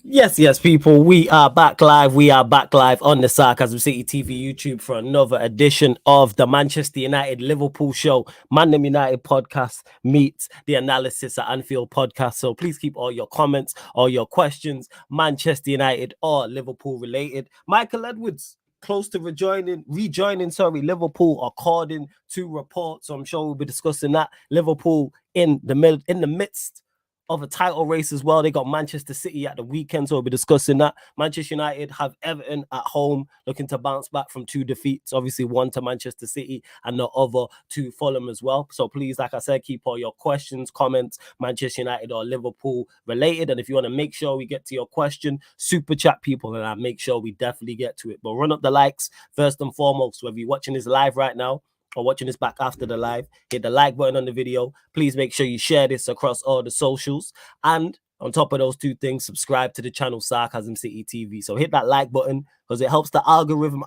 Yes, people. We are back live. We are back live on the Sarcasm City TV YouTube for another edition of the Manchester United Liverpool show. Man United podcast meets the analysis at Anfield podcast. So please keep all your comments, all your questions, Manchester United or Liverpool related. Michael Edwards close to rejoining Liverpool according to reports. So I'm sure we'll be discussing that. Liverpool in the midst of a title race as well. They got Manchester City at the weekend, so we'll be discussing that. Manchester United have Everton at home, looking to bounce back from 2 defeats. Obviously, one to Manchester City and the other to Fulham as well. So please, like I said, keep all your questions, comments, Manchester United or Liverpool related. And if you want to make sure we get to your question, super chat people, and I'll make sure we definitely get to it. But run up the likes first and foremost. Whether you're watching this live right now or watching this back after the live, hit the like button on the video. Please make sure you share this across all the socials. And on top of those two things, subscribe to the channel Sarcasm City TV. So hit that like button because it helps the algorithm.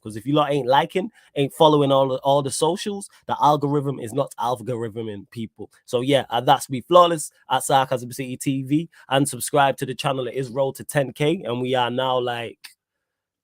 Because if you lot ain't liking, ain't following all the socials, the algorithm is not algorithming people. So yeah, that's me flawless at Sarcasm City TV, and subscribe to the channel. It is road to 10K, and we are now like,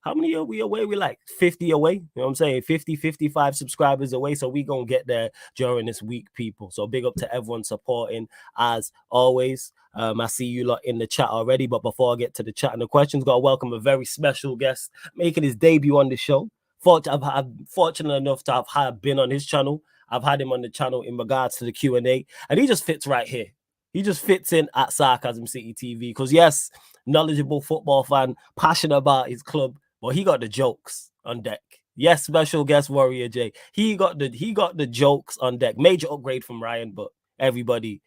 how many are we away? We're like 50 away. You know what I'm saying? 50, 55 subscribers away. So we going to get there during this week, people. So big up to everyone supporting as always. I see you lot in the chat already. But before I get to the chat and the questions, got to welcome a very special guest making his debut on the show. I'm fortunate enough to have been on his channel. I've had him on the channel in regards to the Q&A. And he just fits right here. He just fits in at Sarcasm City TV. Because yes, knowledgeable football fan, passionate about his club, but he got the jokes on deck. Yes, special guest Warrior J. He got the jokes on deck. Major upgrade from Ryan, but anybody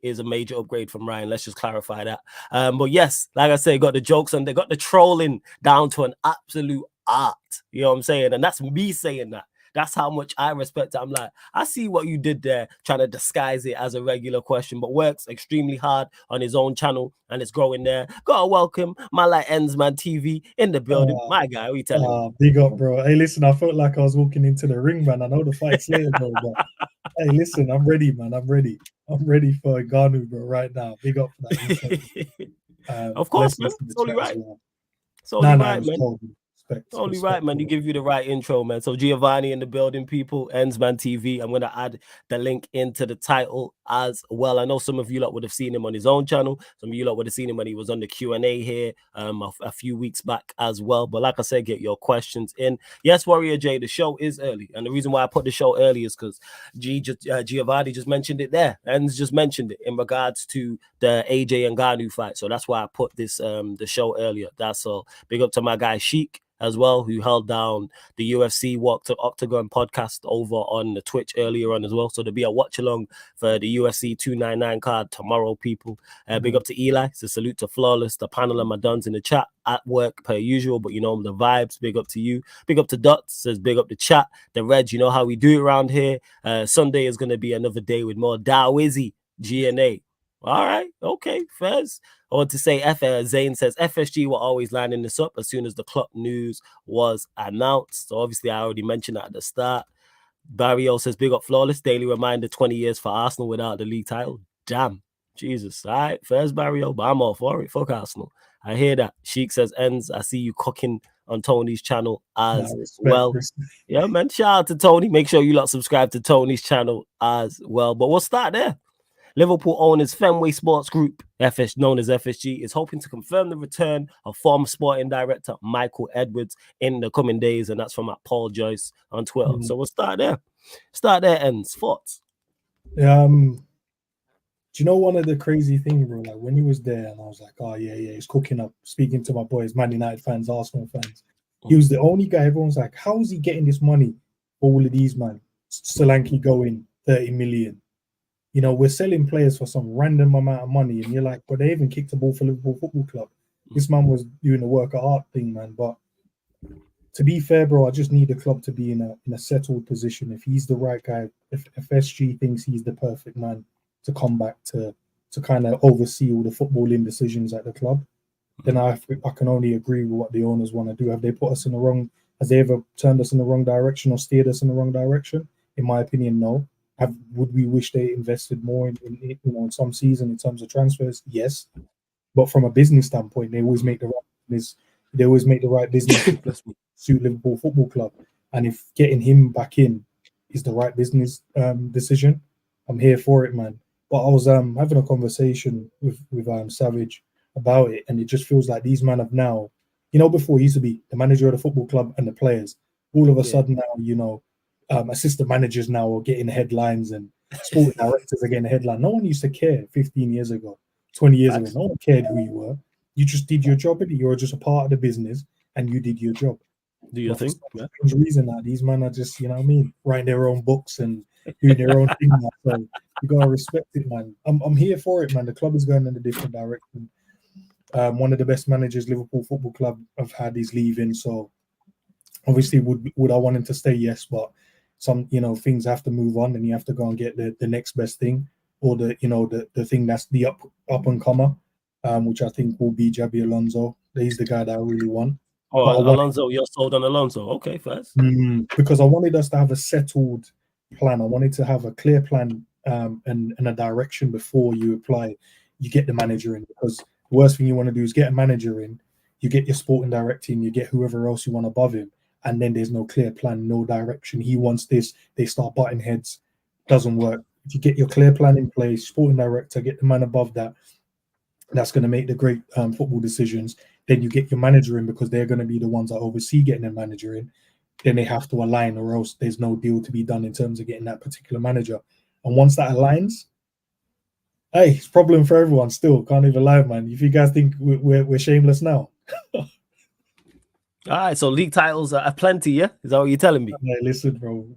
is a major upgrade from Ryan. Let's just clarify that. But yes, like I say, got the jokes on. They got the trolling down to an absolute art. You know what I'm saying? And that's me saying that. That's how much I respect it. I'm like, I see what you did there, trying to disguise it as a regular question, but works extremely hard on his own channel and it's growing there. Gotta welcome my like Ensman TV in the building. My guy, what you telling me? Big up, bro. Hey, listen, I felt like I was walking into the ring, man. I know the fight's later, bro, but hey, listen, I'm ready, man. I'm ready for Ngannou, bro, right now. Big up for that. Of course, man. It's only right. It's only right, man. Only right, man. You give you the right intro, man. So Giovanni in the building, people. Ensman TV. I'm gonna add the link into the title as well. I know some of you lot would have seen him on his own channel. Some of you lot would have seen him when he was on the Q&A here a few weeks back as well. But like I said, get your questions in. Yes, Warrior J, the show is early, and the reason why I put the show early is because Giovanni just mentioned it there, and just mentioned it in regards to the AJ and Ngannou fight. So that's why I put this the show earlier. That's all. Big up to my guy Sheik as well, who held down the UFC Walk to Octagon podcast over on the Twitch earlier on as well. So there'll be a watch along for the UFC 299 card tomorrow, people. Big up to Eli. It's a salute to Flawless, the panel of my duns in the chat at work per usual, but you know the vibes. Big up to you. Big up to Dots, says big up the chat. The Reg, you know how we do it around here. Sunday is going to be another day with more Dawizzy GNA. All right, okay, Fez. I want to say Zane says FSG were always lining this up as soon as the club news was announced. So obviously I already mentioned that at the start. Barrio says big up Flawless. Daily reminder 20 years for Arsenal without the league title. Damn. Jesus. All right, first Barrio, but I'm all for it. Fuck Arsenal. I hear that. Sheik says ends. I see you cooking on Tony's channel as well. Yeah, man. Shout out to Tony. Make sure you lot subscribe to Tony's channel as well. But we'll start there. Liverpool owners Fenway Sports Group, known as FSG, is hoping to confirm the return of former sporting director Michael Edwards in the coming days, and that's from Paul Joyce on Twitter. So we'll start there. Ends. Thoughts? Do you know one of the crazy things, bro? Like when he was there, and I was like, oh yeah, he's cooking up, speaking to my boys, Man United fans, Arsenal fans. He was the only guy. Everyone's like, how is he getting this money for all of these, man? Solanke going 30 million. You know, we're selling players for some random amount of money, and you're like, but they even kicked the ball for Liverpool Football Club. This man was doing the work of art thing, man. But to be fair, bro, I just need the club to be in a settled position. If he's the right guy, if SG thinks he's the perfect man to come back to kind of oversee all the footballing decisions at the club, then I can only agree with what the owners want to do. Have they put us in the wrong? Has they ever turned us in the wrong direction or steered us in the wrong direction? In my opinion, no. Would we wish they invested more in some season in terms of transfers? Yes. But from a business standpoint, they always make the right business. They always make the right business suit Liverpool Football Club. And if getting him back in is the right business decision, I'm here for it, man. But I was having a conversation with Savage about it, and it just feels like these men have now, before he used to be the manager of the football club and the players. All of a sudden now, assistant managers now are getting headlines and sporting directors are getting headlines. No one used to care 15 years ago, 20 years ago. No one cared who you were. You just did your job, and you were just a part of the business, and you did your job. Do your thing. For some reason now, these men are just, writing their own books and doing their own thing now. So you gotta respect it, man. I'm here for it, man. The club is going in a different direction. One of the best managers Liverpool Football Club have had is leaving. So obviously, would I want him to stay? Yes, but some things have to move on, and you have to go and get the next best thing, or the thing that's the up and comer, which I think will be Jabi Alonso. He's the guy that I really want. Oh, Alonso, you're sold on Alonso. Okay, first. Because I wanted us to have a settled plan. I wanted to have a clear plan and a direction before you get the manager in. Because the worst thing you want to do is get a manager in, you get your sporting director in, you get whoever else you want above him, and then there's no clear plan, no direction. He wants this, they start butting heads. Doesn't work. If you get your clear plan in place, sporting director, get the man above that, that's going to make the great football decisions. Then you get your manager in, because they're going to be the ones that oversee getting a manager in. Then they have to align, or else there's no deal to be done in terms of getting that particular manager. And once that aligns, hey, it's a problem for everyone still. Can't even lie, man. If you guys think we're shameless now. All right, so league titles are plenty, yeah? Is that what you're telling me? Hey, listen, bro.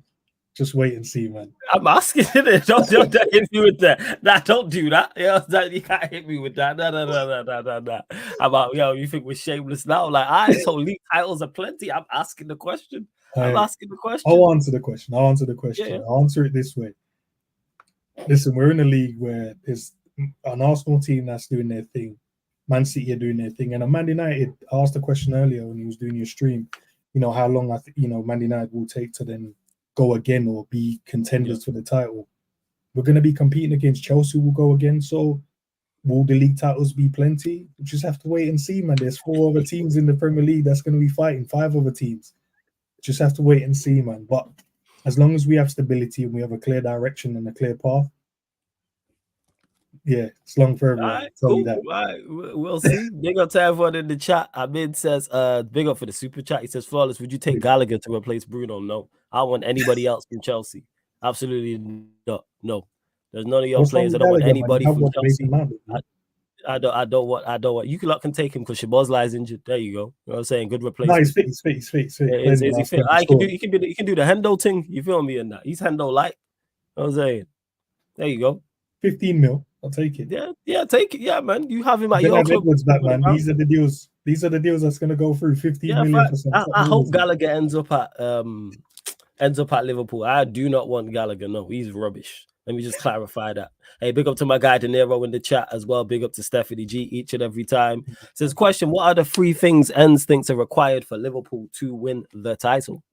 Just wait and see, man. I'm asking it. Don't hit me with that. Nah, don't do that. You can't hit me with that. Nah. About, you think we're shameless now? Like, all right, so league titles are plenty. I'm asking the question. I'll answer the question. I'll answer the question. Yeah. I'll answer it this way. Listen, we're in a league where there's an Arsenal team that's doing their thing. Man City are doing their thing. And Man United, I asked the question earlier when he was doing your stream, how long Man United will take to then go again or be contenders for the title. We're going to be competing against Chelsea, will go again. So will the league titles be plenty? We just have to wait and see, man. There's 4 other teams in the Premier League that's going to be fighting, 5 other teams. Just have to wait and see, man. But as long as we have stability and we have a clear direction and a clear path, yeah, it's long for everyone. Right, cool. Right, we'll see. Big up to everyone in the chat. Amid says, big up for the super chat. He says, Flawless, would you take Gallagher to replace Bruno? No. I want anybody else from Chelsea. Absolutely not. No. There's none of your players. I don't want anybody from Chelsea. I don't want. You can take him because Shabazz is injured. There you go. You know what I'm saying? Good replacement. No, he's fit. Is he fit? He can do the Hendo thing. You feel me? And that he's Hendo light. You know what I'm saying? There you go. 15 mil. I'll take it. Yeah, take it. Yeah, man. You have him at your club. Back, man. These are the deals. That's going to go through 15 million. I hope Gallagher ends up at Liverpool. I do not want Gallagher. No, he's rubbish. Let me just clarify that. Hey, big up to my guy De Niro in the chat as well. Big up to Stephanie G each and every time. Says, question, what are the 3 things Enz thinks are required for Liverpool to win the title?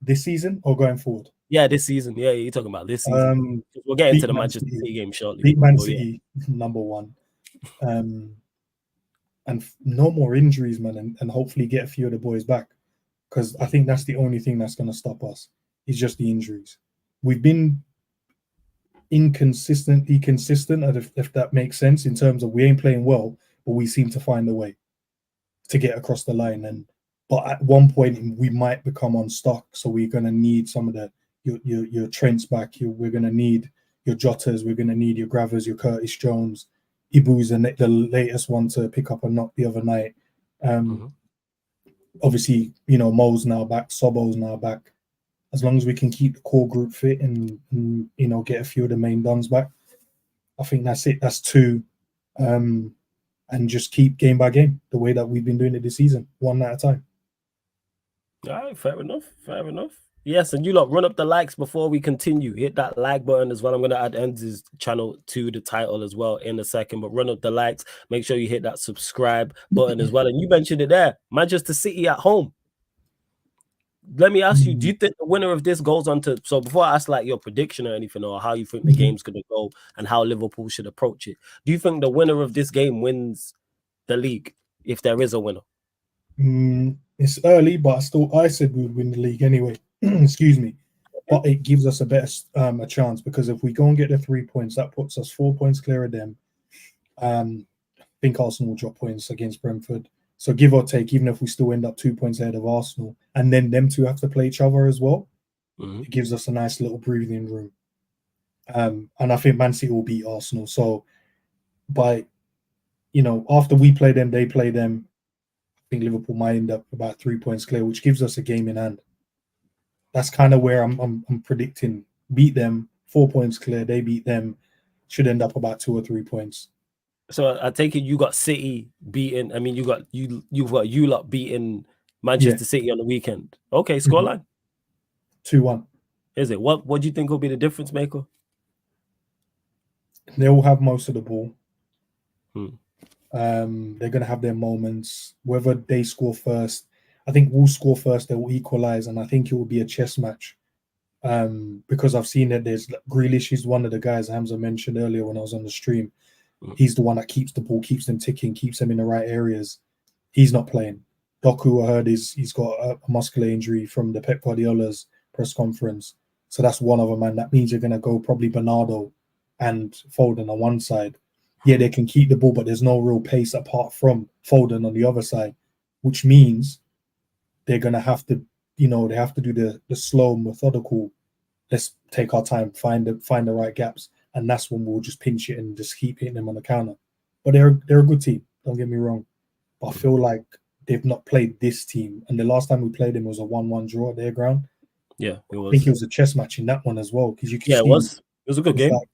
This season or going forward? Yeah, this season. Yeah, you're talking about this season. We'll get into the Manchester City game shortly. Beat Man City, number 1. And no more injuries, man, and hopefully get a few of the boys back. Because I think that's the only thing that's going to stop us. Is just the injuries. We've been inconsistently consistent, if that makes sense, in terms of we ain't playing well, but we seem to find a way to get across the line. But at one point we might become unstuck, so we're going to need some of your Trents back. We're going to need your Jotas. We're going to need your Gravers, your Curtis Jones. Ibu's the latest one to pick up a knock the other night. Obviously, Mo's now back, Sobo's now back. As long as we can keep the core group fit and get a few of the main dons back, I think that's it. That's 2. And just keep game by game the way that we've been doing it this season, 1 at a time. All right, fair enough. Yes, and you lot run up the likes before we continue. Hit that like button as well. I'm going to add Enz's channel to the title as well in a second, but run up the likes. Make sure you hit that subscribe button as well. And you mentioned it there, Manchester City at home. let me ask you, do you think the winner of this goes on to, so before I ask like your prediction or anything, or how you think the game's going to go and how Liverpool should approach it, do you think the winner of this game wins the league, if there is a winner? It's early, but I said we would win the league anyway. Excuse me. But it gives us a better a chance, because if we go and get the 3 points, that puts us 4 points clear of them. I think Arsenal will drop points against Brentford. So give or take, even if we still end up 2 points ahead of Arsenal, and then them two have to play each other as well, it gives us a nice little breathing room. And I think Man City will beat Arsenal. So after we play them, they play them, I think Liverpool might end up about 3 points clear, which gives us a game in hand. That's kind of where I'm predicting. Beat them, 4 points clear. They beat them, should end up about 2 or 3 points. So I take it you got City beating. I mean, you've got you lot beating Manchester City on the weekend. Okay, scoreline 2-1. Is it? What do you think will be the difference maker? They will have most of the ball. They're going to have their moments. Whether they score first, I think we'll score first. They will equalize, and I think it will be a chess match. Because I've seen that there's Grealish. He's one of the guys Hamza mentioned earlier when I was on the stream. He's the one that keeps the ball, keeps them ticking, keeps them in the right areas. He's not playing. Doku, I heard, he's got a muscular injury from the Pep Guardiola's press conference. So that's one of them, and that means you're going to go probably Bernardo and Foden on one side. Yeah, they can keep the ball, but there's no real pace apart from Foden on the other side, which means they're going to have to, they have to do the slow, methodical, let's take our time, find the right gaps. And that's when we'll just pinch it and just keep hitting them on the counter. But they're a good team, don't get me wrong. But I feel like they've not played this team. And the last time we played them was a 1-1 draw at their ground. Yeah, it was. I think it was a chess match in that one as well. Because you could see it was a good game. Like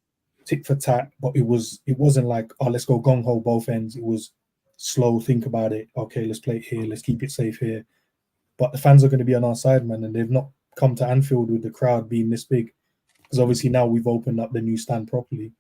tick for tat, but it wasn't like, oh, let's go gung-ho both ends. It was slow, think about it. Okay, let's play it here. Let's keep it safe here. But the fans are going to be on our side, man. And they've not come to Anfield with the crowd being this big. Because obviously now we've opened up the new stand properly.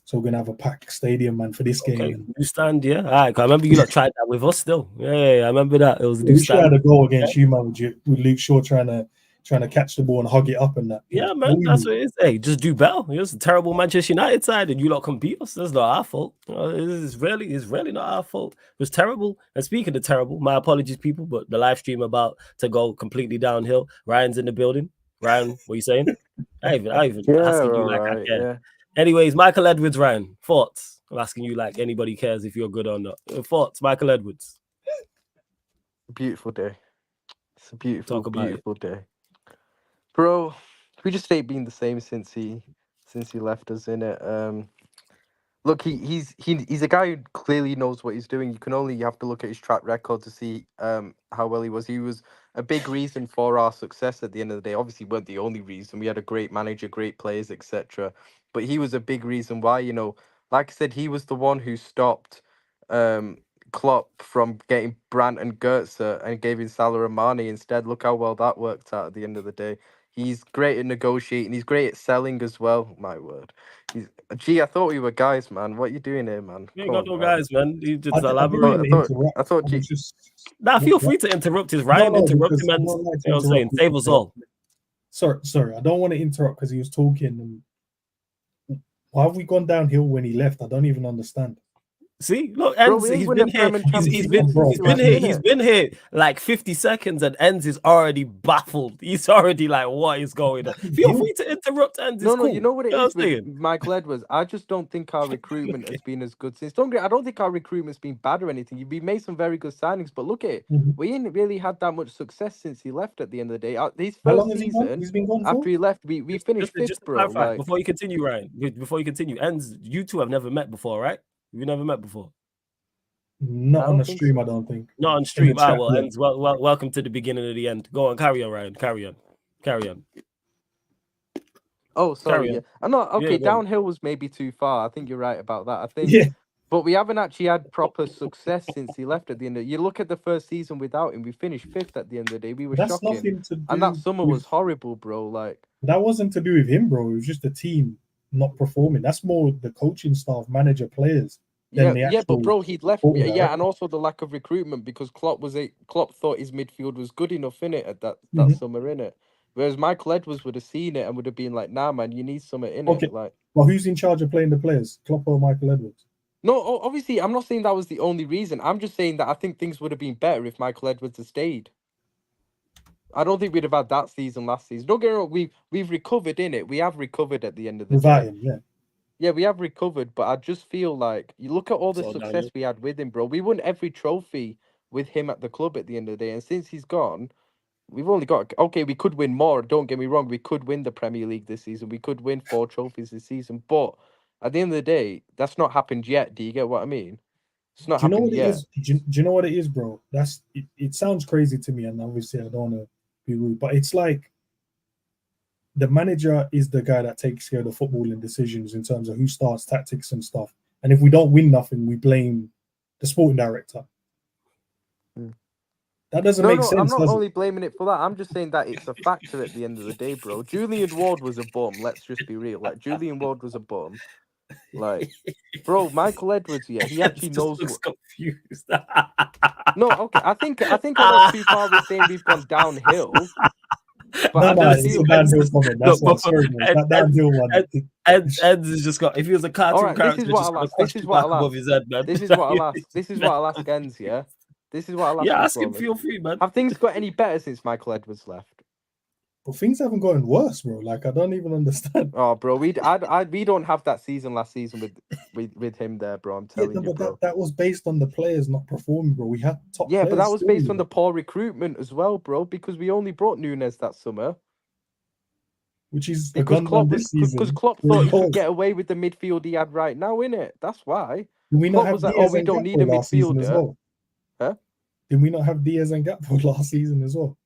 So we're going to have a packed stadium, man, for this game. Okay, new stand, yeah. All right, I remember you tried that with us still. Yeah, I remember that. It was a new stand. We had a goal against you, man, with Luke Shaw trying to catch the ball and hug it up and that. Yeah, man, that's what it is. Hey, just do better. It's a terrible Manchester United side, and you lot can beat us. That's not our fault. It's really not our fault. It was terrible. And speaking of terrible, my apologies, people, but the live stream about to go completely downhill. Ryan's in the building. Ryan, what are you saying? I even asking you like I care. Yeah. Anyways, Michael Edwards, Ryan, thoughts? I'm asking you like anybody cares if you're good or not. Thoughts, Michael Edwards. Beautiful day. It's a beautiful day. Bro, we just ain't been the same since he left us, in it. Look, he's a guy who clearly knows what he's doing. You have to look at his track record to see how well he was. He was a big reason for our success at the end of the day. Obviously, we weren't the only reason. We had a great manager, great players, etc. But he was a big reason why, like I said, he was the one who stopped Klopp from getting Brandt and Goetze and gave him Salah and Mane instead. Look how well that worked out at the end of the day. He's great at negotiating. He's great at selling as well. My word. I thought we were guys, man. What are you doing here, man? You ain't got no guys, man. You just elaborate. I thought G. Feel free to interrupt his Ryan. Interrupt him, and you know what I'm saying? Save us all. Sorry. I don't want to interrupt because he was talking. And why have we gone downhill when he left? I don't even understand. See, look, Ends, he's been here. He's been here like 50 seconds, and Ends is already baffled. He's already like, what is going on? Feel free to interrupt Ends. No, you know what it is with Michael Edwards? I just don't think our recruitment has been as good since. I don't think our recruitment's been bad or anything. We made some very good signings, but look at it. We ain't really had that much success since he left at the end of the day. His first season, after he left, we finished fifth, bro. Like... Before you continue, Ryan, Ends, you two have never met before, right? We've never met before. Not on the stream, so. I don't think. Not on stream. Ends. Welcome to the beginning of the end. Go on, carry on, Ryan. Carry on. Oh, sorry. Yeah. I'm not okay. Downhill was maybe too far. I think you're right about that. I think, but we haven't actually had proper success since he left at the end of. You look at the first season without him, we finished fifth at the end of the day. We were shocking, and that summer was horrible, bro. Like that wasn't to do with him, bro. It was just the team not performing. That's more the coaching staff, manager, players. than the Yeah, but actual bro, he'd left. sporting Yeah, director. and also the lack of recruitment because Klopp thought his midfield was good enough in it at that Mhm. summer in it. Whereas Michael Edwards would have seen it and would have been like, "Nah, man, you need something in Okay, it." Like, well, who's in charge of playing the players, Klopp or Michael Edwards? no, obviously, I'm not saying that was the only reason. I'm just saying that I think things would have been better if Michael Edwards had stayed. I don't think we'd have had that season last season. Don't get me wrong, we've recovered in it. We have recovered at the end of the Without day. him, yeah. Yeah, we have recovered, but I just feel like you look at all the So success Daniel. we had with him, bro. We won every trophy with him at the club at the end of the day, and since he's gone, we've only got okay. We could win more. Don't get me wrong. We could win the Premier League this season. We could win 4 trophies this season, but at the end of the day, that's not happened yet. Do you get what I mean? It's not Do you know happened what it yet. is? Do you know what it is, bro? It sounds crazy to me, and obviously I don't want to be rude, but it's like the manager is the guy that takes care of the footballing decisions in terms of who starts tactics and stuff. And if we don't win nothing, we blame the sporting director. Mm. That doesn't No, make no, I'm sense, not does it? only blaming it for that. I'm just saying that it's a factor at the end of the day, bro. Julian Ward was a bum. Let's just be real. Like Julian Ward was a bum. Like, bro, Michael Edwards, yeah, he It actually just knows looks what. confused. No, okay, I think I went too far with saying we've gone downhill, but No, I no, just it's feel a downhill comment. That's look, what. Sorry, man. That downhill one. Eds has just got. If he was a all cartoon right. This character, is it's what just I'll got a ask. This is question what mark I'll above ask. his head, man. This is what I'll ask. This is what I'll ask Enz, yeah. This is what I'll ask Yeah, you, ask him. Flawless. Feel free, man. Have things got any better since Michael Edwards left? But things haven't gotten worse, bro. Like I don't even understand. Oh, bro, we don't have that season last season with him there, bro. I'm Yeah, telling no, you, but bro. that was based on the players not performing, bro. We had top Yeah, but that players was still, based you on the know, poor recruitment as well, bro. Because we only brought Nunes that summer. which is a Because gunman this because season. Klopp We're thought in he could goals. get away with the midfield he had right now, innit? That's why. Did we not Klopp have was like, oh, Diaz we and don't need a Gakpo last season as midfielder. well? Huh? Did we not have Diaz and Gakpo last season as well?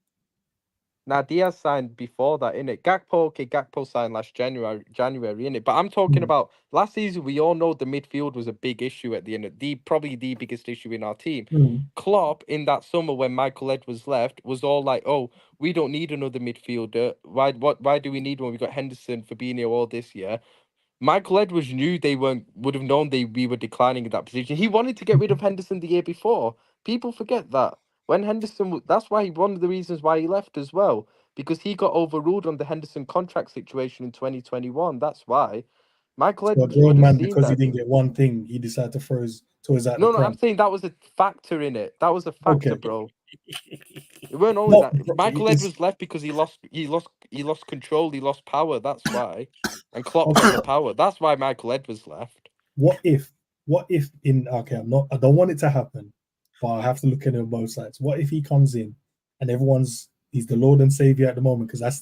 Now Diaz signed before that, innit? Gakpo signed last January, innit? But I'm talking Mm. about last season. We all know the midfield was a big issue at the end of probably the biggest issue in our team. Mm. Klopp in that summer when Michael Edwards left was all like, "Oh, we don't need another midfielder. Why do we need one? We got Henderson, Fabinho all this year." Michael Edwards knew would have known we were declining in that position. He wanted to get rid of Henderson the year before. People forget that. When that's why one of the reasons why he left as well, because he got overruled on the Henderson contract situation in 2021. That's why. Michael So a Edwards would grown have man, seen because he that. didn't get one thing, he decided to throw his toys out the No, no, I'm pram. saying that was a factor in it. That was a factor, Okay. bro. It weren't only No, that. bro, Michael it's Edwards left because he lost control, he lost power. That's why. And Klopp got okay. the power. That's why Michael Edwards left. What if I don't want it to happen, but I have to look at it on both sides. What if he comes in and he's the Lord and Savior at the moment? Because that's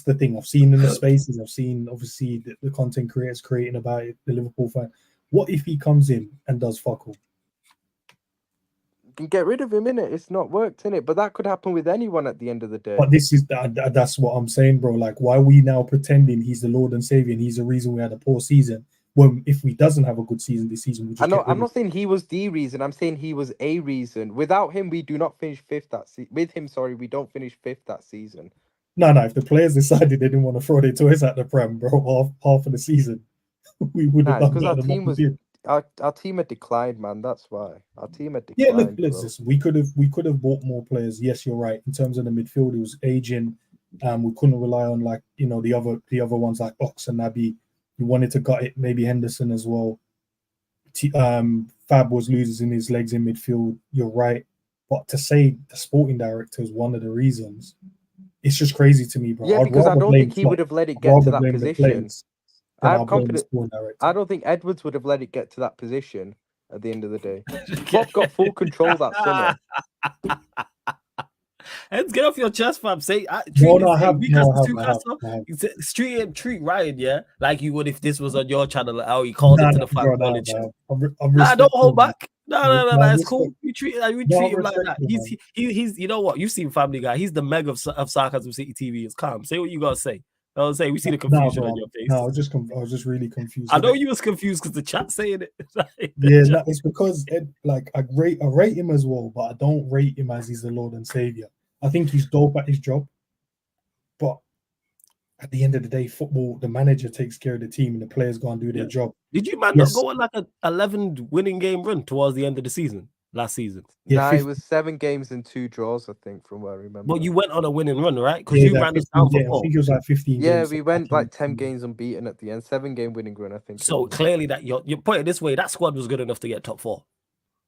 the thing. I've seen in the spaces, I've seen obviously the content creators creating about it, the Liverpool fan. What if he comes in and does fuck all? You can get rid of him, innit? It's not worked, innit? But that could happen with anyone at the end of the day. But that's what I'm saying, bro. Like, why are we now pretending he's the Lord and Savior and he's the reason we had a poor season? When if we doesn't have a good season this season, we just get rid I'm of not saying he was the reason. I'm saying he was a reason. Without him, we do not finish fifth that season. With him, sorry, we don't finish fifth that season. No. If the players decided they didn't want to throw their toys at the Prem, bro, half of the season, we would have Nah, it's done because better our than what team we was did. our team had declined, man. That's why our team had Yeah, look, declined, bro. listen, we could have bought more players. Yes, you're right. In terms of the midfield, it was aging. We couldn't rely on like the other ones like Ox and Naby. We wanted to gut it, maybe Henderson as well. Fab was losing his legs in midfield. You're right, but to say the sporting director is one of the reasons, it's just crazy to me, bro. Yeah, I'd because I rather don't think blame he would Klopp. have let it I'd get to rather that blame the position. players than I'm I'll blame the confident. sporting director. I don't think Edwards would have let it get to that position at the end of the day. Klopp got full control that summer. Let's get off your chest, fam. Say, treat Ryan, yeah, like you would if this was on your channel. Like how he called into the fan knowledge. Nah, Don't hold back. No, it's cool. Respect. We treat him like that. Man. He's you know what? You've seen Family Guy. He's the Meg of Sarcasm City TV. It's calm. Say what you gotta say. I was saying we see the confusion on your face. No, I was just really confused. I know you was confused because the chat saying it. Yeah, it's because I rate him as well, but I don't rate him as he's the Lord and Savior. I think he's dope at his job, but at the end of the day, football, the manager takes care of the team and the players go and do their job. Did you not go on like an 11 winning game run towards the end of the season last season? Yeah, it was 7 games and 2 draws, I think, from what I remember. But you went on a winning run, right? Because you ran us down for 4. I think it was like 15 yeah, games. we went like 10 games unbeaten at the end, 7-game winning run, I think. So clearly that you put it this way, that squad was good enough to get top 4.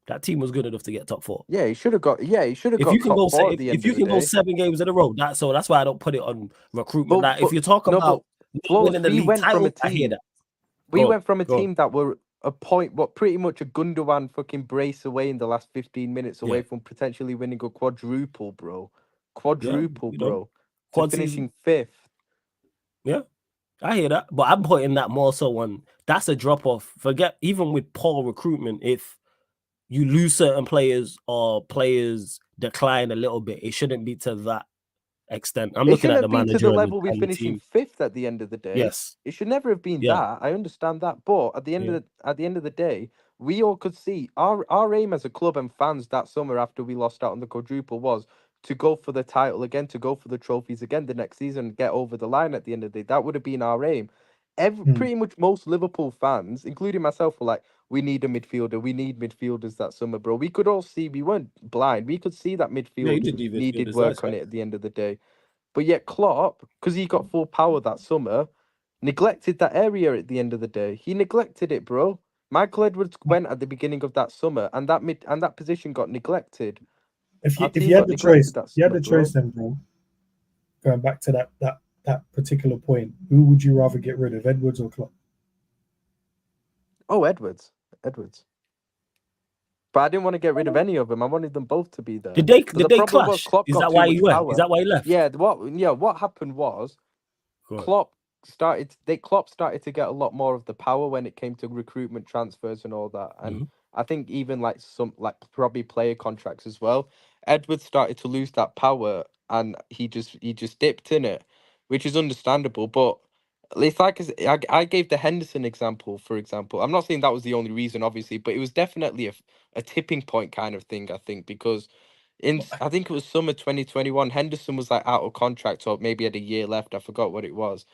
That team was good enough to get top 4. Yeah, he should have got. Yeah, he should have got. If you can top go, 4 at the end if you of the can go day. 7 games in a row, that's why I don't put it on recruitment. If you talk about winning the league title, I hear that. We went from a team that were pretty much a Gundogan fucking brace away in the last 15 minutes away from potentially winning a quadruple, bro. To finishing 5th. Yeah, I hear that, but I'm putting that more so on. That's a drop off. Forget even with poor recruitment, if you lose certain players or players decline a little bit, it shouldn't be to that extent. I'm looking at the manager to the level we finishing 5th at the end of the day. Yes, it should never have been that. I understand that, but at the end of the day, we all could see our aim as a club and fans that summer after we lost out on the quadruple was to go for the title again, to go for the trophies again the next season, and get over the line at the end of the day. That would have been our aim. Pretty much most Liverpool fans, including myself, were like, we need a midfielder. We need midfielders that summer, bro. We could all see, we weren't blind. We could see that midfield needed work on it at the end of the day. But yet Klopp, because he got full power that summer, neglected that area at the end of the day. He neglected it, bro. Michael Edwards went at the beginning of that summer, and that position got neglected. If you had the choice, then, bro, going back to that particular point, who would you rather get rid of, Edwards or Klopp? Oh, Edwards. But I didn't want to get rid of any of them. I wanted them both to be there. Did they clash? Is that why he went? Is that why he left? Yeah. What happened was Klopp started to get a lot more of the power when it came to recruitment, transfers, and all that. And I think even probably player contracts as well. Edwards started to lose that power, and he just dipped in it, which is understandable. But it's like I gave the Henderson example, for example. I'm not saying that was the only reason, obviously, but it was definitely a tipping point kind of thing, I think, because I think it was summer 2021, Henderson was like out of contract or maybe had a year left. I forgot what it was.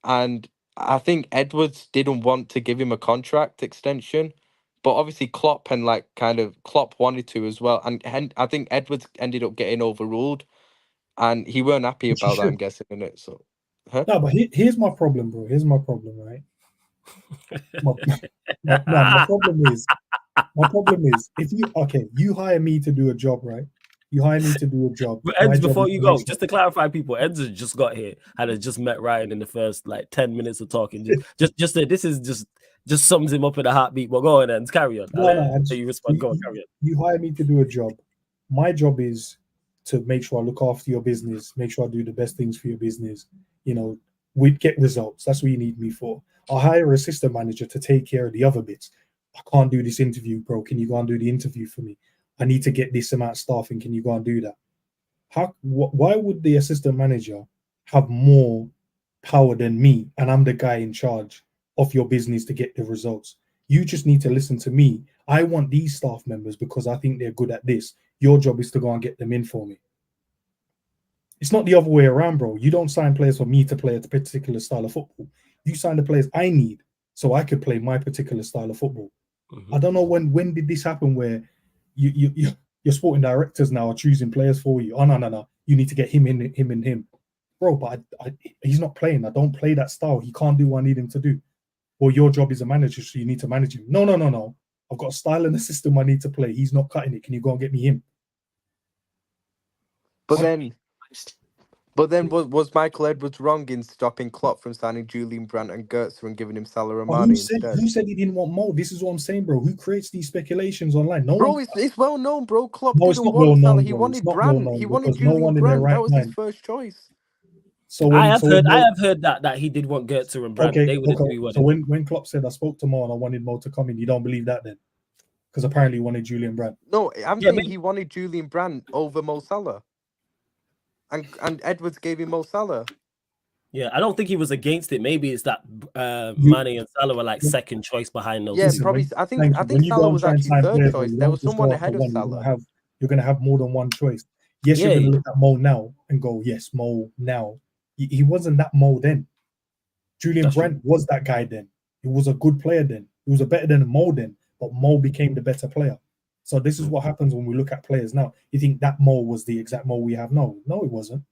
And I think Edwards didn't want to give him a contract extension, but obviously Klopp wanted to as well. And I think Edwards ended up getting overruled, and he weren't happy about that, I'm guessing, in it. So, No, but here's my problem, bro. Here's my problem, right? My problem is if you hire me to do a job, right? You hire me to do a job. But Eds, before you go, just to clarify, people, Eds has just got here and has just met Ryan in the first 10 minutes of talking. This is just sums him up in a heartbeat. Well, go on, Eds, carry on. So you respond. Go on, carry on. You hire me to do a job. My job is to make sure I look after your business, make sure I do the best things for your business. We get results. That's what you need me for. I'll hire an assistant manager to take care of the other bits. I can't do this interview, bro. Can you go and do the interview for me? I need to get this amount of staff, and can you go and do that? Why would the assistant manager have more power than me, and I'm the guy in charge of your business to get the results? You just need to listen to me. I want these staff members because I think they're good at this. Your job is to go and get them in for me. It's not the other way around, bro. You don't sign players for me to play a particular style of football. You sign the players I need so I could play my particular style of football. I don't know when did this happen where your sporting directors now are choosing players for you. Oh, no. You need to get him in, him. Bro, but he's not playing. I don't play that style. He can't do what I need him to do. Well, your job is a manager, so you need to manage him. No. I've got a style and a system I need to play. He's not cutting it. Can you go and get me him? But then was Michael Edwards wrong in stopping Klopp from signing Julian Brandt and Goetze and giving him Salah Romani instead? Who said he didn't want Mo? This is what I'm saying, bro. Who creates these speculations online? It's well known, bro. Klopp didn't want Salah. He wanted Brandt. He wanted Julian Brandt. That was his first choice. So I have heard that he did want Goetze and Brandt. So when Klopp said I spoke to Mo and I wanted Mo to come in, you don't believe that then? Because apparently he wanted Julian Brandt. No, I'm saying he wanted Julian Brandt over Mo Salah. And Edwards gave him Mo Salah. Yeah, I don't think he was against it. Maybe it's that Mane and Salah were second choice behind those. Yeah, probably. I think Salah was actually third choice. There was someone ahead of Salah. You're going to have more than one choice. Yes, you're going to look at Mo now and go, yes, Mo now. he wasn't that Mo then. Julian That's Brandt was that guy then. He was a good player then. He was a better than Mo then, but Mo became the better player. So this is what happens when we look at players now. You think that Mo was the exact Mo we have now? No, it wasn't.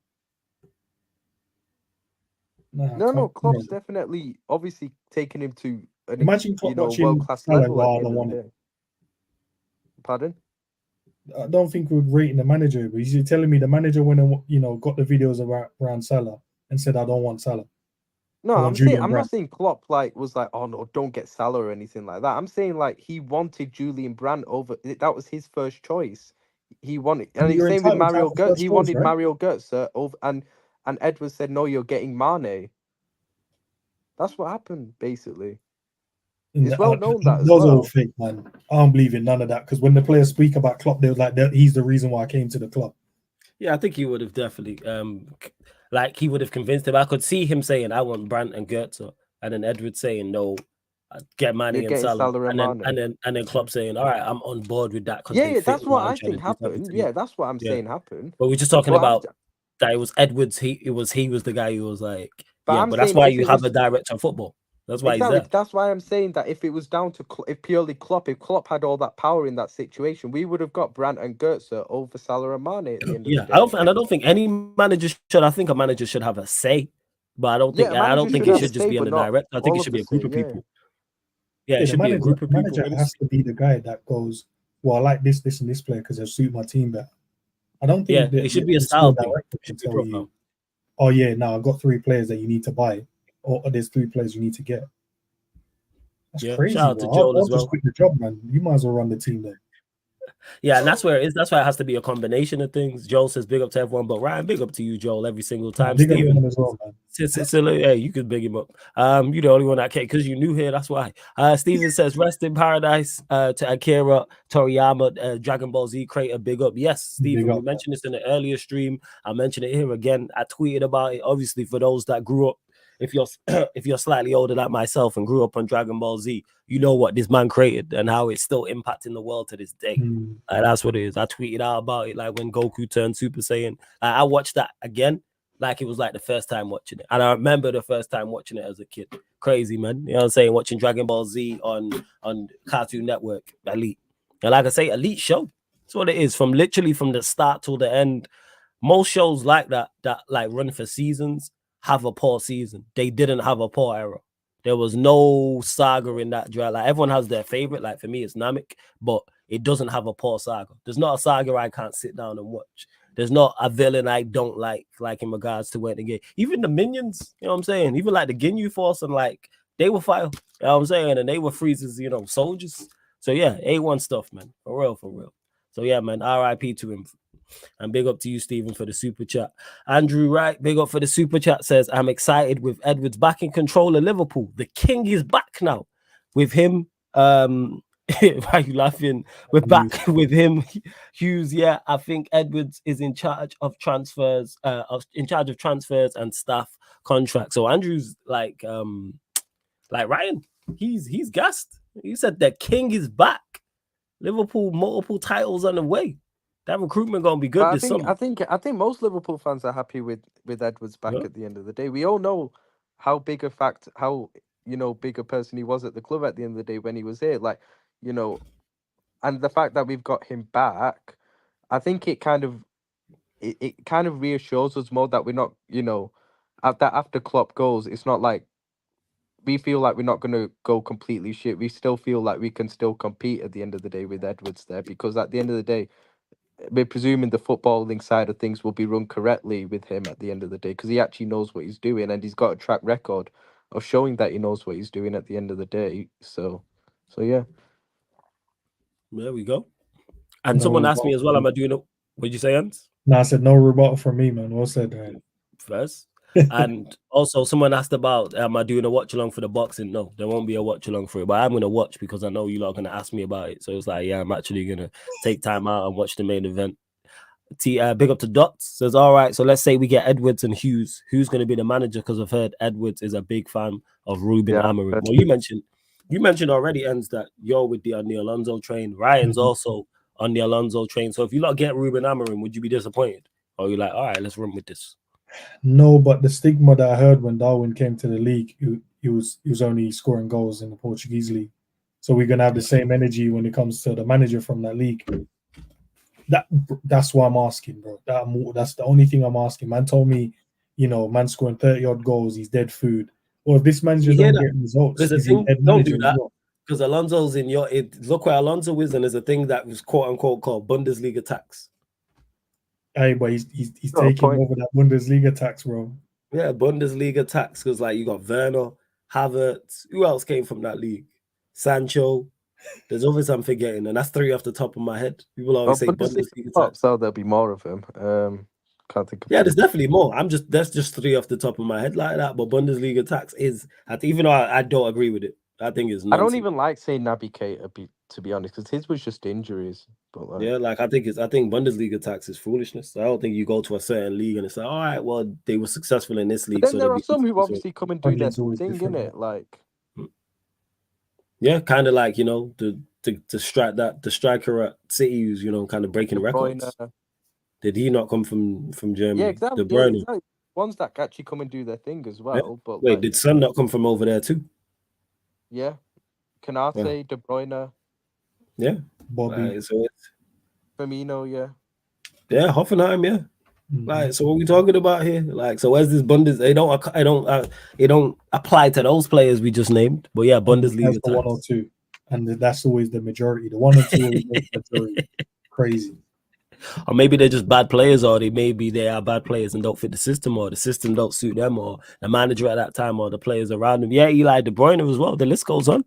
No, Klopp's definitely obviously taking him to imagine Klopp watching world-class Salah level go, at I the don't end of want the it. day. Pardon? I don't think we're rating the manager, but you're telling me the manager went and got the videos around Salah and said, I don't want Salah. No, I'm not saying Klopp was like, oh no, don't get Salah or anything like that. I'm saying like he wanted Julian Brandt over. That was his first choice. He wanted, and he's saying with Mario Götze, he wanted Mario Götze over, and Edwards said, no, you're getting Mane. That's what happened basically. It's well known that as well. Those are all fake, man. I don't believe in none of that because when the players speak about Klopp, they were like, he's the reason why I came to the club. Yeah, I think he would have definitely, he would have convinced him. I could see him saying, I want Brandt and Götze, and then Edwards saying, no, get Mane and Salah, and then Klopp saying, all right, I'm on board with that. Yeah, that's what I think happened. Yeah, that's what I'm saying happened. But we're just talking about that it was Edwards. He was the guy who was like, but that's why you have a director of football. That's why he's there. That's why I'm saying that if it was down to if Klopp had all that power in that situation, we would have got Brandt and Götze over Salah and Mane at the end of the day. I don't think any manager should. I think a manager should have a say, but I don't think it should just be on the director. I think it should be a group of people. Yeah, it should be a group of people. The manager has to be the guy that goes, well, I like this, and this player because they suit my team better. I don't think it should be a style thing. Should tell you, oh yeah, now I've got 3 players that you need to buy, or there's 3 players you need to get. That's crazy. Shout out to Joel as well. Just quit the job, man. You might as well run the team there. Yeah, and that's where it is. That's why it has to be a combination of things. Joel says big up to everyone, but Ryan, big up to you, Joel, every single time. Big Steven, up as well, man. Hey, you could big him up. You're the only one that can because you're new here. That's why. Steven says rest in paradise to Akira Toriyama, Dragon Ball Z creator. Big up. Yes, Steven. We mentioned this in the earlier stream. I mentioned it here again. I tweeted about it. Obviously, for those that grew up. If you're slightly older than myself and grew up on Dragon Ball Z, you know what this man created and how it's still impacting the world to this day. That's what it is. I tweeted out about it like when Goku turned Super Saiyan. I watched that again like it was like the first time watching it. And I remember the first time watching it as a kid. Crazy, man. You know what I'm saying? Watching Dragon Ball Z on Cartoon Network, Elite. And like I say, Elite show. That's what it is. From the start till the end. Most shows like that like run for seasons have a poor season. They didn't have a poor era. There was no saga in that draft. Like everyone has their favorite. Like for me, it's Namek, but it doesn't have a poor saga. There's not a saga I can't sit down and watch. There's not a villain I don't like in regards to when they get. Even the minions, you know what I'm saying? Even like the Ginyu Force and like they were fire. You know what I'm saying? And they were Frieza's, soldiers. So yeah, A1 stuff, man. For real. So yeah, man, RIP to him. And big up to you, Stephen, for the super chat. Andrew Wright, big up for the super chat, says, I'm excited with Edwards back in control of Liverpool. The king is back now. With him, why are you laughing? We're back with him, Hughes. Yeah, I think Edwards is in charge of transfers, and staff contracts. So Andrew's like Ryan, he's gassed. He said the king is back. Liverpool, multiple titles on the way. That recruitment gonna be good this summer. I think most Liverpool fans are happy with Edwards back at the end of the day. We all know how big a person he was at the club at the end of the day when he was here. And the fact that we've got him back, I think it kind of reassures us more that we're not, after Klopp goes, it's not like we feel like we're not going to go completely shit. We still feel like we can still compete at the end of the day with Edwards there, because at the end of the day, we're presuming the footballing side of things will be run correctly with him at the end of the day, because he actually knows what he's doing and he's got a track record of showing that he knows what he's doing at the end of the day. So yeah. There we go. And someone asked me as well, am I doing it? What'd you say, Hans? No, I said no rebuttal from me, man. Well said, right? First. And also someone asked about, am I doing a watch along for the boxing? No, there won't be a watch along for it, but I'm going to watch because I know you lot are going to ask me about it. So it's like, yeah, I'm actually going to take time out and watch the main event. Big up to Dots, says, all right, so let's say we get Edwards and Hughes. Who's going to be the manager? Because I've heard Edwards is a big fan of Ruben Amorim. Well, you mentioned already, Ends, that you're on the Alonso train. Ryan's also on the Alonso train. So if you lot get Ruben Amorim, would you be disappointed? Or you're like, all right, let's run with this? No, but the stigma that I heard when Darwin came to the league, he was only scoring goals in the Portuguese league. So we're gonna have the same energy when it comes to the manager from that league. That's what I'm asking, bro. That's the only thing I'm asking. Man told me, man scoring 30 odd goals, he's dead food. Well, if this manager You hear don't that? get results, There's a is he thing. dead Don't manager do as that well? because Alonso's in your. Look where Alonso is, and there's a thing that was quote unquote called Bundesliga tax. Hey, but he's Got a taking point. over that Bundesliga tax, bro. Yeah, Bundesliga tax because like you got Werner, Havertz. Who else came from that league? Sancho. There's always I'm forgetting, and that's 3 off the top of my head. People always say But Bundesliga top, tax. so there'll be more of him. Can't think of. Yeah, there's definitely more. That's just 3 off the top of my head like that. But Bundesliga tax is, even though I don't agree with it, I think it's I don't nonsense. even like saying Naby Keita, to be honest, because his was just injuries. But like, Yeah, like I think Bundesliga tax is foolishness. I don't think you go to a certain league and it's like, all right, well, they were successful in this league, but then so there they'll are be some who successful. obviously come and do their It's always thing, different, innit? Like, Yeah, kind of like the striker at City who's kind of breaking De Bruyne. records. Did he not come from Germany? Yeah, exactly. De Yeah, Bruyne. exactly. Ones that actually come and do their thing as Yeah. well. But Wait, like, did Son not come from over there too? yeah, Canate, Yeah. De Bruyne, Yeah. Bobby. So it's, Firmino. Yeah. Hoffenheim. Yeah. Mhm. Like, so what are we talking about here? Like, so where's this Bundes? It don't apply to those players we just named. But yeah, And that's Bundesliga the 1 or tax. 2. And that's always the majority. The 1 or 2 always the majority. Crazy. Or maybe they're just bad players, or they are bad players and don't fit the system, or the system don't suit them, or the manager at that time, or the players around them. Yeah, Eli De Bruyne as well. The list goes on.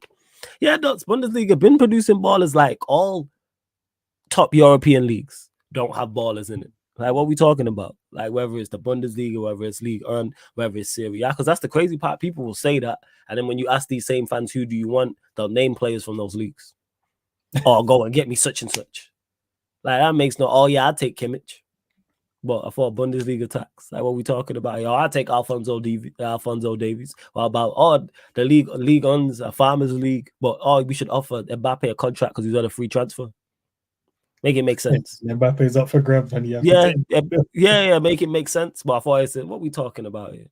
Yeah, that's Bundesliga been producing ballers like all top European leagues don't have ballers in it. Like, what are we talking about? Like, whether it's the Bundesliga, whether it's League One, whether it's Serie A, because that's the crazy part. People will say that, and then when you ask these same fans, who do you want? They'll name players from those leagues. Or go and get me such and such. Like, that makes no. Oh yeah, I'd take Kimmich, but I thought Bundesliga tax. Like, what are we talking about? Yo, I'll take Alfonso Davies. What about the league ons a farmers league? But we should offer Mbappe a contract because he's on a free transfer. Make it make sense. Mbappe's up for grabs and you have to yeah, make it make sense. But I thought I said, what are we talking about here?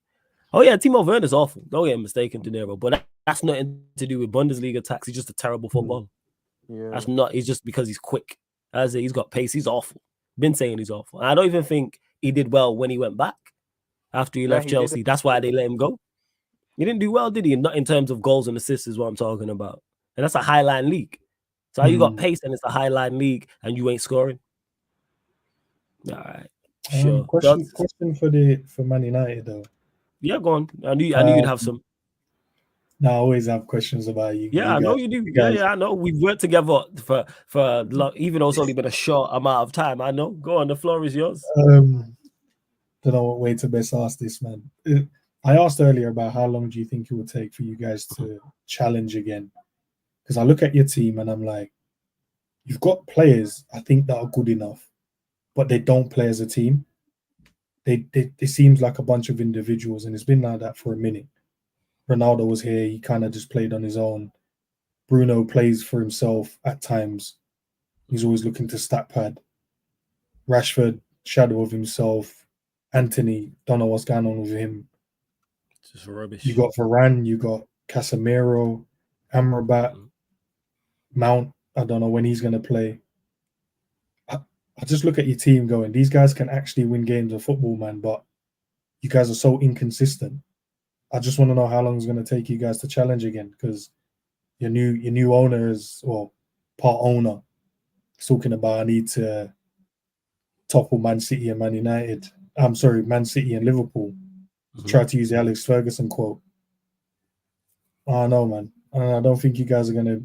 Oh yeah, Timo Werner's awful. Don't get mistaken, De Niro. But that's nothing to do with Bundesliga tax. He's just a terrible footballer. Yeah. That's not. He's just because he's quick. As he's got pace. He's awful. Been saying he's awful. And I don't even think he did well when he went back after he left Chelsea. That's why they let him go. He didn't do well, did he? Not in terms of goals and assists is what I'm talking about. And that's a highline league. So how you got pace and it's a highline league and you ain't scoring? All right. Sure. Question for Man United though. Yeah, go on. I knew you'd have some. No, I always have questions about you. Yeah, I know you do. Yeah, I know. We've worked together for even though it's only been a short amount of time. I know. Go on, the floor is yours. Don't know what way to best ask this, man. I asked earlier about how long do you think it would take for you guys to challenge again? Because I look at your team and I'm like, you've got players I think that are good enough, but they don't play as a team. It seems like a bunch of individuals, and it's been like that for a minute. Ronaldo was here, he kind of just played on his own. Bruno plays for himself at times. He's always looking to stat pad. Rashford, shadow of himself. Anthony, don't know what's going on with him. Just rubbish. You got Varane, you got Casemiro, Amrabat, Mount. I don't know when he's going to play. I just look at your team going, these guys can actually win games of football, man, but you guys are so inconsistent. I just want to know how long it's going to take you guys to challenge again, because your new owner is, well, part owner, is talking about I need to topple Man City and Man United. I'm sorry, Man City and Liverpool. Try to use the Alex Ferguson quote. I don't know, man. I don't think you guys are going to,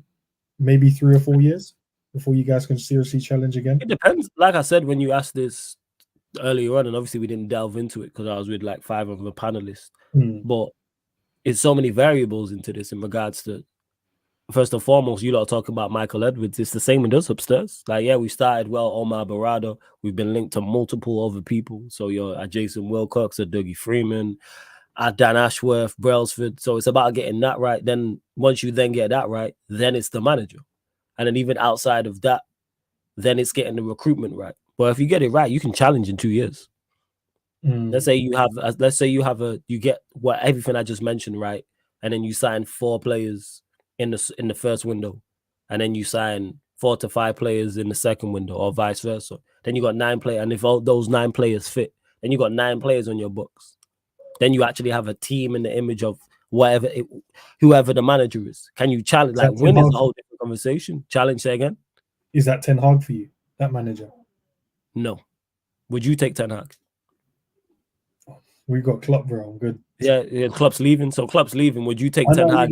maybe 3 or 4 years before you guys can seriously challenge again. It depends. Like I said, when you asked this earlier on, and obviously we didn't delve into it because I was with like 5 of the panelists, but it's so many variables into this in regards to, first and foremost, you lot talk about Michael Edwards. It's the same with us upstairs. Like, yeah, we started well, Omar Barada. We've been linked to multiple other people. So you're Jason Wilcox, Dougie Freeman, Dan Ashworth, Brailsford. So it's about getting that right. Then once you then get that right, then it's the manager. And then even outside of that, then it's getting the recruitment right. But if you get it right, you can challenge in 2 years. Let's say you have you get everything I just mentioned, right? And then you sign 4 players in the first window, and then you sign 4 to 5 players in the second window, or vice versa. Then you got 9 players, and if all those 9 players fit, then you got 9 players on your books. Then you actually have a team in the image of whoever the manager is. Can you challenge? Like, win is a whole different conversation. Challenge, say again. Is that Ten Hag for you, that manager? No. Would you take Ten Hag? We got Klopp, bro. I'm good. Yeah, Klopp's leaving. So Klopp's leaving. Would you take Ten Hag?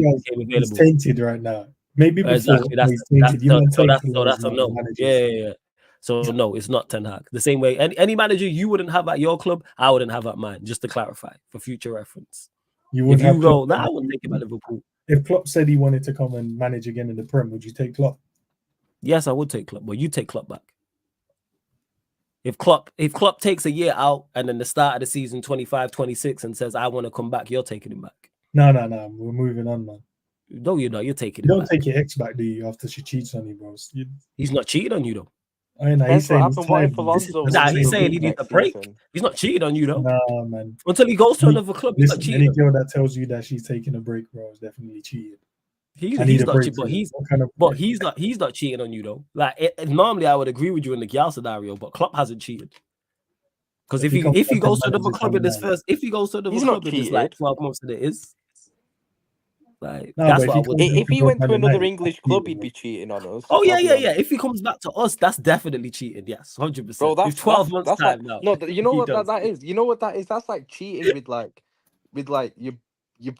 He's tainted right now. Maybe before exactly. he's tainted. So that's a no. Yeah. So no, it's not Ten Hag. The same way any manager you wouldn't have at your club, I wouldn't have at mine. Just to clarify for future reference. I wouldn't take him at Liverpool. If Klopp said he wanted to come and manage again in the Prem, would you take Klopp? Yes, I would take Klopp. Well, you take Klopp back. If Klopp takes a year out and then the start of the season 25-26 and says I want to come back, you're taking him back. No. We're moving on, man. No, you're not. You're taking him back. You don't take your ex back, do you, after she cheats on you, bro? He's not cheating on you, though. I mean, he's saying he's saying he needs a break. He's not cheating on you, though. Nah, man. Until he goes to another club, he's not cheating. Any girl that tells you that she's taking a break, bro, is definitely cheating. He's not cheating on you, though. Like normally I would agree with you in the Gyal scenario, but Klopp hasn't cheated. Because if he goes to another club in this like 12 months and it is. Like, that's what I would if he went to another English club, he'd be cheating on us. Oh yeah. If he comes back to us, that's definitely cheating. Yes, 100%. Bro, that's 12 months time like, now. No, you know what that is. You know what that is. That's like cheating with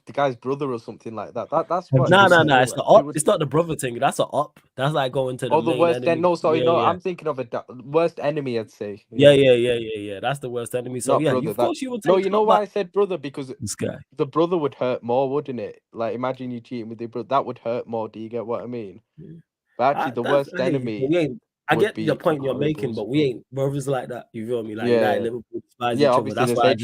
the guy's brother or something like that. That's what. No. It's the up. It's not the brother thing. That's an up. That's like going to the worst enemy. No, sorry, no. I'm thinking of a worst enemy. I'd say. Yeah. That's the worst enemy. So brother, of course you would. No, you know why I said brother, because this guy, the brother would hurt more, wouldn't it? Like, imagine you cheating with your brother. That would hurt more. Do you get what I mean? Yeah. But actually, the worst enemy. I get the point you're making, but we ain't brothers like that. You feel me? Like United, Liverpool despise each other. That's why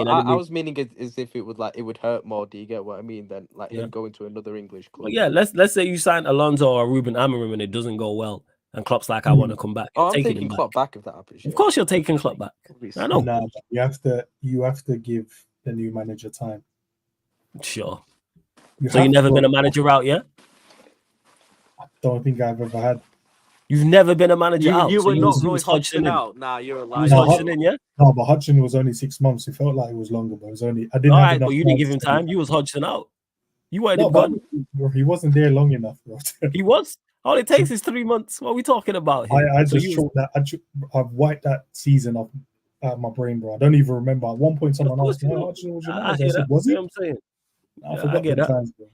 I was meaning it as if it would hurt more. Do you get what I mean? Than like him going to another English club. But yeah, let's say you sign Alonso or Ruben Amorim and it doesn't go well, and Klopp's like, I want to come back. I'm taking Klopp back if that happens. Of course, you're taking Klopp back. I know. Nah, you have to give the new manager time. Sure. So you've never been a manager out yet? I don't think I've ever had. You've never been a manager out. You were not going Hodgson out. Nah, you're a liar. Hodgson in, yeah? No, but Hodgson was only 6 months. It felt like it was longer, but it was only. I didn't. All right, but you didn't give him time. You was Hodgson out. You wanted him gone. He wasn't there long enough, bro. He was. All it takes is 3 months. What are we talking about here? I just chalked that. I've wiped that season off my brain, bro. I don't even remember. At one point, someone asked me, "Hodgson was your manager?" I said, "Was he?" I'm saying. I forgot the times, bro.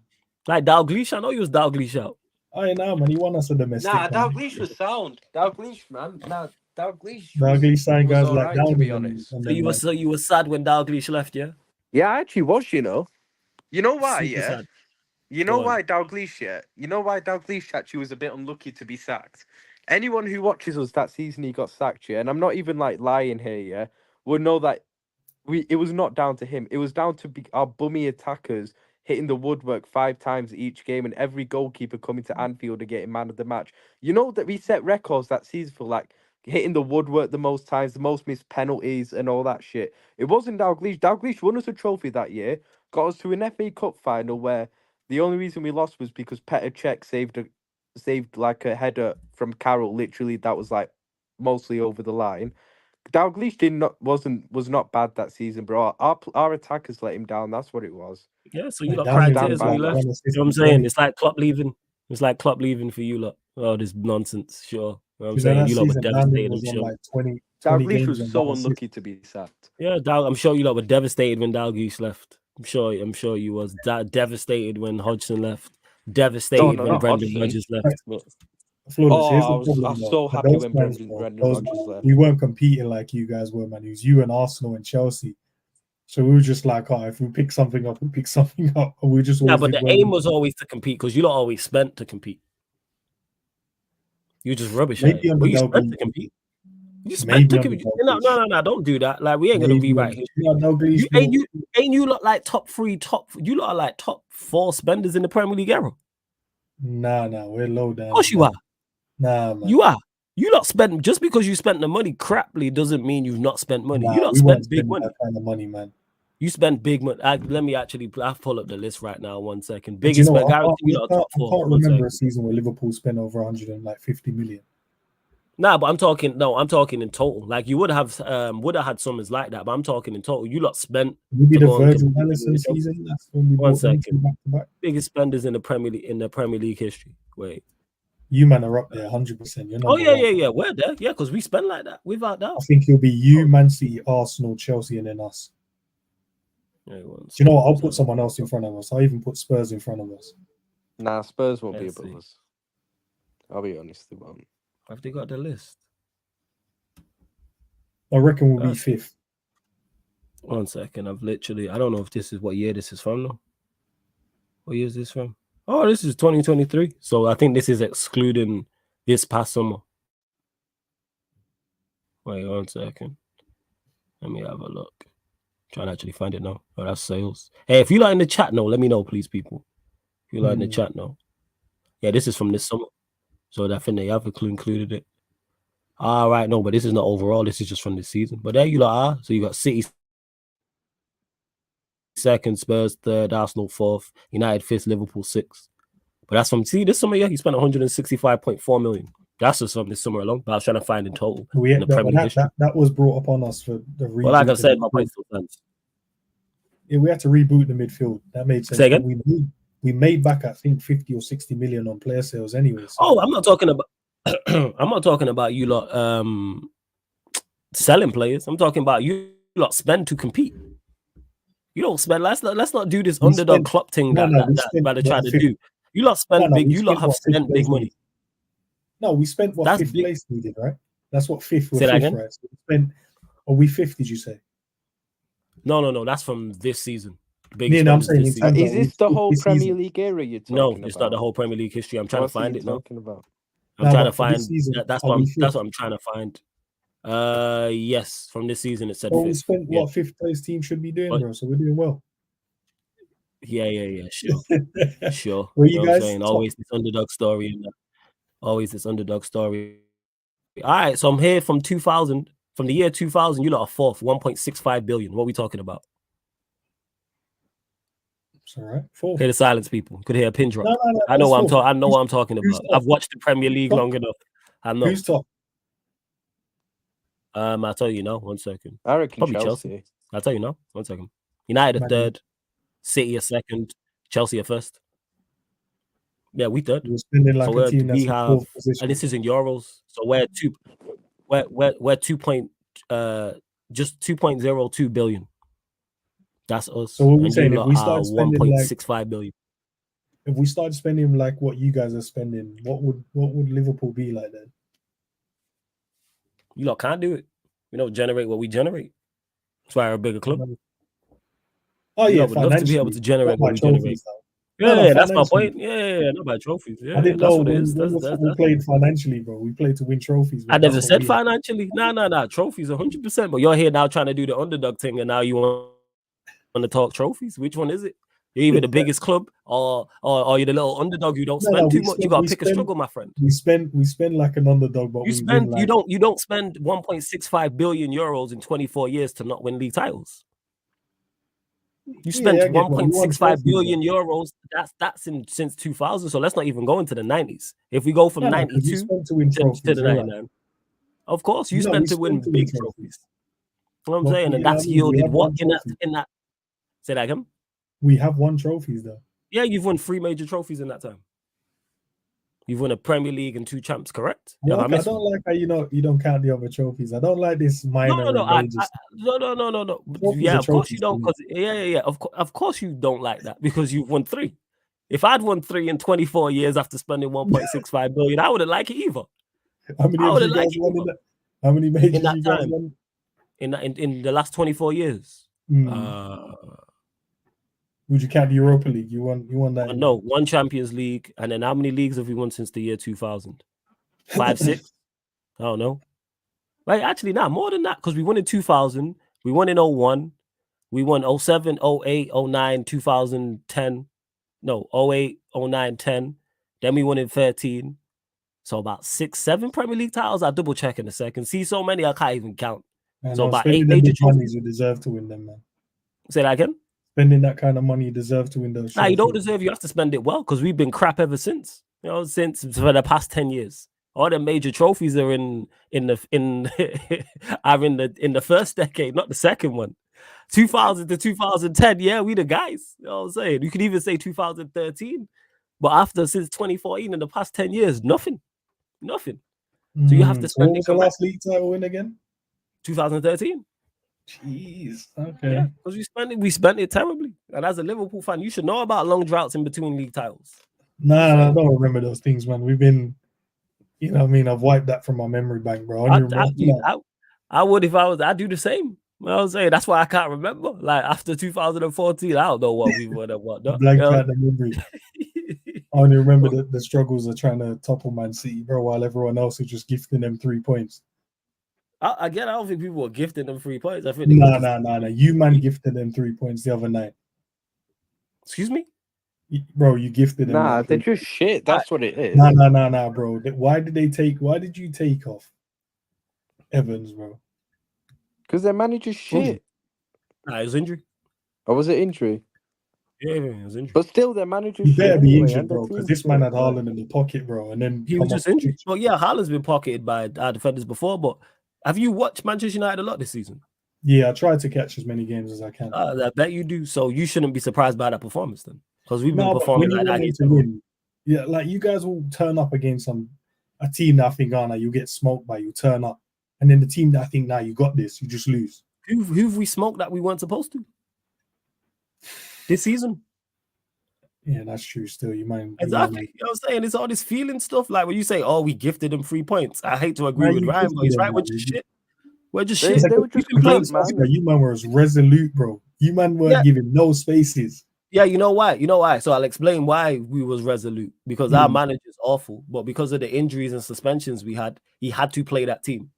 Like Dalglish, I know you was Dalglish out. I know, man. He won us a domestic. Nah, Dalglish was sound. Dalglish, man. Nah, Dalglish signed guys like that. To be honest. So you were sad when Dalglish left, yeah? Yeah, I actually was. You know why? Yeah. Sad. You know why Dalglish? Yeah. You know why Dalglish actually was a bit unlucky to be sacked. Anyone who watches us that season he got sacked, yeah, and I'm not even like lying here, yeah, would know that it was not down to him. It was down to our bummy attackers hitting the woodwork 5 times each game, and every goalkeeper coming to Anfield and getting man of the match. You know that we set records that season for like hitting the woodwork the most times, the most missed penalties, and all that shit. It wasn't Dalglish. Dalglish won us a trophy that year, got us to an FA Cup final where the only reason we lost was because Petr Cech saved like a header from Carroll. Literally, that was like mostly over the line. Dalglish was not bad that season, bro. Our attackers let him down. That's what it was. Yeah, so you got cried tears when you left. You know what I'm saying? It's like Klopp leaving. It's like Klopp leaving for you lot. Oh, this nonsense. Sure. You know what I'm saying? You lot were devastated. I'm sure. Like 20 Dalglish was so unlucky to be sacked. Yeah, I'm sure you lot were devastated when Dalglish left. I'm sure you was devastated when Hodgson left. Devastated when Brendan Rodgers left. I'm so happy when Brendan Rodgers left. We weren't competing like you guys were, man. It was you and Arsenal and Chelsea. So we were just like, if we pick something up, we pick something up. And we just but the aim was always to compete because you lot always spent to compete. You just rubbish. Maybe you spent to compete. You spent to compete. No, don't do that. Like, we ain't gonna rewrite history. You look like top 3, you lot are like top 4 spenders in the Premier League era. Nah, we're low down. Of course you are. Nah, man. You are. You lot spent, just because you spent the money craply doesn't mean you've not spent money. Nah, You lot we weren't spent big spending money. that kind of money, man. You spent big money. Let me actually, I'll pull up the list right now. 1 second. But you Biggest know spend. what? I can't remember a season where Liverpool spent over 150 million. Nah, but I'm talking in total. Like, you would have had summers like that, but I'm talking in total. You lot spent. Maybe the Virgil Allison season. That's when we bought them two back to back. Biggest spenders in the Premier League history. Wait. You man are up there 100%. You're Oh yeah, one. yeah. We're there. Yeah, because we spend like that without doubt. I think it'll be you, Man City, Arsenal, Chelsea, and then us. Yeah, do you know what? I'll put someone else in front of us. I'll even put Spurs in front of us. Nah, Spurs won't be above us. I'll be honest about it. Have they got the list? I reckon we'll be fifth. 1 second. I don't know if this is what year this is from though. What year is this from? Oh, this is 2023. So I think this is excluding this past summer. Wait 1 second. Let me have a look. Trying to actually find it now. Oh, that's sales. Hey, if you like in the chat now, let me know, please, people. If you like in the chat now. Yeah, this is from this summer. So I think they have included it. All right, no, but this is not overall. This is just from this season. But there you lot are. So you got City second, Spurs third, Arsenal fourth, United fifth, Liverpool sixth. But that's from this summer. Yeah, he spent 165.4 million. That's just from this summer alone. But I was trying to find in total. That was brought upon us for the reboot. Well, like I said, my point still stands. Yeah, we had to reboot the midfield. That made sense. Say again? We made back, I think, 50 or 60 million on player sales anyway. So. Oh, I'm not talking about you lot selling players. I'm talking about you lot spend to compete. You don't spend. Let's not do this underdog club thing that they're trying to do. You lot spend big. You lot have spent big money. No, we spent what fifth place we did, right? That's what fifth. We're fifth, right? So we spent. Are we fifth? Did you say? No. That's from this season. I'm saying, is this the whole Premier League era you're talking about? No, it's not the whole Premier League history. I'm trying to find it now. I'm trying to find. That's what I'm trying to find. Yes, from this season it said. Well, we spent what fifth place team should be doing, bro. So we're doing well. Yeah. Sure. Were you guys always this underdog story and always this underdog story. All right, so I'm here from 2000. From the year 2000, you lot are fourth, 1.65 billion. What are we talking about? It's all right. Fourth. Hear the silence, people. Could hear a pin drop. No, I know what I'm talking about. I've watched the Premier League long enough. I know. Who's top? I'll tell you now. 1 second. I reckon probably Chelsea. I'll tell you now. 1 second. United are third, City are second, Chelsea are first. Yeah, we third. We're spending like a team that's have, and this is in euros. So we're 2.02 billion. That's us. So what we're saying, if we start spending 1.65 billion. If we start spending like what you guys are spending, what would Liverpool be like then? You lot can't do it. We don't generate what we generate. That's why we're a bigger club. Oh yeah, would love to be able to generate what we generate. Yeah, that's my point. Yeah, not by trophies. Yeah, I didn't that's know what it is. We played financially, bro. We played to win trophies. I never said financially. No. Trophies 100%. But you're here now trying to do the underdog thing, and now you want to talk trophies. Which one is it? You're either the biggest club or you're the little underdog. You don't spend too much. You got to pick a struggle, my friend. We spend like an underdog, but you don't spend 1.65 billion euros in 24 years to not win league titles. You spent 1.65 billion euros. That's since 2000. So let's not even go into the 90s. If we go from 92 to the 99, of course you spent to win big trophies. You know what I'm saying? And that's yielded what in that. Say that again. We have won trophies though. Yeah, you've won 3 major trophies in that time. You've won a Premier League and 2 champs, correct? Well, I don't like how you don't count the other trophies. I don't like this minor. No. Yeah, of course you don't. Yeah. Of course you don't like that because you've won 3. If I'd won 3 in 24 years after spending 1.65 billion, I wouldn't like it either. How many majors you guys won? In the last 24 years? Would you count the Europa League? You won that? No, 1 Champions League. And then how many leagues have we won since the year 2000? 5, 6? I don't know. Right, actually, more than that, because we won in 2000, we won in 01, we won 07, 08, 09, 2010. No, 08, 09, 10. Then we won in 13. So about 6, 7 Premier League titles. I'll double check in a second. See, so many I can't even count. And So about 8 spending them major big monies, trophies. you deserve to win them, man. Say that again. Spending that kind of money, you deserve to win those. Nah, you don't trophies. deserve. You have to spend it well because we've been crap ever since. You know, since for the past 10 years. All the major trophies are in the first decade, not the second one. 2000 to 2010, yeah, we the guys. You know what I'm saying? You could even say 2013. But since 2014, in the past 10 years, nothing. So you have to So what spend was it the last correctly. league title win again? 2013. Jeez. Okay. Yeah, because we spent it terribly. And as a Liverpool fan, you should know about long droughts in between league titles. Nah, I don't remember those things, man. We've been, you know what I mean? I've wiped that from my memory bank, bro. I would if I'd do the same. You know what I'm saying? That's why I can't remember. Like after 2014, I don't know what we would have what not. Blank out the memory. I only remember the struggles of trying to topple Man City, bro, while everyone else is just gifting them 3 points. I don't think people were gifting them 3 points. I think Nah. You man gifted them 3 points the other night. Excuse me? Bro, you gifted them. Nah, they're just shit. That's what it is. Nah, bro. Why did you take off Evans, bro? Because their manager's shit. Nah, it was injury. Or was it injury? Yeah, it was injury. But still, their manager's shit. You better be anyway, injured, bro, because this man had Haaland in the pocket, bro. And then he was just injured. Well, yeah, Haaland's been pocketed by our defenders before, but have you watched Manchester United a lot this season? Yeah, I try to catch as many games as I can. I bet you do. So you shouldn't be surprised by that performance then. Because we've been performing like that. To win, yeah, like you guys will turn up against a team that I think, you get smoked by, you turn up. And then the team that I think, you got this, you just lose. Who have we smoked that we weren't supposed to? This season? Yeah, that's true still. You mind. Exactly. You know what I'm saying? It's all this feeling stuff. Like when you say, we gifted them 3 points. I hate to agree with Ryan, but he's right. We're just shit. We're just shit. They were just great, man. You man were resolute, bro. You man weren't giving no spaces. Yeah, you know why? So I'll explain why we was resolute. Because our manager's awful, but because of the injuries and suspensions we had, he had to play that team.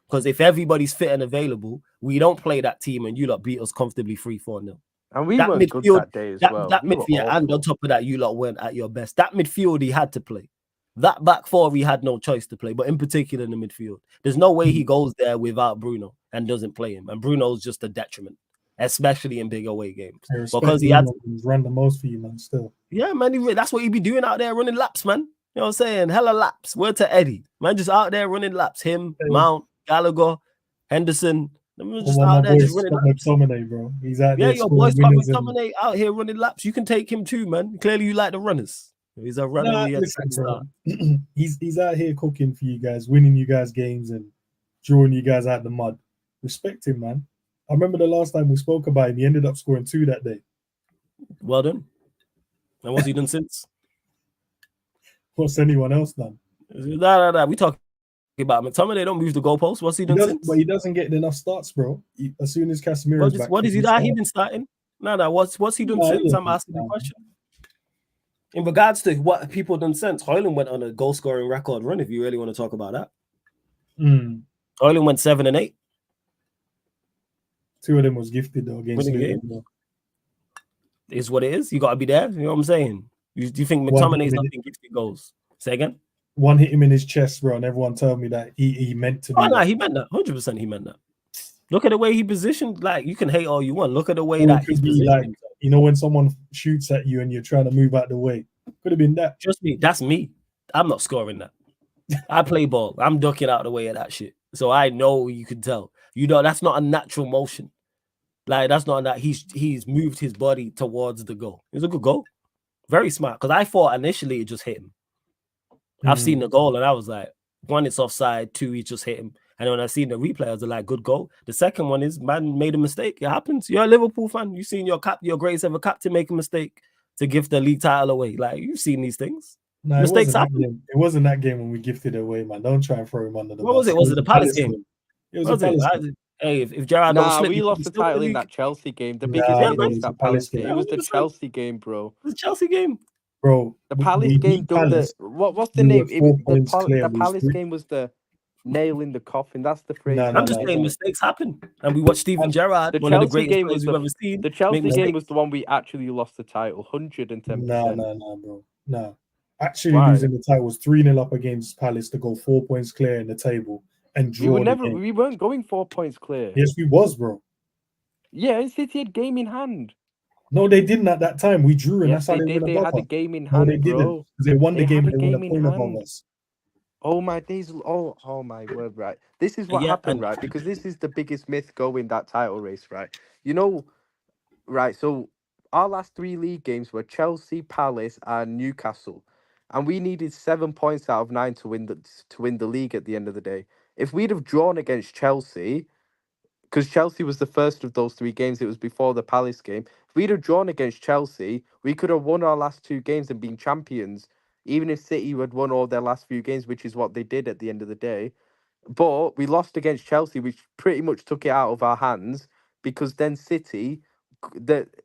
Because if everybody's fit and available, we don't play that team and you lot beat us comfortably 3-4-0. And we were good that day as well. That midfield, and on top of that, you lot weren't at your best. That midfield he had to play. That back four he had no choice to play, but in particular in the midfield. There's no way he goes there without Bruno and doesn't play him. And Bruno's just a detriment, especially in big away games. Because he he's run the most for you, man, still. Yeah, man, that's what he be doing out there, running laps, man. You know what I'm saying? Hella laps. Word to Eddie. Man, just out there running laps. Him, Mount, Gallagher, Henderson. I'm just out there just running laps. McTominay, bro. He's out there. Yeah, your boy Scott McTominay out here running laps. You can take him too, man. Clearly, you like the runners. He's a runner. He's out here cooking for you guys, winning you guys games and drawing you guys out the mud. Respect him, man. I remember the last time we spoke about him, he ended up scoring 2 that day. Well done. And what's he done since? What's anyone else done? Nah. We talk about McTominay. Don't move the goalpost. What's he done since? But he doesn't get enough starts, bro. As soon as Casemiro's back, what is he that he been starting? No. What's he done since? I'm asking the question. In regards to what people done since, Højlund went on a goal scoring record run. If you really want to talk about that, Højlund went 7 and 8. 2 of them was gifted though against Liverpool. Is what it is. You got to be there. You know what I'm saying? Do you think McTominay's not been gifted goals? Say again. One hit him in his chest, bro, and everyone told me that he meant to. No, he meant that. 100%, he meant that. Look at the way he positioned. Like, you can hate all you want. Look at the way that he's positioned. Like, you know, when someone shoots at you and you're trying to move out the way, could have been that. Trust me, that's me. I'm not scoring that. I play ball. I'm ducking out the way of that shit. So I know you can tell. You know, that's not a natural motion. Like, that's not that he's moved his body towards the goal. It was a good goal. Very smart. Because I thought initially it just hit him. I've seen the goal and I was like, 1, it's offside. 2, he just hit him. And when I seen the replay, I was like, good goal. The second one is, man made a mistake. It happens. You're a Liverpool fan. You've seen your greatest ever captain make a mistake to give the league title away. Like, you've seen these things. No, mistakes happen. It wasn't that game when we gifted it away, man. Don't try and throw him under the bus. What was it? Was it the Palace game? It was the Palace game. Hey, if Gerrard don't slip, we lost the title in that Chelsea game. The biggest game was that Palace game. It was the Chelsea game, bro. The Chelsea game, bro. The Palace game. What's the name? The Palace game was the nail in the coffin. That's the phrase. I'm just saying mistakes happen, and we watched Steven Gerrard, one of the greatest players we've ever seen. The Chelsea game was the one we actually lost the title, 110%. No, bro. No. Actually, Why? losing the tie was 3-0 up against Palace to go 4 points clear in the table and draw the game. We weren't going 4 points clear. Yes, we was, bro. Yeah, and City had game in hand. No, they didn't at that time. We drew, and Yes, that's how they they did. went They above had a us. game in No, they hand, didn't. bro. Because they won the game. had a They won a game in point above hand. us. Oh my days! Oh my word! Right, this is what Yeah, happened, and right? Because this is the biggest myth going that title race, right? You know, right? So our last 3 league games were Chelsea, Palace, and Newcastle, and we needed 7 points out of 9 to win the league at the end of the day. If we'd have drawn against Chelsea, because Chelsea was the first of those 3 games, it was before the Palace game. If we'd have drawn against Chelsea, we could have won our last 2 games and been champions. Even if City had won all their last few games, which is what they did at the end of the day. But we lost against Chelsea, which pretty much took it out of our hands because then City,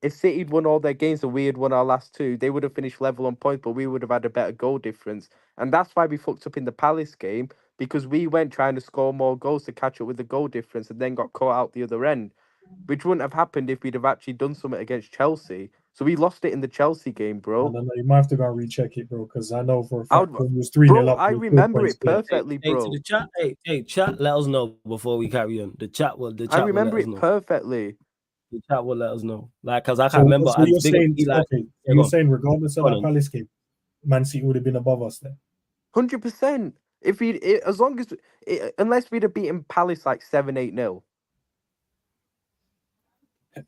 if City had won all their games and we had won our last 2, they would have finished level on points, but we would have had a better goal difference. And that's why we fucked up in the Palace game because we went trying to score more goals to catch up with the goal difference and then got caught out the other end, which wouldn't have happened if we'd have actually done something against Chelsea. So we lost it in the Chelsea game, I bro. don't know. You might have to go and recheck it, bro, because I know for a I fact would, when it was 3-0 bro, up, I we were 4 remember points it clear. perfectly, hey, to bro. the chat, hey, chat, let us know before we carry on. The chat will I let remember us it know. perfectly. The chat will let us know. Like, because I So, can't remember. so And you're big up saying, Eli. okay, Yeah, go you're on. saying regardless of Go that on. Palace game, Man City would have been above us then? 100%. If we, as long as, unless we'd have beaten Palace like 7-8-0.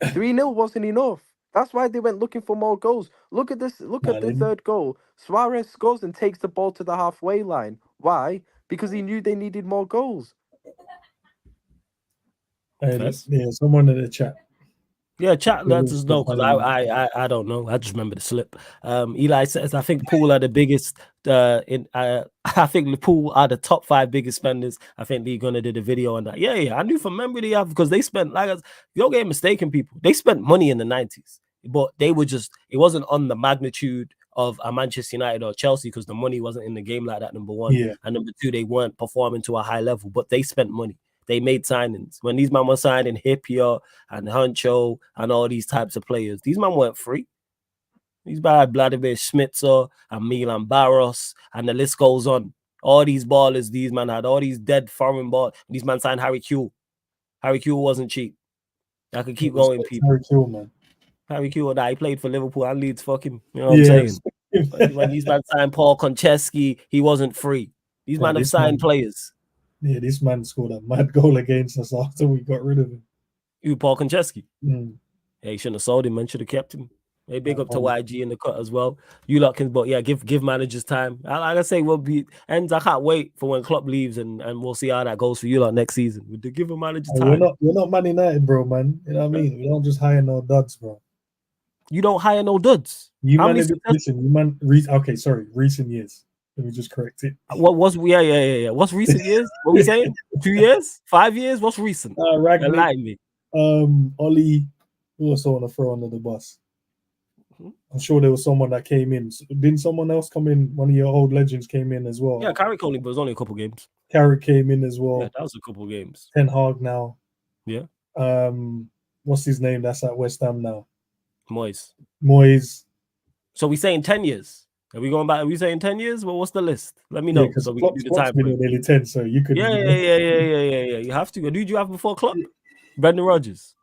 3-0 wasn't enough. That's why they went looking for more goals. Look at this. Look Nah, at the third goal. Suarez scores and takes the ball to the halfway line. Why? Because he knew they needed more goals. Fez? yeah, someone in the chat. Yeah, chat lets us know because telling me. I don't know. I just remember the slip. Eli says I think Pool are the biggest. I think Pool are the top 5 biggest spenders. I think they're gonna do the video on that. Yeah. I knew from memory they have because they spent don't get mistaken, people. They spent money in the 90s, but they were just it wasn't on the magnitude of a Manchester United or Chelsea because the money wasn't in the game like that. Number 1, Yeah. and number 2, they weren't performing to a high level, but they spent money. They made signings when these men were signing Hippier and Huncho and all these types of players. These men weren't free. These bad Vladimir Schmitzer and Milan Barros, and the list goes on. All these ballers, these men had all these dead foreign ball. These men signed Harry Kewell. Harry Kewell wasn't cheap. I could keep going, people. Harry Kewell, man. Harry Kewell, he played for Liverpool and Leeds. Fuck him. You know what I'm saying? When these men signed Paul Konchesky, he wasn't free. These men have signed players. Yeah, this man scored a mad goal against us after we got rid of him. You, Paul Konchesky? Mm. Yeah, you shouldn't have sold him, man. Should have kept him. Hey, big up to YG in the cut as well. You lot can, but yeah, give managers time. Like I say, I can't wait for when Klopp leaves and we'll see how that goes for you lot next season. We give a manager time. We're not Man United, bro, man. You know what I mean? We don't just hire no duds, bro. You don't hire no duds. Okay, sorry, recent years. Let me just correct it. Yeah. What's recent years? What we saying? 2 years? 5 years? What's recent? Enlighten me. Ollie, who else I want to throw under the bus? I'm sure there was someone that came in. Didn't someone else come in? One of your old legends came in as well. Yeah, Carrick was only a couple games. Carrick came in as well. Yeah, that was a couple games. Ten Hag now. Yeah. What's his name? That's at West Ham now. Moyes. So we saying 10 years. Are we going back? Are we saying 10 years? Well, what's the list? Let me know. So we can do the time frame. Nearly 10, so you could. Yeah. You have to. Who did you have before Klopp? Brendan Rodgers.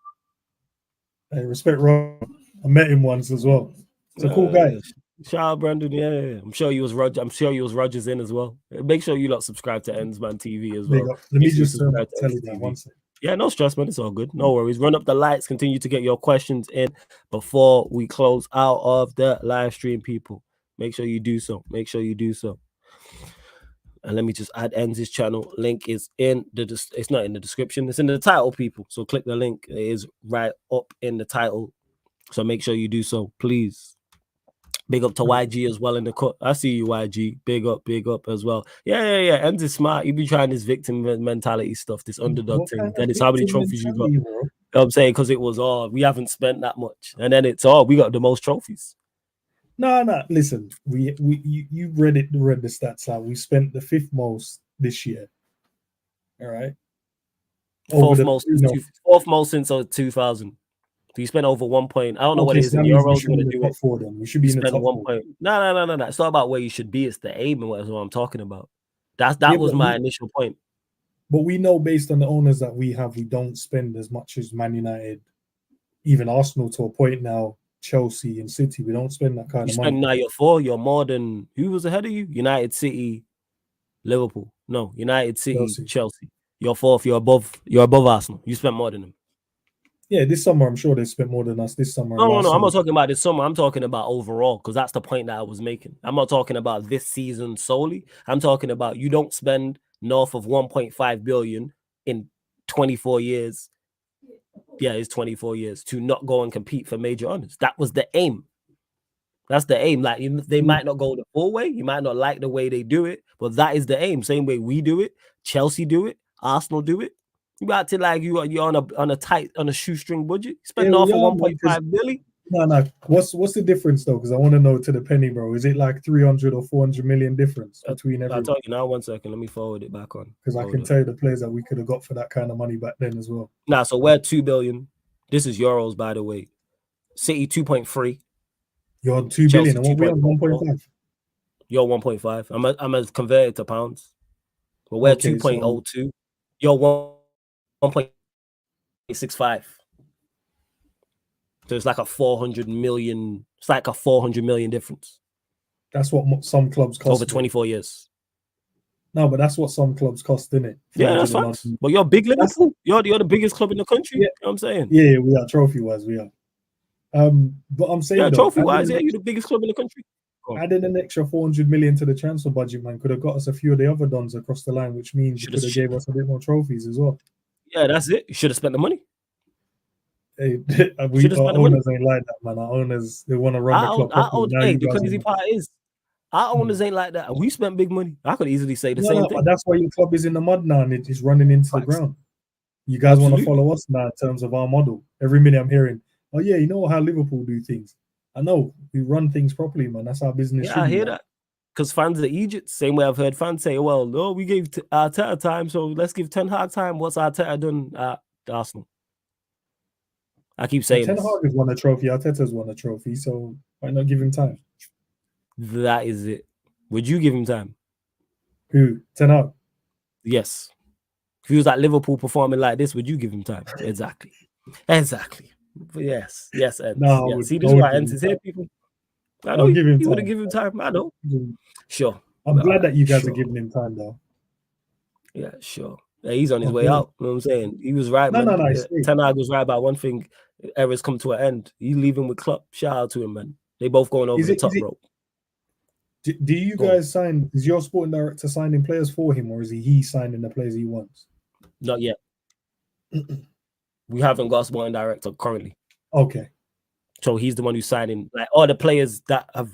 Hey, respect Rob. I met him once as well. He's a cool guy. Shout out Brendan. Yeah. I'm sure you was Rodgers in as well. Make sure you lot subscribe to Ensman TV as well. Let me just tell you that one second. Yeah, no stress, man. It's all good. No worries. Run up the lights. Continue to get your questions in before we close out of the live stream, people. Make sure you do so. And let me just add Enz's channel. Link is in it's not in the description. It's in the title, people. So click the link. It is right up in the title. So make sure you do so, please. Big up to YG as well in the cut. I see you, YG. Big up as well. Yeah. Enz is smart. You be trying this victim mentality stuff, this underdog thing. Then it's how many trophies you got. You know what I'm saying? Because it was we haven't spent that much. And then it's we got the most trophies. No. Listen, you read the stats out. We spent the 5th most this year. All right. Fourth most since 2000. So you spend over 1 point. I don't know what Okay, it is so in that means we euros. should You're be gonna in the do top it. four then. We should be You in the spend top 1 four. point. No. It's not about where you should be. It's the aim, and that's what I'm talking about. That Yeah, was but my initial point. But we know based on the owners that we have, we don't spend as much as Man United, even Arsenal to a point now, Chelsea and City. We don't spend that kind You of spend money. now you're four. You're more than who was ahead of you? United, City, Liverpool. No, United, City, Chelsea. You're fourth. You're above Arsenal. You spent more than them. Yeah, this summer I'm sure they spent more than us this summer. No. I'm not talking about this summer. I'm talking about overall because that's the point that I was making. I'm not talking about this season solely. I'm talking about you don't spend north of 1.5 billion in 24 years. Yeah, it's 24 years to not go and compete for major honors. That was the aim. That's the aim. Like they might not go the full way. You might not like the way they do it, but that is the aim. Same way we do it. Chelsea do it. Arsenal do it. You got to like you're on a shoestring budget. Spend north of 1.5 billion. No. What's the difference though? Because I want to know to the penny, bro. Is it like 300 or 400 million difference between everyone? I'll tell you now. 1 second. Let me forward it back on. Because I can tell you the players that we could have got for that kind of money back then as well. Nah, so we're 2 billion. This is euros, by the way. City 2.3. You're on 2 billion, and what we on 1.5. You're 1.5. I'm gonna convert it to pounds. But we're 2.02. You're 1.65. So it's like a 400 million. It's like a 400 million difference. That's what some clubs cost over 24 years. No, but that's what some clubs cost, isn't it? Yeah, that's fine. But you're big Liverpool. You're the biggest club in the country. Yeah. You know what I'm saying? Yeah, we are trophy-wise, we are. But I'm saying trophy-wise, you're the biggest club in the country. Adding an extra 400 million to the transfer budget, man, could have got us a few of the other dons across the line, which means you could have gave us a bit more trophies as well. Yeah, that's it. You should have spent the money. Hey, our owners ain't like that, man. Our owners, they want to run the club properly. The crazy part is, our owners ain't like that. We spent big money. I could easily say the same thing. But that's why your club is in the mud now and it is running into the ground. You guys want to follow us now in terms of our model. Every minute I'm hearing, oh yeah, you know how Liverpool do things. I know we run things properly, man. That's our business. Yeah, I hear that. Because fans of Egypt, same way I've heard fans say, well, no, we gave Arteta time, so let's give Ten Hag time. What's Arteta done at Arsenal? I keep saying Ten Hag has won a trophy. Arteta's won a trophy, so why not give him time? That is it. Would you give him time? Who? Ten Hag? Yes. If he was at Liverpool performing like this, would you give him time? Exactly. But yes. No, yes. See, this is why Ents is here, people. I know you would have given him time. I know. Sure. I'm glad that you guys are giving him time, though. Yeah, sure. Yeah, he's on his way out. You know what I'm saying? He was right, man. No. Ten Hag was right about one thing. Era's come to an end. He's leaving with Klopp. Shout out to him, man. They both going over the top rope. Do you guys sign? Is your sporting director signing players for him, or is he signing the players he wants? Not yet. We haven't got a sporting director currently. Okay. So he's the one who's signing. Like all the players that have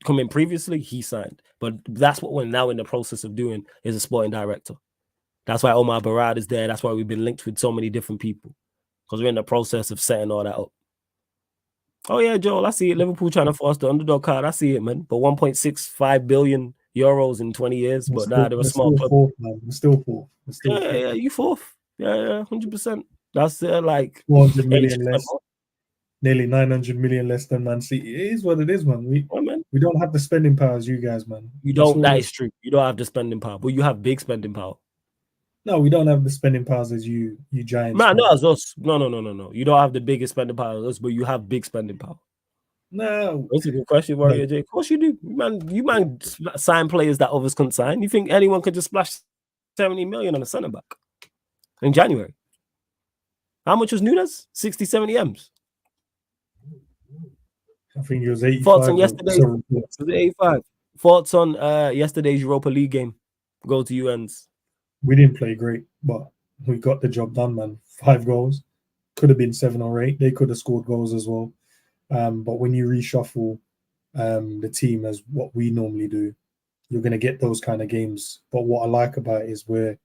come in previously, he signed. But that's what we're now in the process of doing is a sporting director. That's why Omar Barad is there. That's why we've been linked with so many different people. Because we're in the process of setting all that up. Oh yeah, Joel, I see it. Liverpool trying to force the underdog card. I see it, man. But 1.65 billion euros in 20 years. But they're a small club. We're still fourth. Yeah, you fourth. Yeah, 100%. That's like 400 million less. Nearly 900 million less than Man City. It is what it is, man. We don't have the spending power as you guys, man. You don't. That is true. You don't have the spending power, but you have big spending power. No, we don't have the spending powers as you Giants. Man, not as us. No. You don't have the biggest spending power as us, but you have big spending power. No. That's a good question, Warrior J. Of course you do. You man sign players that others couldn't sign. You think anyone could just splash 70 million on a centre back in January? How much was Nunes? 60, 70 M's. I think it was 85. Thoughts on yesterday's? Was it 85? Thoughts on yesterday's Europa League game? Go to UNs. We didn't play great, but we got the job done, man. 5 goals. Could have been 7 or 8. They could have scored goals as well. But when you reshuffle the team as what we normally do, you're going to get those kind of games. But what I like about it is we're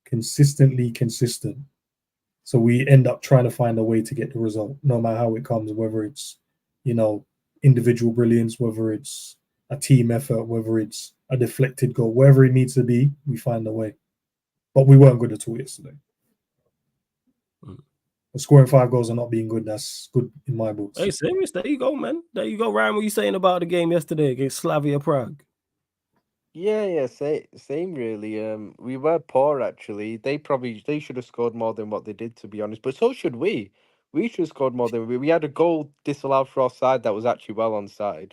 consistently consistent. So we end up trying to find a way to get the result, no matter how it comes, whether it's, individual brilliance, whether it's a team effort, whether it's a deflected goal, wherever it needs to be, we find a way. But we weren't good at all yesterday. But scoring 5 goals and not being good, that's good in my books. Hey, serious? There you go, man. There you go. Ryan, what are you saying about the game yesterday against Slavia Prague? Yeah, same really. We were poor actually. They should have scored more than what they did, to be honest. But so should we. We should have scored more than we had a goal disallowed for offside that was actually well onside.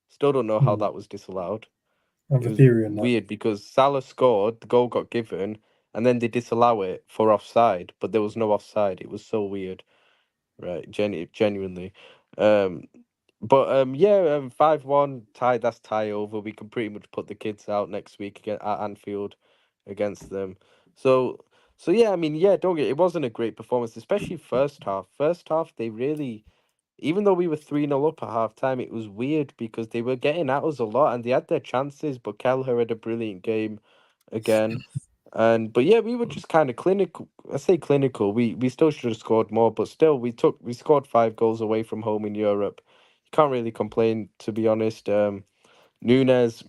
Still don't know how that was disallowed. I have It a was theory on that. weird because Salah scored, the goal got given, and then they disallow it for offside, but there was no offside. It was so weird, right? Genuinely. Um, but 5-1 tie. That's tie over. We can pretty much put the kids out next week again at Anfield against them. So yeah, I mean, yeah, don't get it wasn't a great performance, especially first half. First half, they really, even though we were 3-0 up at half time, it was weird because they were getting at us a lot and they had their chances, but Kelleher had a brilliant game again. But yeah, we were just kind of clinical. I say clinical. We still should have scored more, but still we scored 5 goals away from home in Europe. You can't really complain, to be honest. Nunes,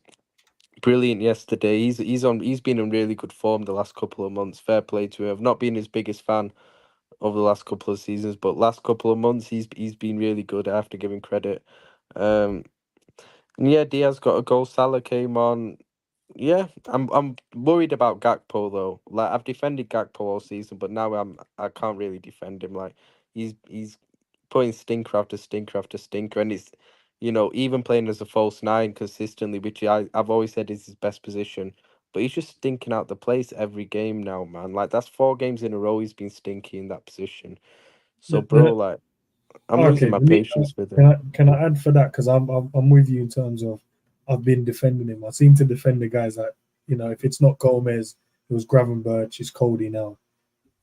brilliant yesterday. He's been in really good form the last couple of months. Fair play to him. I've not been his biggest fan over the last couple of seasons, but last couple of months he's been really good. I have to give him credit. Um, and yeah, Diaz got a goal. Salah came on. Yeah, I'm worried about Gakpo though. Like I've defended Gakpo all season, but now I can't really defend him. Like he's putting stinker after stinker after stinker, and it's even playing as a false nine consistently, which I've always said is his best position. But he's just stinking out the place every game now, man. Like that's 4 games in a row he's been stinky in that position. So, bro, like I'm losing Okay, my let me, patience with can him. I add for that because I'm with you in terms of I've been defending him. I seem to defend the guys that if it's not Gomez, it was Gravenberch, it's Cody now.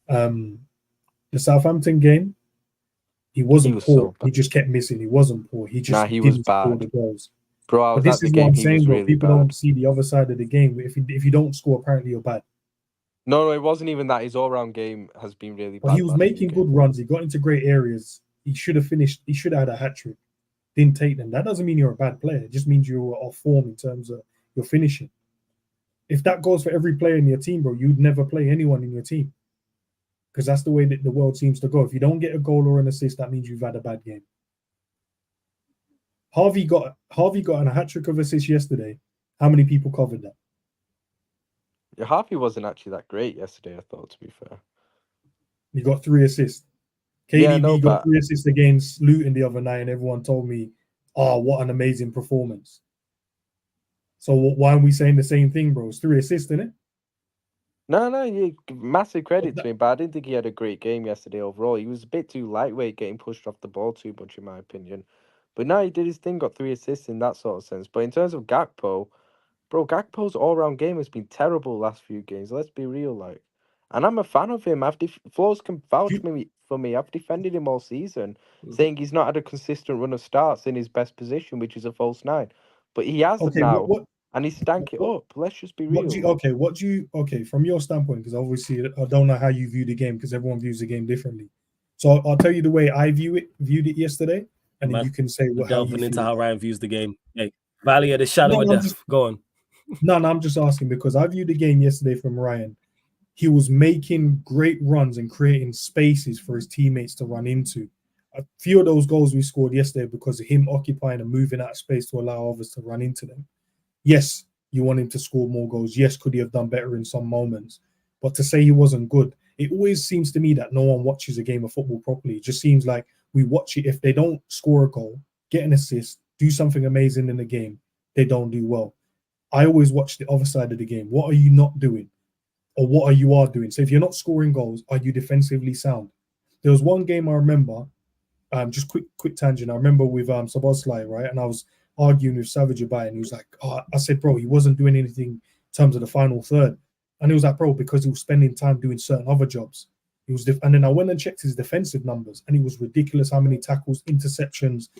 The Southampton game, he He wasn't was poor. so He bad. just kept missing. He wasn't poor. He Nah, just he was didn't score bad, the goals. bro. I But was this at the is what game. I'm He saying, was bro. really People don't bad. see the other side of the game. If you don't score, apparently you're bad. No, it wasn't even that. His all-round game has been really But he bad was last few making good games. runs. He got into great areas. He should have finished. He should have had a hat trick. Didn't take them. That doesn't mean you're a bad player. It just means you're off form in terms of your finishing. If that goes for every player in your team, bro, you'd never play anyone in your team because that's the way that the world seems to go. If you don't get a goal or an assist, that means you've had a bad game. Harvey got a hat trick of assists yesterday. How many people covered that? Yeah, Harvey wasn't actually that great yesterday, I thought, to be fair. He got 3 assists. Yeah, no, KDB got but 3 assists against Luton the other night, and everyone told me, "Oh, what an amazing performance." So why are we saying the same thing, bro? It's 3 assists, isn't it? no, you massive credit That- to him, but I didn't think he had a great game yesterday overall. He was a bit too lightweight, getting pushed off the ball too much, in my opinion. But no, he did his thing, got 3 assists in that sort of sense. But in terms of Gakpo, bro, Gakpo's all-round game has been terrible last few games. Let's be real, like. And I'm a fan of him. Floors can vouch you- for me. I've defended him all season, Mm. saying he's not had a consistent run of starts in his best position, which is a false nine. But he has okay, now, and he stank it what up. Let's just be what do real. you okay from your standpoint, because obviously I don't know how you view the game because everyone views the game differently. So I'll tell you the way I viewed it yesterday, and then Man, you can say we're how you delving into feel. how Ryan views the game. Hey, Valley of the Shadow No, of I'm Death. Go on. no, I'm just asking because I viewed the game yesterday from Ryan. He was making great runs and creating spaces for his teammates to run into. A few of those goals we scored yesterday because of him occupying and moving out of space to allow others to run into them. Yes, you want him to score more goals. Yes, could he have done better in some moments? But to say he wasn't good, it always seems to me that no one watches a game of football properly. It just seems like we watch it. If they don't score a goal, get an assist, do something amazing in the game, they don't do well. I always watch the other side of the game. What are you not doing? Or what are you doing? So if you're not scoring goals, are you defensively sound? There was one game I remember, just quick tangent. I remember with Szoboszlai, right? And I was arguing with Savage about it, and he was like, "Oh," I said, "Bro, he wasn't doing anything in terms of the final third." And he was like, "Bro, because he was spending time doing certain other jobs." He was, and then I went and checked his defensive numbers, and it was ridiculous how many tackles, interceptions,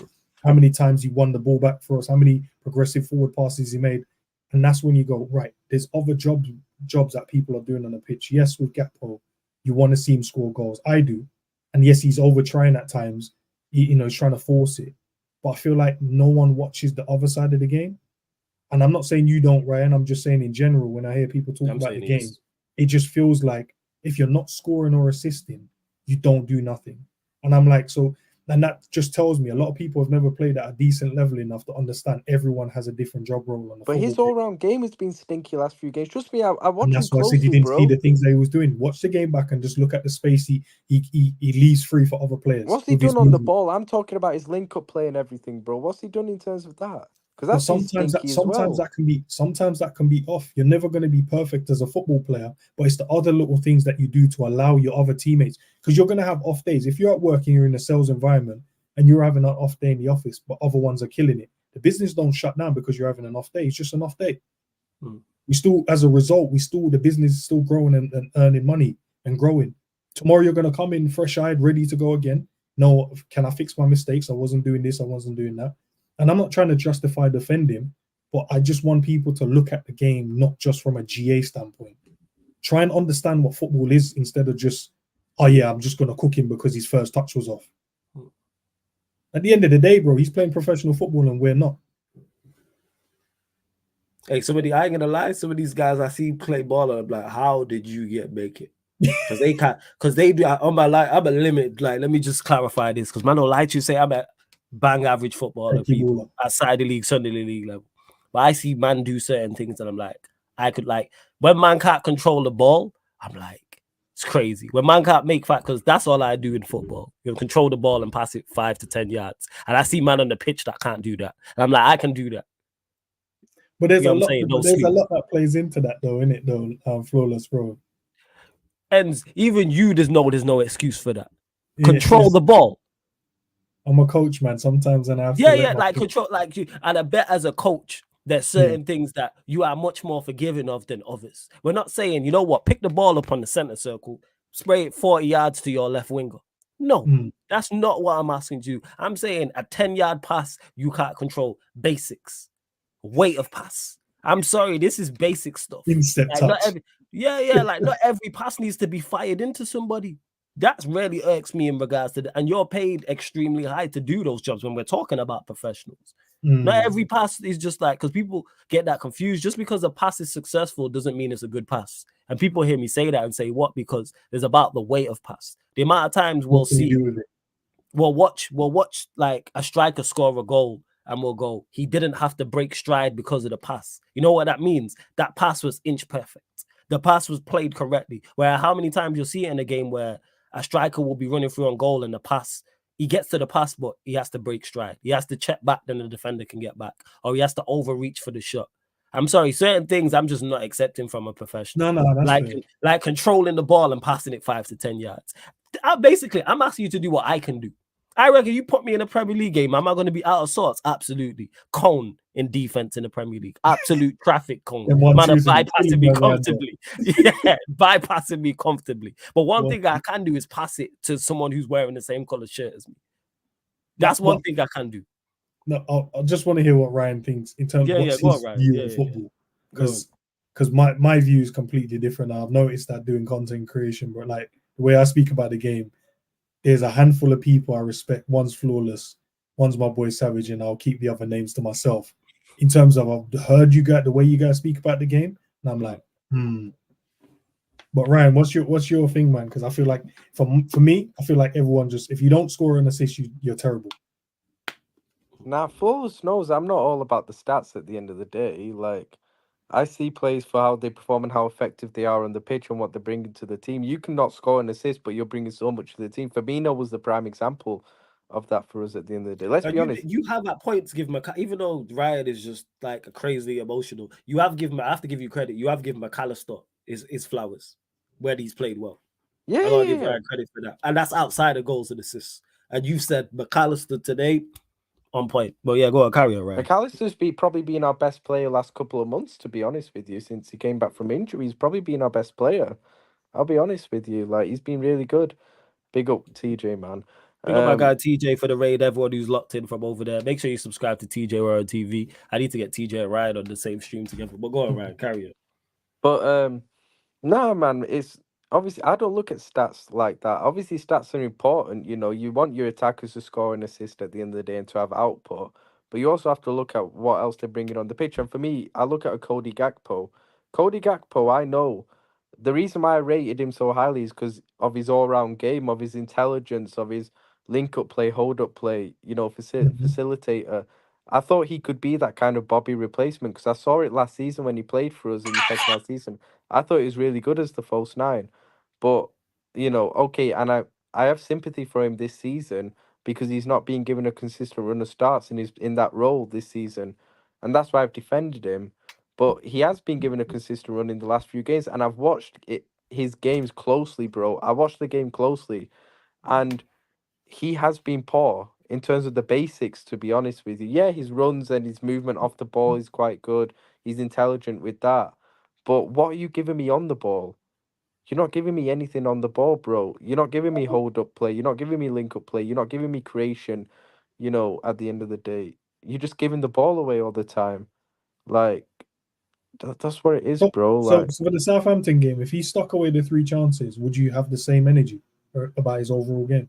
how many times he won the ball back for us, how many progressive forward passes he made. And that's when you go, right, there's other jobs that people are doing on the pitch. Yes, with Gakpo, you want to see him score goals. I do. And yes, he's over trying at times. He's trying to force it. But I feel like no one watches the other side of the game. And I'm not saying you don't, Ryan. I'm just saying in general, when I hear people talk about the game, it just feels like if you're not scoring or assisting, you don't do nothing. And I'm like, so, and that just tells me a lot of people have never played at a decent level enough to understand everyone has a different job role on the But football his pitch. all-round game has been stinky last few games. Trust me, I watch And him that's why I said you closely, didn't see bro. the things that he was doing. Watch the game back and just look at the space he leaves free for other players. What's he with his done on the movement. ball? I'm talking about his link-up play and everything, bro. What's he done in terms of that? Because But that's been sometimes stinky as well. sometimes that can be off. You're never going to be perfect as a football player, but it's the other little things that you do to allow your other teammates, because you're going to have off days. If you're at work and you're in a sales environment and you're having an off day in the office, but other ones are killing it, the business don't shut down because you're having an off day. It's just an off day. We still, as a result, the business is still growing and earning money and growing. Tomorrow you're going to come in fresh-eyed, ready to go again. No, can I fix my mistakes? I wasn't doing this, I wasn't doing that. And I'm not trying to justify defend him, but I just want people to look at the game not just from a GA standpoint. Try and understand what football is instead of just, oh yeah, I'm just going to cook him because his first touch was off. At the end of the day, bro, he's playing professional football and we're not. Hey, I ain't gonna lie, some of these guys I see play ball and I'm like, how did you make it? Because they do on my life, I'm a limit. Like, let me just clarify this, because man don't lie to you, say I'm a bang average footballer, people outside the league, Sunday league level. But I see man do certain things and I'm like, I could, like, when man can't control the ball, I'm like, it's crazy. When man can't make fact, because that's all I do in football. You know, control the ball and pass it 5 to 10 yards. And I see man on the pitch that can't do that. And I'm like, I can do that. But there's a lot that plays into that though, innit, though, Flawless, bro. And even you, there's no excuse for that. Control the ball. I'm a coach, man. Sometimes and I have to like control, like you. And I bet as a coach, there's certain things that you are much more forgiving of than others. We're not saying, you know what, pick the ball up on the center circle, spray it 40 yards to your left winger. No, that's not what I'm asking you. I'm saying a 10-yard pass, you can't control. Basics. Weight of pass. I'm sorry, this is basic stuff. Instep like touch. Like not every pass needs to be fired into somebody. That really irks me in regards to that. And you're paid extremely high to do those jobs when we're talking about professionals. Not every pass is just like, because people get that confused. Just because a pass is successful doesn't mean it's a good pass. And people hear me say that and say, what? Because there's about the weight of pass. The amount of times we'll watch like a striker score a goal and we'll go, he didn't have to break stride because of the pass. You know what that means? That pass was inch perfect. The pass was played correctly. Where how many times you'll see it in a game where a striker will be running through on goal and the pass, he gets to the pass, but he has to break stride. He has to check back, then the defender can get back. Or he has to overreach for the shot. I'm sorry, certain things I'm just not accepting from a professional. No, that's like controlling the ball and passing it 5 to 10 yards. I'm asking you to do what I can do. I reckon you put me in a Premier League game, am I going to be out of sorts? Absolutely. Cone in defense in the Premier League. Absolute traffic cone. Man, bypassing me comfortably. Yeah, bypassing me comfortably. But one thing I can do is pass it to someone who's wearing the same color shirt as me. That's one thing I can do. No, I just want to hear what Ryan thinks in terms of what's his view of football. Because my view is completely different. I've noticed that doing content creation, but like the way I speak about the game, there's a handful of people I respect. One's Flawless, one's my boy Savage, and I'll keep the other names to myself. In terms of I've heard the way you guys speak about the game, and I'm like, But Ryan, what's your thing, man? Because I feel like for me, I feel like everyone just, if you don't score an assist, you're terrible. Now, Flawless knows I'm not all about the stats at the end of the day. Like, I see plays for how they perform and how effective they are on the pitch and what they're bringing to the team. You cannot score an assist, but you're bringing so much to the team. Firmino was the prime example of that for us at the end of the day. Let's be honest. You have that point to give him, even though Ryan is just like a crazy emotional. I have to give you credit. You have given McAllister his flowers where he's played well. Yeah, I gotta give Ryan credit for that, and that's outside of goals and assists. And you said McAllister today. On point. But yeah, go on, carry on, right? McAllister's probably been our best player last couple of months, to be honest with you, since he came back from injury. He's probably been our best player. I'll be honest with you. Like, he's been really good. Big up TJ, man. Big up my guy TJ for the raid. Everyone who's locked in from over there. Make sure you subscribe to TJ Ryan TV. I need to get TJ and Ryan on the same stream together. But go on, Ryan, carry on. But no, man, it's obviously I don't look at stats like that. Obviously, stats are important. You know, you want your attackers to score an assist at the end of the day and to have output. But you also have to look at what else they're bringing on the pitch. And for me, I look at a Cody Gakpo. Cody Gakpo, I know the reason why I rated him so highly is because of his all-round game, of his intelligence, of his link-up play, hold-up play, Mhm. facilitator. I thought he could be that kind of Bobby replacement because I saw it last season when he played for us in the second half season. I thought he was really good as the false nine. But, okay, and I have sympathy for him this season because he's not being given a consistent run of starts and he's in that role this season. And that's why I've defended him. But he has been given a consistent run in the last few games, and I've watched his games closely, bro. I watched the game closely, and he has been poor in terms of the basics, to be honest with you. Yeah, his runs and his movement off the ball is quite good. He's intelligent with that. But what are you giving me on the ball? You're not giving me anything on the ball, bro. You're not giving me hold up play. You're not giving me link up play. You're not giving me creation, at the end of the day. You're just giving the ball away all the time. Like, that's what it is, So, bro. so, Like, so for the Southampton game, if he stuck away the 3 chances, would you have the same energy about his overall game?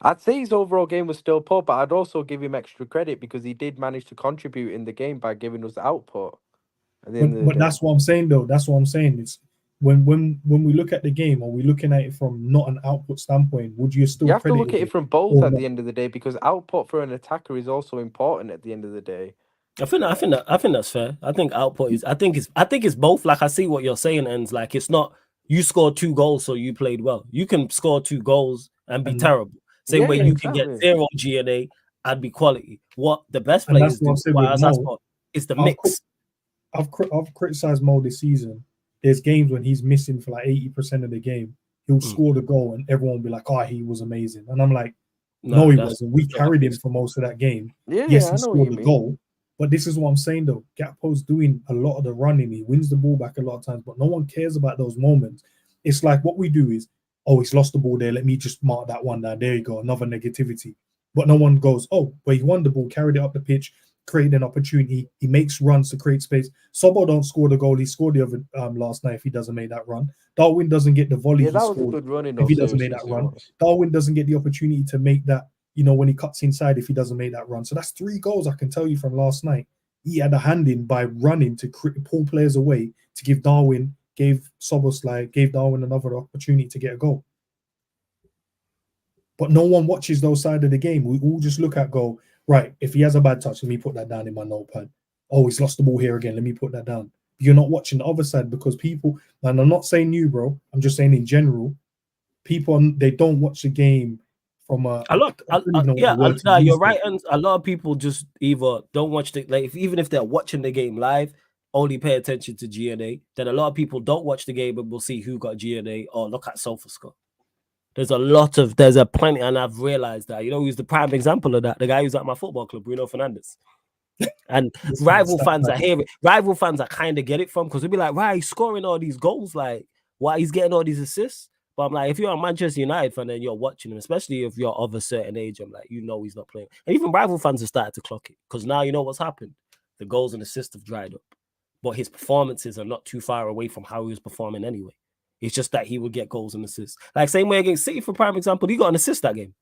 I'd say his overall game was still poor, but I'd also give him extra credit because he did manage to contribute in the game by giving us output at the end of the But day. that's what I'm saying, though. That's what I'm saying. It's when we look at the game, are we looking at it from not an output standpoint? Would you You still have to credit look at it it from both or at not? the end of the day because output for an attacker is also important at the end of the day. I think that's fair. I think output is. I think it's both. Like I see what you're saying, and it's like it's not you scored 2 goals, so you played well. You can score 2 goals and be And terrible. Same Yeah, way yeah, you can get exactly. 0 GNA and be quality. What the best and that's players what I do, said what with I was asked Mo. for, is the I've mix. I've criticized Mo this season. There's games when he's missing for like 80% of the game. He'll score the goal and everyone will be like, "Oh, he was amazing." And I'm like, "No, Nah, he that's wasn't. We not carried him amazing. for most of that game. Yeah, Yes, yeah, he I know what you scored a mean. goal, but this is what I'm saying though. Gakpo's doing a lot of the running. He wins the ball back a lot of times, but no one cares about those moments. It's like what we do is, oh, he's lost the ball there. Let me just mark that one down. There you go, another negativity. But no one goes, oh, but he won the ball, carried it up the pitch, created an opportunity. He makes runs to create space. Sobo don't score the goal. He scored the other last night if he doesn't make that run. Darwin doesn't get the volley Yeah, he that was a scored good run in if all he doesn't make that seriousness, it run. was. Darwin doesn't get the opportunity to make that, when he cuts inside if he doesn't make that run. So that's 3 goals I can tell you from last night. He had a hand in by running to pull players away to give Darwin, gave Darwin another opportunity to get a goal. But no one watches those side of the game. We all just look at go, right, if he has a bad touch, let me put that down in my notepad. Oh, he's lost the ball here again. Let me put that down. You're not watching the other side because people, and I'm not saying you, bro, I'm just saying in general, people, they don't watch the game from a, A lot, I don't even know what the word to nah, you're use. right. And a lot of people just either don't watch the even if they're watching the game live, only pay attention to GNA. Then a lot of people don't watch the game and will see who got GNA or look at SofaScore. There's a plenty, and I've realized that. Who's the prime example of that? The guy who's at my football club, Bruno Fernandes. And rival fans are hearing, rival fans are kind of get it from because we'll be like, right, he's scoring all these goals, like, why he's getting all these assists. But I'm like, if you're a Manchester United fan and you're watching him, especially if you're of a certain age, I'm like, he's not playing. And even rival fans have started to clock it because now you know what's happened. The goals and assists have dried up, but his performances are not too far away from how he was performing anyway. It's just that he would get goals and assists. Like same way against City, for prime example, he got an assist that game.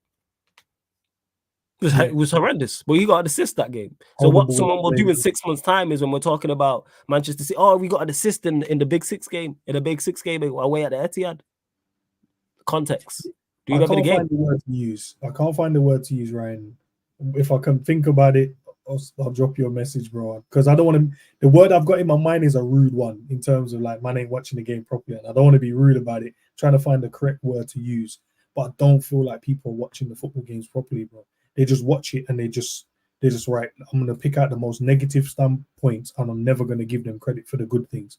It was horrendous, but he got an assist that game. So what someone will do in 6 months' time is when we're talking about Manchester City, we got an assist in the Big Six game, away at the Etihad. Context. Do you remember the game? Find the word to use. I can't find the word to use, Ryan. If I can think about it, I'll drop you a message, bro. Because I don't want to. The word I've got in my mind is a rude one in terms of like man ain't watching the game properly, and I don't want to be rude about it. Trying to find the correct word to use, but I don't feel like people are watching the football games properly, bro. They just watch it and they just right. I'm gonna pick out the most negative standpoints, and I'm never gonna give them credit for the good things.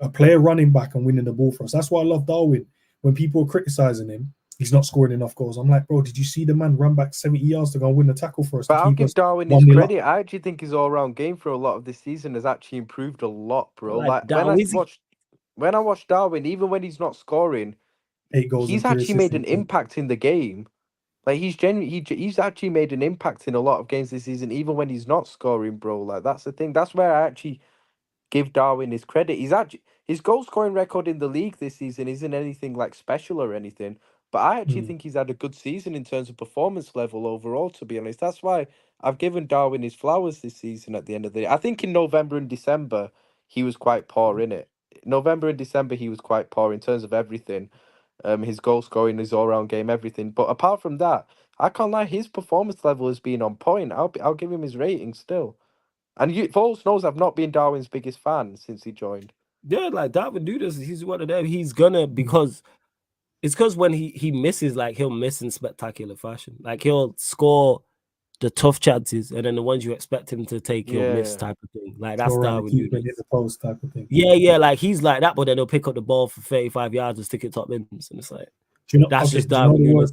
A player running back and winning the ball for us. That's why I love Darwin. When people are criticizing him, he's not scoring enough goals. I'm like, bro, did you see the man run back 70 yards to go and win the tackle for us But to I'll keep give us Darwin his 1-0 up? credit. I actually think his all-round game for a lot of this season has actually improved a lot, bro. Like Like Darwin, when I watch Darwin, even when he's not scoring, 8 goals and he's 3 actually assists. made an impact in the game. Like he's actually made an impact in a lot of games this season, even when he's not scoring, bro. Like that's the thing. That's where I actually give Darwin his credit. His goal scoring record in the league this season isn't anything like special or anything. But I actually think he's had a good season in terms of performance level overall, to be honest. That's why I've given Darwin his flowers this season at the end of the day. I think in November and December he was quite poor in it. November and December he was quite poor in terms of everything. His goal scoring, his all round game, everything. But apart from that, I can't lie. His performance level has been on point. I'll give him his rating still. And Foles knows I've not been Darwin's biggest fan since he joined. Yeah, like Darwin do this. He's one of them. He's gonna because it's because when he misses, like he'll miss in spectacular fashion. Like he'll score the tough chances, and then the ones you expect him to take, he'll miss type of thing. Like that's Darwin do this. The post type of thing. Yeah, like he's like that, but then he'll pick up the ball for 35 yards and stick it top bins, and it's like that's just Darwin.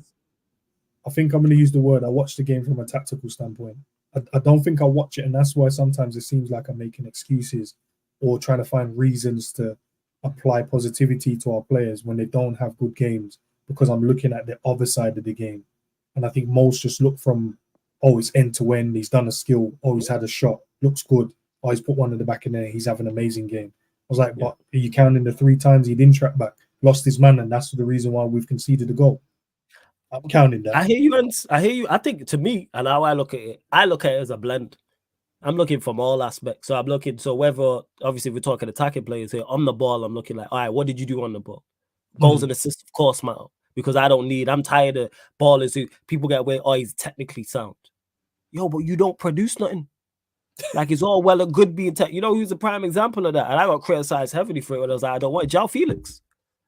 I think I'm going to use the word. I watch the game from a tactical standpoint. I don't think I watch it, and that's why sometimes it seems like I'm making excuses or trying to find reasons to apply positivity to our players when they don't have good games, because I'm looking at the other side of the game. And I think most just look from, oh, it's end to end, he's done a skill, oh, he's had a shot, looks good, oh, he's put one in the back of there, he's having an amazing game. I was like, but are you counting the 3 times he didn't track back, lost his man, and that's the reason why we've conceded a goal? I'm counting that. I hear you. I think, to me, and how I look at it as a blend. I'm looking from all aspects. So I'm looking, so whether, obviously, if we're talking attacking players here, on the ball, I'm looking like, all right, what did you do on the ball? Goals and assists, of course, matter. Because I'm tired of ballers who people get away, oh, he's technically sound. Yo, but you don't produce nothing. Like, it's all well and good being you know who's a prime example of that? And I got criticized heavily for it when I was like, I don't want João Felix.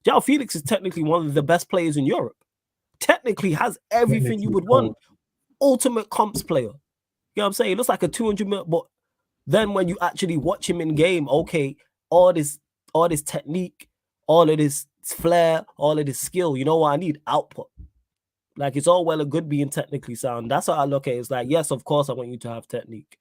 João Felix is technically one of the best players in Europe. Technically has everything you would want. Ultimate comps player. You know what I'm saying? He looks like a 200 million, but then when you actually watch him in game, okay, all this technique, all of this flair, all of this skill, you know what I need? Output. Like, it's all well and good being technically sound. That's how I look at it. It's like, yes, of course I want you to have technique,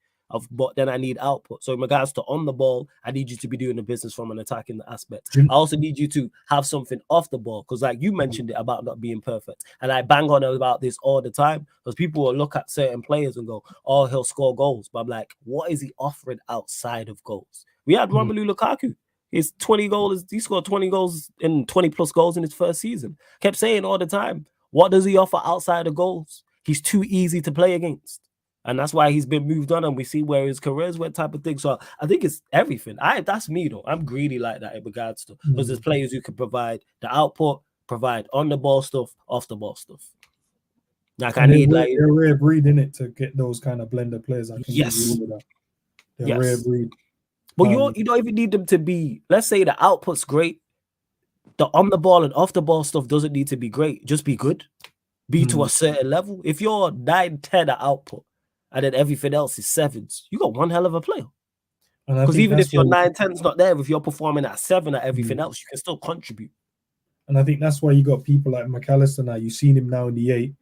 but then I need output. So in regards to on the ball, I need you to be doing the business from an attacking aspect. I also need you to have something off the ball, because like you mentioned it about not being perfect, and I bang on about this all the time, because people will look at certain players and go, oh, he'll score goals, but I'm like, what is he offering outside of goals? We had Romelu Lukaku. His 20 goals, he scored 20 goals and 20 plus goals in his first season. Kept saying all the time, what does he offer outside of goals? He's too easy to play against. And that's why he's been moved on, and we see where his careers went, type of thing. So I think it's everything. That's me, though. I'm greedy like that in regards to, because there's players who can provide the output, provide on the ball stuff, off the ball stuff. Like, and I need like they're a rare breed in it to get those kind of blender players. I can yes, give you all of that. They're a rare breed. But you don't even need them to be. Let's say the output's great. The on the ball and off the ball stuff doesn't need to be great. Just be good. Be to a certain level. If you're 9-10 at output, and then everything else is 7s, you got one hell of a player. Because even if your 9-10's not there, if you're performing at 7 at everything else, you can still contribute. And I think that's why you got people like McAllister now. You've seen him now in the 8.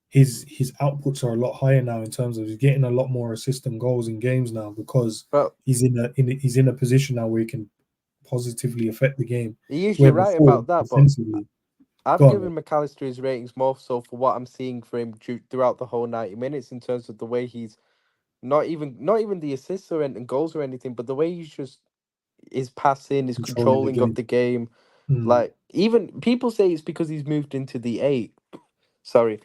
His outputs are a lot higher now in terms of he's getting a lot more assists and goals in games now, because he's in a position now where he can positively affect the game. You're right about that, but I'm giving McAllister his ratings more so for what I'm seeing for him throughout the whole 90 minutes, in terms of the way he's not even the assists or and goals or anything, but the way he's just his passing, his controlling of the game. Like, even people say it's because he's moved into the 8. Sorry.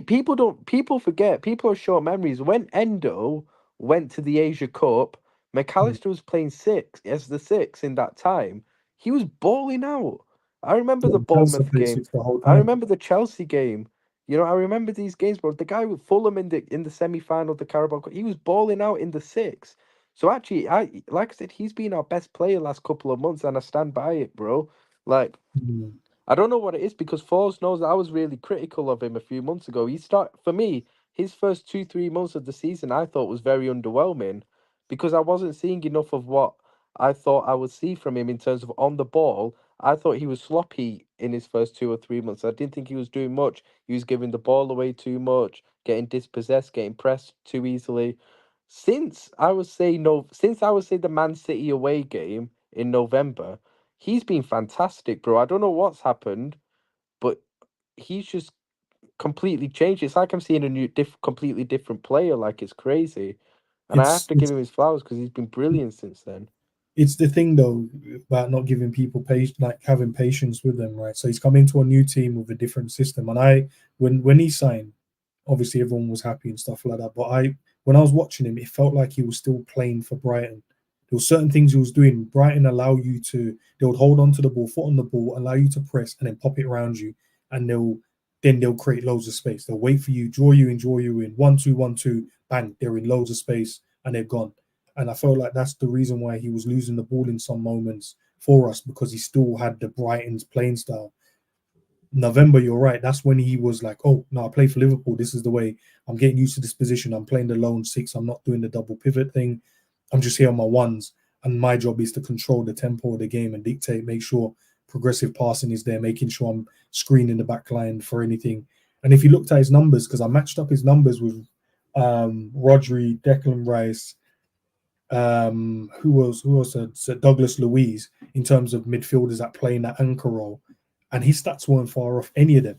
People forget, people are short memories. When Endo went to the Asia Cup, McAllister was playing 6 as the 6 in that time. He was balling out. I remember the Bournemouth game. I remember the Chelsea game. You know, I remember these games, bro. The guy with Fulham in the semi-final, the Carabao Cup, he was balling out in the 6. So actually, like I said, he's been our best player last couple of months, and I stand by it, bro. Like, I don't know what it is, because Foles knows that I was really critical of him a few months ago. For me, his first 2-3 months of the season, I thought was very underwhelming, because I wasn't seeing enough of what I thought I would see from him in terms of on the ball. I thought he was sloppy in his first 2 or 3 months. I didn't think he was doing much. He was giving the ball away too much, getting dispossessed, getting pressed too easily. Since I would say the Man City away game in November, he's been fantastic, bro. I don't know what's happened, but he's just completely changed. It's like I'm seeing a completely different player. Like, it's crazy. And I have to give him his flowers, because he's been brilliant since then. It's the thing, though, about not giving people like having patience with them, right? So he's come into a new team with a different system. And when he signed, obviously everyone was happy and stuff like that. But when I was watching him, it felt like he was still playing for Brighton. There were certain things he was doing. Brighton allow you to, they would hold on to the ball, foot on the ball, allow you to press, and then pop it around you, and they'll create loads of space. They'll wait for you, draw you in, 1-2, 1-2, bang, they're in loads of space, and they're gone. And I felt like that's the reason why he was losing the ball in some moments for us, because he still had the Brighton's playing style. November, you're right. That's when he was like, oh, no, I play for Liverpool. This is the way. I'm getting used to this position. I'm playing the lone six. I'm not doing the double pivot thing. I'm just here on my ones. And my job is to control the tempo of the game and dictate, make sure progressive passing is there, making sure I'm screening the back line for anything. And if you looked at his numbers, because I matched up his numbers with Rodri, Declan Rice, who else? Douglas Luiz, in terms of midfielders that play in that anchor role. And his stats weren't far off any of them.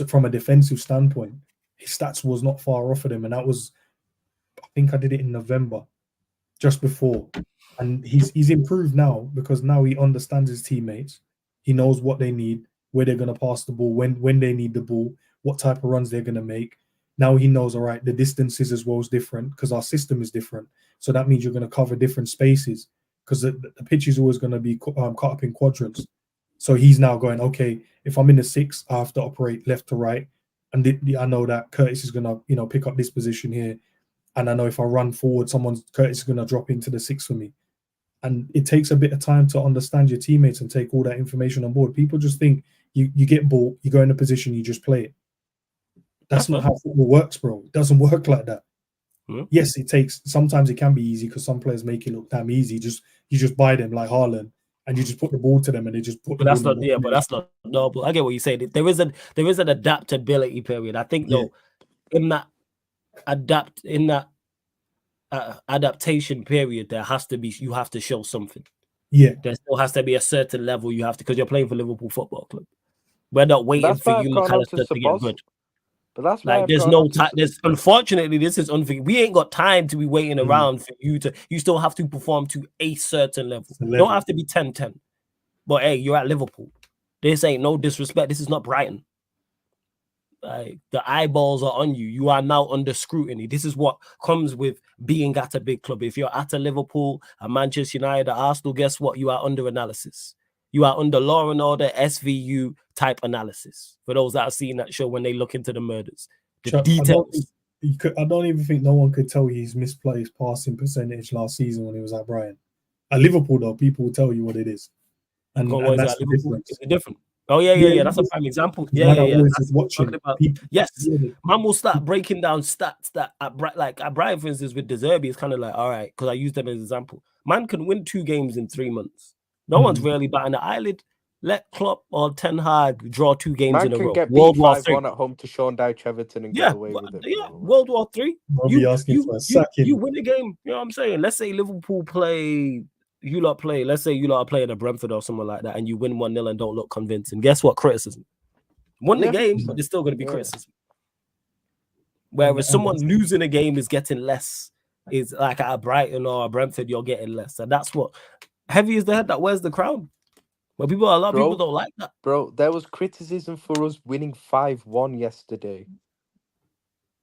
From a defensive standpoint, his stats was not far off of them. And that was, I think I did it in November, just before. And he's improved now, because now he understands his teammates. He knows what they need, where they're going to pass the ball, when they need the ball, what type of runs they're going to make. Now he knows, all right, the distances as well is different, because our system is different. So that means you're going to cover different spaces, because the pitch is always going to be cut up in quadrants. So he's now going, okay, if I'm in the 6, I have to operate left to right. And I know that Curtis is going to, pick up this position here. And I know if I run forward, Curtis is going to drop into the 6 for me. And it takes a bit of time to understand your teammates and take all that information on board. People just think you get ball, you go in a position, you just play it. That's not how football works, bro. It doesn't work like that. Hmm? Yes, sometimes it can be easy, because some players make it look damn easy. You just buy them like Haaland, and you just put the ball to them, and they just put. But that's not, yeah. But that's not normal. I get what you say. There is an adaptability period. I think though, in that adaptation period, you have to show something. Yeah, there still has to be a certain level you have to, because you're playing for Liverpool Football Club. We're not waiting for you, McAllister, to get good. But that's why there's no time. Unfortunately, this is unfair. We ain't got time to be waiting around for you to. You still have to perform to a certain level. You don't have to be 10-10. But hey, you're at Liverpool. This ain't no disrespect. This is not Brighton. The eyeballs are on you. You are now under scrutiny. This is what comes with being at a big club. If you're at a Liverpool, a Manchester United, a Arsenal, guess what? You are under analysis. You are under Law and Order, SVU type analysis. For those that have seen that show when they look into the murders, the details. I don't even think no one could tell you his misplaced passing percentage last season when he was at Brighton. At Liverpool, though, people will tell you what it is. And that's the difference. It's different. Oh, yeah. That's a prime example. Yeah. Just watching yes. Man will start breaking down stats that at Brighton, for instance, with De Zerbi, it's kind of like, all right, because I used them as an example. Man can win 2 games in 3 months. No one's really batting the eyelid. Let Klopp or Ten Hag draw 2 games in a row. Get World War 3 at home to Sean Dyche Everton and get away with it. Yeah, World War 3. You win a game. You know what I'm saying? Let's say Liverpool play. Let's say you lot are playing at Brentford or something like that, and you win 1-0 and don't look convincing. Guess what? Criticism. Won the game, but there's still going to be criticism. Whereas someone losing a game is getting less. Is like at a Brighton or a Brentford, you're getting less. And that's what heavy is the head that wears the crown. But a lot of people don't like that. Bro, there was criticism for us winning 5-1 yesterday.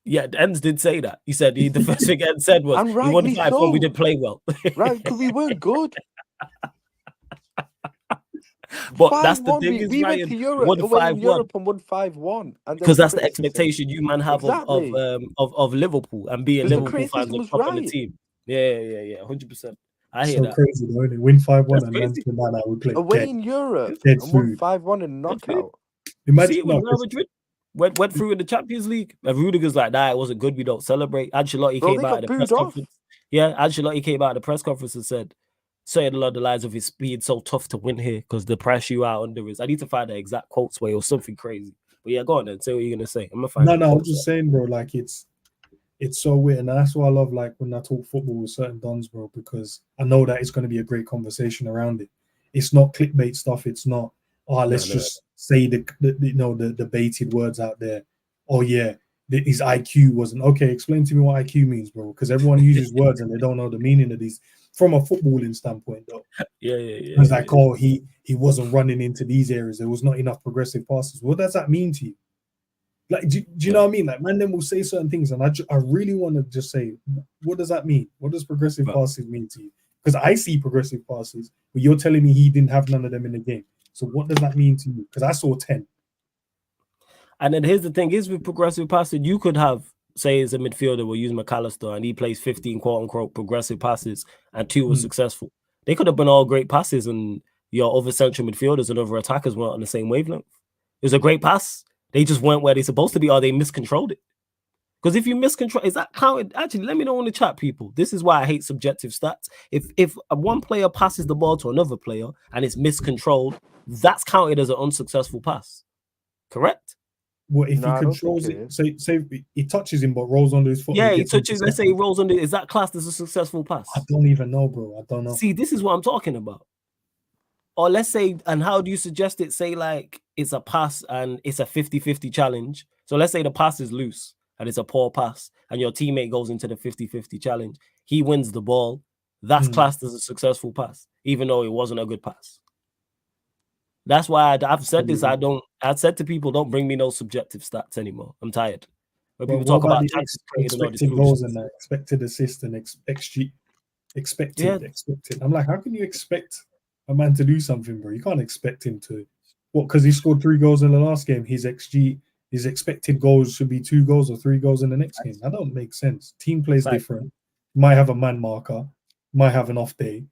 Yeah, Enz did say that. He said the first thing Enz said was, we won 5-1, we didn't play well. Right, because we weren't good. But that's the thing. We went to Europe and won 5-1. Because that's the expectation you man have of Liverpool and being Liverpool fans on the team. Yeah, 100%. I hear that. Crazy though, they win 5-1 and then I would play away in Europe and won 5-1 in knockout. Imagine Real Madrid went through in the Champions League. And Rudiger's like, nah, it wasn't good. We don't celebrate. Ancelotti came out of the press conference. Yeah, Ancelotti came out of the press conference and said, saying along the lines of it's being so tough to win here because the pressure you are under is. I need to find the exact quotes where it was something crazy. But yeah, go on then. Say what you're gonna say. I'm gonna find. No, I'm just saying, bro. Like it's so weird, and that's why I love like when I talk football with certain dons, bro, because I know that it's going to be a great conversation around it. It's not clickbait stuff. It's not let's just say the baited words out there. Oh yeah, his IQ wasn't okay. Explain to me what IQ means, bro, because everyone uses words and they don't know the meaning of these from a footballing standpoint, though. Yeah. It's like, oh, he wasn't running into these areas. There was not enough progressive passes. What does that mean to you? Like, do you know what I mean? Like, man, then will say certain things, and I really want to just say, what does that mean? What does progressive passes mean to you? Because I see progressive passes, but you're telling me he didn't have none of them in the game. So what does that mean to you? Because I saw 10. And then here's the thing: is with progressive passing, you could have, say, as a midfielder, we'll use McAllister, and he plays 15 quote unquote progressive passes, and 2 were successful. They could have been all great passes, and your other central midfielders and other attackers weren't on the same wavelength. It was a great pass. They just weren't where they're supposed to be, or they miscontrolled it. Because if you miscontrol, is that counted? Actually, let me know in the chat, people. This is why I hate subjective stats. If one player passes the ball to another player and it's miscontrolled, that's counted as an unsuccessful pass. Correct? Well, if he controls it, say he touches him but rolls under his foot. Yeah, he touches. Let's say he rolls under. Is that classed as a successful pass? I don't even know, bro. I don't know. See, this is what I'm talking about. Or let's say, and how do you suggest it? Say like it's a pass and it's a 50-50 challenge. So let's say the pass is loose and it's a poor pass and your teammate goes into the 50-50 challenge. He wins the ball. That's classed as a successful pass, even though it wasn't a good pass. That's why I've said this. I've said to people, don't bring me no subjective stats anymore. I'm tired. When people talk about expected goals and that, expected assist and XG, expected. I'm like, how can you expect a man to do something, bro? You can't expect him to. What? Because he scored 3 goals in the last game. His XG, his expected goals should be 2 goals or 3 goals in the next game. That don't make sense. Team plays different. Might have a man marker. Might have an off day.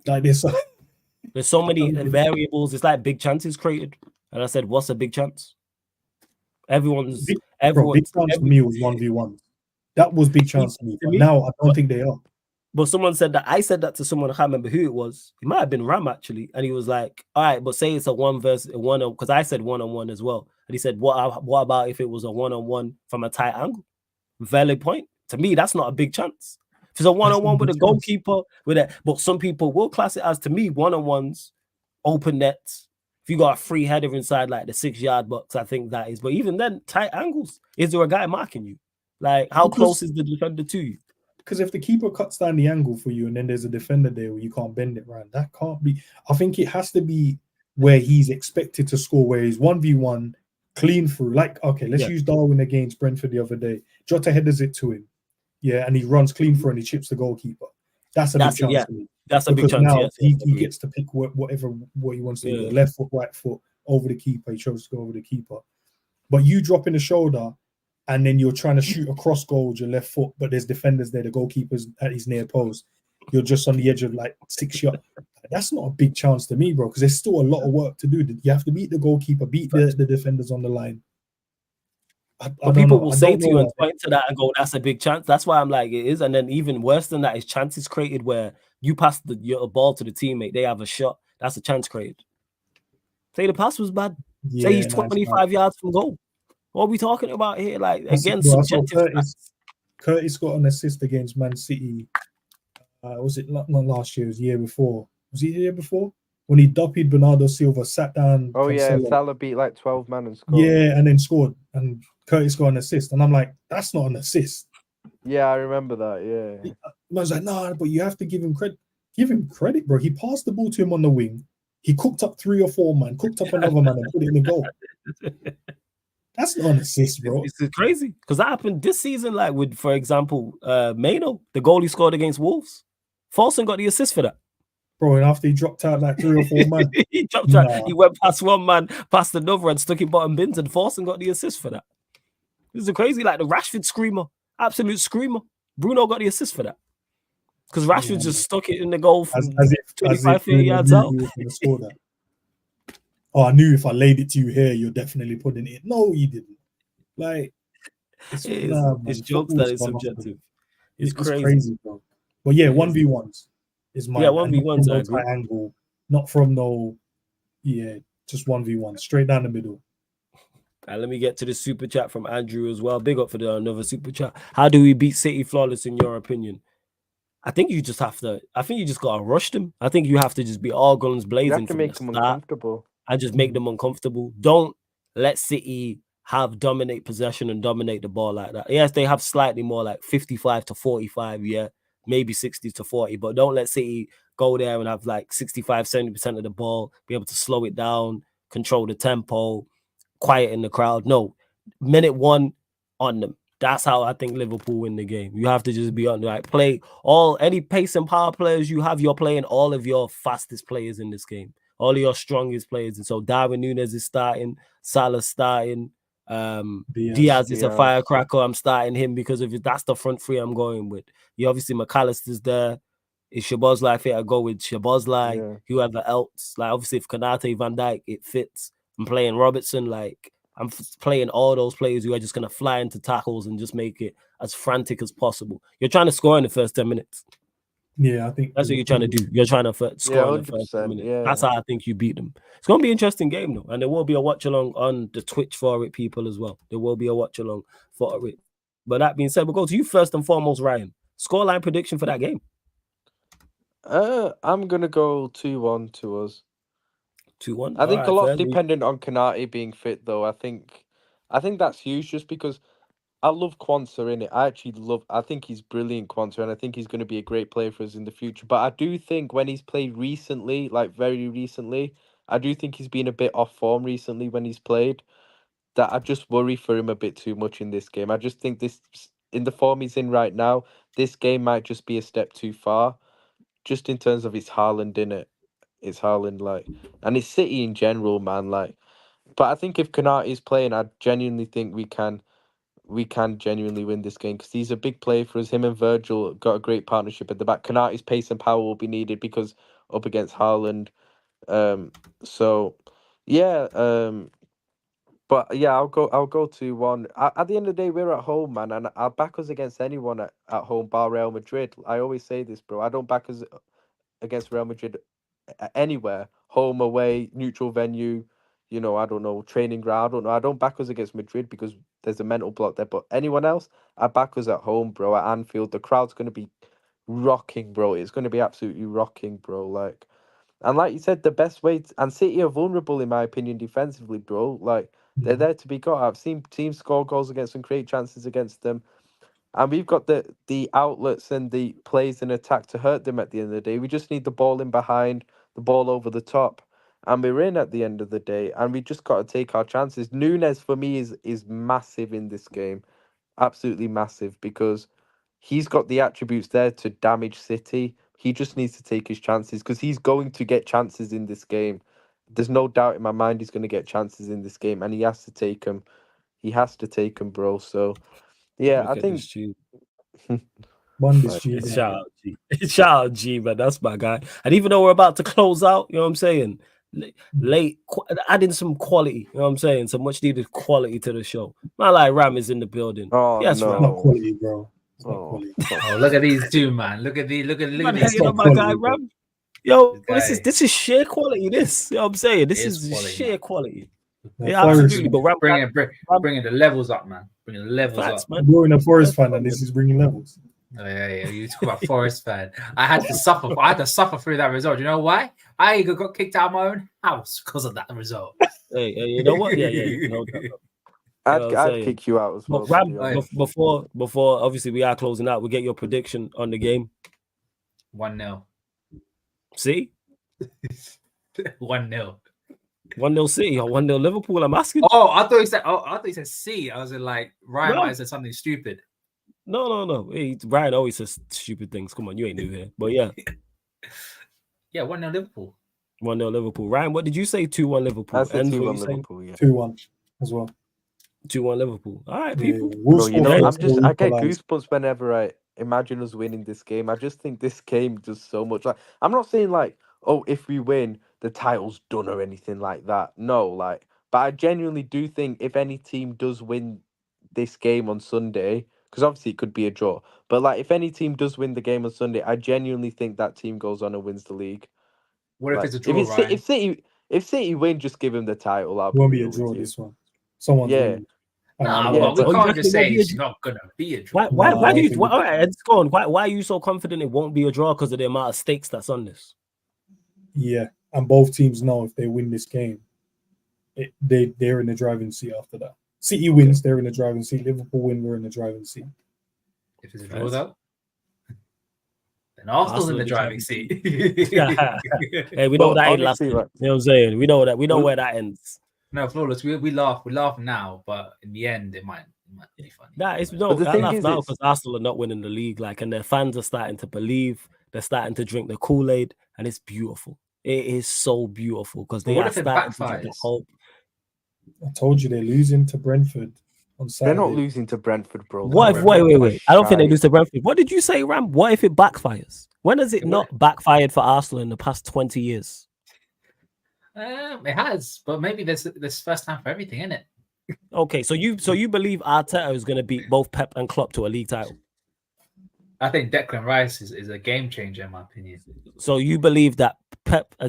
Like this. There's so many variables. It's like big chances created. And I said, what's a big chance? Everyone's big chance for me was 1v1. That was big chance for me. But now I don't think they are. But someone said that. I said that to someone. I can't remember who it was. It might have been Ram actually. And he was like, all right, but say it's a 1 versus 1, because I said 1-on-1 as well. And he said, what about if it was a 1-on-1 from a tight angle? Valid point. To me, that's not a big chance. If it's a 1-on-1 with a goalkeeper, but some people will class it as, to me, 1-on-1s, open nets. If you got a free header inside like the 6-yard box, I think that is. But even then, tight angles. Is there a guy marking you? Like, how close is the defender to you? Because if the keeper cuts down the angle for you and then there's a defender there where you can't bend it around, that can't be. I think it has to be where he's expected to score, where he's 1v1, clean through. Like, okay, let's use Darwin against Brentford the other day. Jota headers it to him. Yeah, and he runs clean through and he chips the goalkeeper. That's a big chance for me. That's a big chance. Now he gets to pick what he wants to do. Left foot, right foot, over the keeper. He chose to go over the keeper. But you drop in the shoulder and then you're trying to shoot across goal with your left foot, but there's defenders there, the goalkeeper's at his near post. You're just on the edge of like 6 yards. That's not a big chance to me, bro, because there's still a lot of work to do. You have to beat the goalkeeper, beat the defenders on the line. But people will say to you and point to that and go, that's a big chance. That's why I'm like, it is. And then even worse than that is chances created where you pass your ball to the teammate, they have a shot. That's a chance created. Say the pass was bad. Say he's 25 yards from goal. What are we talking about here? Like, again, subjective. Curtis got an assist against Man City. Was it not last year? It was the year before. Was it the year before? When he duppied Bernardo Silva, sat down. Oh, yeah. Salah beat like 12 men and scored. Yeah, and then scored. And Curtis got an assist. And I'm like, that's not an assist. Yeah, I remember that. Yeah. I was like, nah, but you have to give him credit. Give him credit, bro. He passed the ball to him on the wing. He cooked up 3 or 4 man, cooked up another man and put it in the goal. That's not an assist, bro. It's crazy. Because that happened this season, like with, for example, Mano, the goal he scored against Wolves. Folsom got the assist for that. Bro, and after he dropped out like 3 or 4 man. He dropped out. He went past one man, past another, and stuck in bottom bins, and Folsom got the assist for that. This is crazy. Like the Rashford screamer. Absolute screamer. Bruno got the assist for that. Because Rashford just stuck it in the goal from 25 yards out. Oh, I knew if I laid it to you here, you're definitely putting it. No, you didn't. Like, it's jokes that is subjective. It's crazy, bro. But yeah, 1v1s is my 1v1s. I agree. Angle, not from just 1v1, straight down the middle. Let me get to the super chat from Andrew as well. Big up for another super chat. How do we beat City flawless in your opinion? I think you just have to. I think you just gotta rush them. I think you have to just be all guns blazing. You have to make them uncomfortable. And just make them uncomfortable. Don't let City dominate possession and dominate the ball like that. Yes, they have slightly more like 55 to 45, maybe 60 to 40, but don't let City go there and have like 65, 70% of the ball, be able to slow it down, control the tempo, quiet in the crowd. No, minute 1 on them. That's how I think Liverpool win the game. You have to just be on play any pace and power players you have. You're playing all of your fastest players in this game, all of your strongest players. And so Darwin Núñez is starting, Salah's starting, Diaz is a firecracker. I'm starting him because that's the front three I'm going with. You obviously McAllister's there. Is Szoboszlai fit? I go with Szoboszlai, whoever else. Like obviously if Konate, Van Dijk, it fits. I'm playing Robertson, like I'm playing all those players who are just gonna fly into tackles and just make it as frantic as possible. You're trying to score in the first 10 minutes. Yeah, I think that's what you're trying to do. You're trying to score in the first 10 minutes. Yeah. That's how I think you beat them. It's gonna be an interesting game though, and there will be a watch along on the Twitch for it, people as well. There will be a watch along for it. But that being said, we'll go to you first and foremost, Ryan. Scoreline prediction for that game. I'm gonna go 2-1 to us. 2-1. I think a lot dependent on Konate being fit, though. I think that's huge, just because I love Quansah in it. I think he's brilliant, Quansah, and I think he's going to be a great player for us in the future. But I do think when he's played recently, like very recently, I do think he's been a bit off form recently when he's played. That I just worry for him a bit too much in this game. I just think in the form he's in right now, this game might just be a step too far, just in terms of it's Haaland in it. It's Haaland, like, and it's City in general, man. Like, but I think if Konate is playing, I genuinely think we can genuinely win this game, because he's a big player for us. Him and Virgil got a great partnership at the back. Konate's pace and power will be needed because up against Haaland. So yeah. But yeah, I'll go 2-1. At the end of the day, we're at home, man, and I'll back us against anyone at home, bar Real Madrid. I always say this, bro. I don't back us against Real Madrid anywhere, home, away, neutral venue, I don't know, training ground. I don't know. I don't back us against Madrid because there's a mental block there. But anyone else, I back us at home, bro, at Anfield. The crowd's going to be rocking, bro. It's going to be absolutely rocking, bro. Like, and like you said, the best way and City are vulnerable, in my opinion, defensively, bro. Like, they're there to be got. I've seen teams score goals against them, create chances against them. And we've got the outlets and the plays in attack to hurt them at the end of the day. We just need the ball in behind, the ball over the top, and we're in at the end of the day. And we just got to take our chances. Núñez, for me, is massive in this game. Absolutely massive, because he's got the attributes there to damage City. He just needs to take his chances, because he's going to get chances in this game. There's no doubt in my mind he's going to get chances in this game, and he has to take them. He has to take them, bro. So... yeah, I think. Shout out G. Shout out G, man. That's my guy. And even though we're about to close out, you know what I'm saying? Late, adding some quality, you know what I'm saying? Some much needed quality to the show. My like Ram is in the building. Oh, yes, no. Ram. Not quality, bro. It's not quality. Oh, look at these two, man. Look at these. Look at these. My guy, Ram. Yo, this is sheer quality. This, you know what I'm saying? This is quality, sheer quality. Yeah, absolutely. But Ram, bringing the levels up, man. Bringing the levels up. Man. You're in a Forest fan, and this is bringing levels. Oh, yeah. You talk about Forest fan. I had to suffer through that result. You know why? I got kicked out of my own house because of that result. Hey, you know what? I'd kick you out as well. Ram, before obviously we are closing out, we'll get your prediction on the game. 1-0. See? 1-0. 1-0 City or 1-0 Liverpool. I'm asking. Oh, I thought he said C. I was like, Ryan might have said something stupid. No. Hey, Ryan always says stupid things. Come on, you ain't new here. But yeah. Yeah, 1-0 Liverpool. 1-0 Liverpool. Ryan, what did you say? 2-1 Liverpool. I said 2-1 Liverpool, yeah. 2-1 as well. 2-1 Liverpool. All right, people. Bro, I get goosebumps whenever I imagine us winning this game. I just think this game does so much. Like, I'm not saying like, oh, if we win, the title's done or anything like that. No, like, but I genuinely do think if any team does win this game on Sunday, because obviously it could be a draw, but like if any team does win the game on Sunday, I genuinely think that team goes on and wins the league. What if it's a draw, Ryan? If City win, just give him the title. It won't be a draw this one. Someone's winning. Well, we can't just say it's not gonna be a draw. Why do you? All right, it's gone. Why are you so confident it won't be a draw? Because of the amount of stakes that's on this. Yeah, and both teams know if they win this game, they're in the driving seat after that. City wins, they're in the driving seat. Liverpool win, we're in the driving seat. If it's a draw, though, then Arsenal's in the driving seat. Hey, we know that ain't last. You know what I'm saying? We know that. We know where that ends. No, Flawless. We laugh now, but in the end, it might Really funny. Nah, it's But the I thing laugh is, now it's because Arsenal are not winning the league, like, and their fans are starting to believe. They're starting to drink the Kool-Aid, and it's beautiful. It is so beautiful because But they what are if it starting to get the backfires? hope. I told you they're losing to Brentford on they're Saturday. not losing to Brentford, bro. What if? Wait! I don't think they Shite. lose to Brentford. What did you say, Ram? What if it backfires? When has it It not backfired for Arsenal in the past 20 years? It has, but maybe this first time for everything, isn't it? Okay, so you believe Arteta is going to beat both Pep and Klopp to a league title? I think Declan Rice is a game changer in my opinion. So you believe that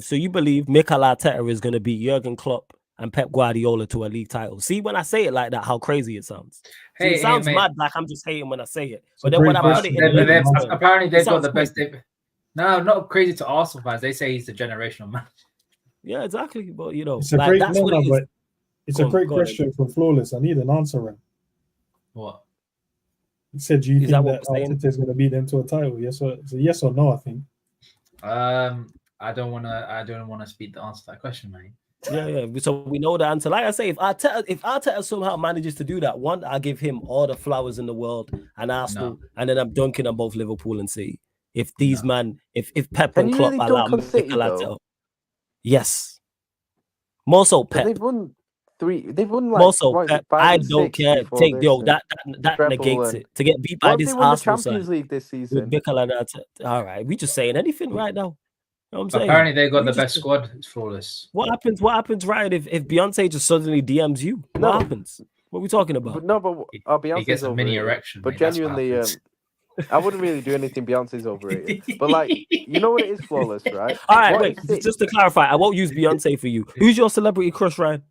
so you believe Mikel Arteta is going to beat Jurgen Klopp and Pep Guardiola to a league title? See, when I say it like that, how crazy it sounds. See, it sounds mate. mad, like I'm just hating when I say it. It's But a then when great I put it in question. layman's terms, Apparently it they've got sounds the best. crazy. No, not crazy to Arsenal fans. They say he's the generational man. Yeah, exactly. But you know, It's a like great that's what it is. but it's Go a on, great go on, question from Flawless. I need an answer, Ram. What? He said, "Do you Is that think what that we're saying? Arteta is going to beat them to a title?" It's a yes or no. I think. I don't wanna speak the answer to that question, mate. Yeah. So we know the answer. Like I say, if Arteta somehow manages to do that, one, I give him all the flowers in the world and Arsenal, and then I'm dunking on both Liverpool and City. If these if Pep Can and you Klopp really allow dunk on City, Mikel Arteta, though? yes. More so Because Pep. they've won like More so what is Pep. it, 5 I and don't 6 care. before Take this, and that treble, negates and it. To get beat what by if they this won the Arsenal Champions side League this with season? Mikel Arteta. All right, we just saying anything right now. You know what I'm saying? Apparently they got We the just- best squad. It's flawless. What happens, right? If Beyonce just suddenly DMs you, No, what but- happens? What are we talking about? But no, but He Beyonce's gets a mini overrated. erection, But mate. That's what genuinely, happens. I wouldn't really do anything. Beyonce's overrated. But like, you know what it is, Flawless, right? All right, What wait. if City- Just to clarify, I won't use Beyonce for you. Who's your celebrity crush, Ryan?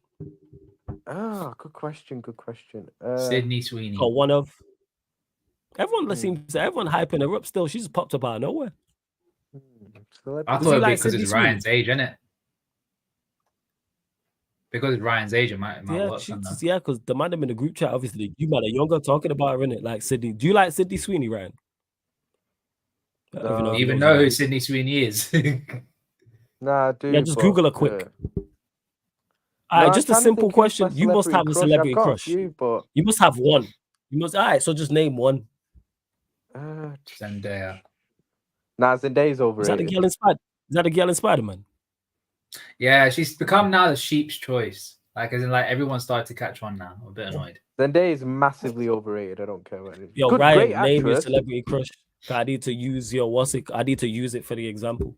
Good question. Sydney Sweeney. Or one of? Everyone hyping her up still. She just popped up out of nowhere. I Does thought he it'd be like because Sydney it's Sweeney? Ryan's age, isn't it? Because it's Ryan's age, it might work. Yeah, because the man in the group chat, obviously, you man are younger talking about her, innit? Like Sydney. Do you like Sydney Sweeney, Ryan? I don't even know. You if he even knows know her who name. Sydney Sweeney is. Nah, I do. Yeah, just but, Google her quick. All No, right, I'm just a trying to simple think who's my question. You must have a celebrity I've got crush. a few, but You must have one. You must. All right, so just name one. Zendaya. Nah, Zendaya's Is that overrated. the girl in Spider? Is that the girl in Spider-Man? Yeah, she's become now the sheep's choice. Like, as in, like, everyone started to catch on now. I'm a bit annoyed. Zendaya's massively overrated. I don't care what it is. Yo, Great Ryan, name your actress. celebrity crush. I need to use I need to use it for the example.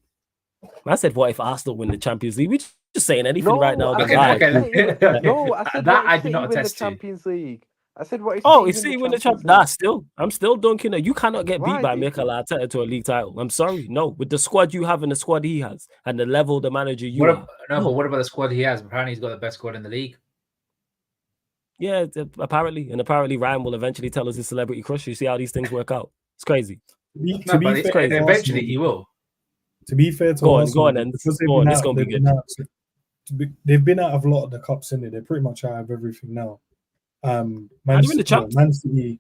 I said, what if Arsenal win the Champions League? We just saying anything right now. I The said, vibe. no, I said That what I if do City not win the attest to. Champions League? I said what if Oh, if City City win win the the Champions Champions League? League, I'm still dunking her. You cannot get Why beat by do you- Mikel Arteta to a league title. I'm sorry. No, with the squad you have and the squad he has and the level the manager you are. But what about the squad he has? Apparently, he's got the best squad in the league. Yeah, apparently. And apparently Ryan will eventually tell us his celebrity crush. You see how these things work out. It's crazy. To be fair, crazy. Eventually, Arsenal, he will. To be fair to Go on, Arsenal, go on, then. because Go on, it's gonna be good. They've been out of a lot of the cups, in it. They're pretty much out of everything now. in the champs. Man City,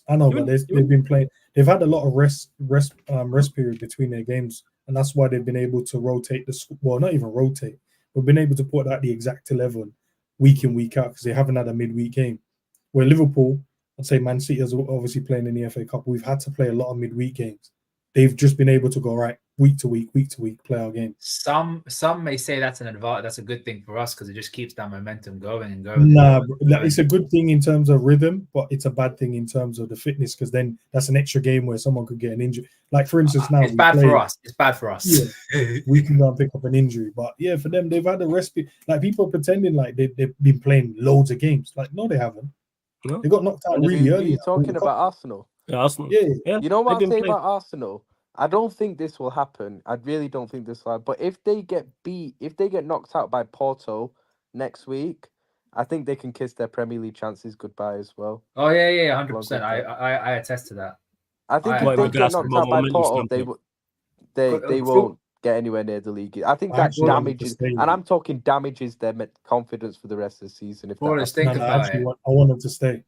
I know, but they've been playing. They've had a lot of rest period between their games, and that's why they've been able to rotate well, not even rotate, but been able to put at the exact 11 week in, week out, because they haven't had a midweek game. Where Liverpool, I'd say Man City is obviously playing in the FA Cup. We've had to play a lot of midweek games. They've just been able to go right week to week, play our game. Some may say that's an advantage. That's a good thing for us because it just keeps that momentum going and going. Nah, it's a good thing in terms of rhythm, but it's a bad thing in terms of the fitness, because then that's an extra game where someone could get an injury. Like, for instance, now it's bad for us. It's bad for us. Yeah, we can go and pick up an injury, but yeah, for them, they've had a rest. Like, people are pretending like they've been playing loads of games. Like, no, they haven't. No. They got knocked out really early. You're talking about Arsenal. Yeah, Arsenal. Yeah. You know what They've I'm been saying playing. about Arsenal? I don't think this will happen. I really don't think this will happen. But if they get knocked out by Porto next week, I think they can kiss their Premier League chances goodbye as well. Oh yeah, 100%. I attest to that. I think Why, if they regards get to knocked out by momentum Porto, standpoint? they won't get anywhere near the league. I think that Actually, damages, and I'm talking damages their confidence for the rest of the season. If that Flawless, happens. think about it. I want them to stay.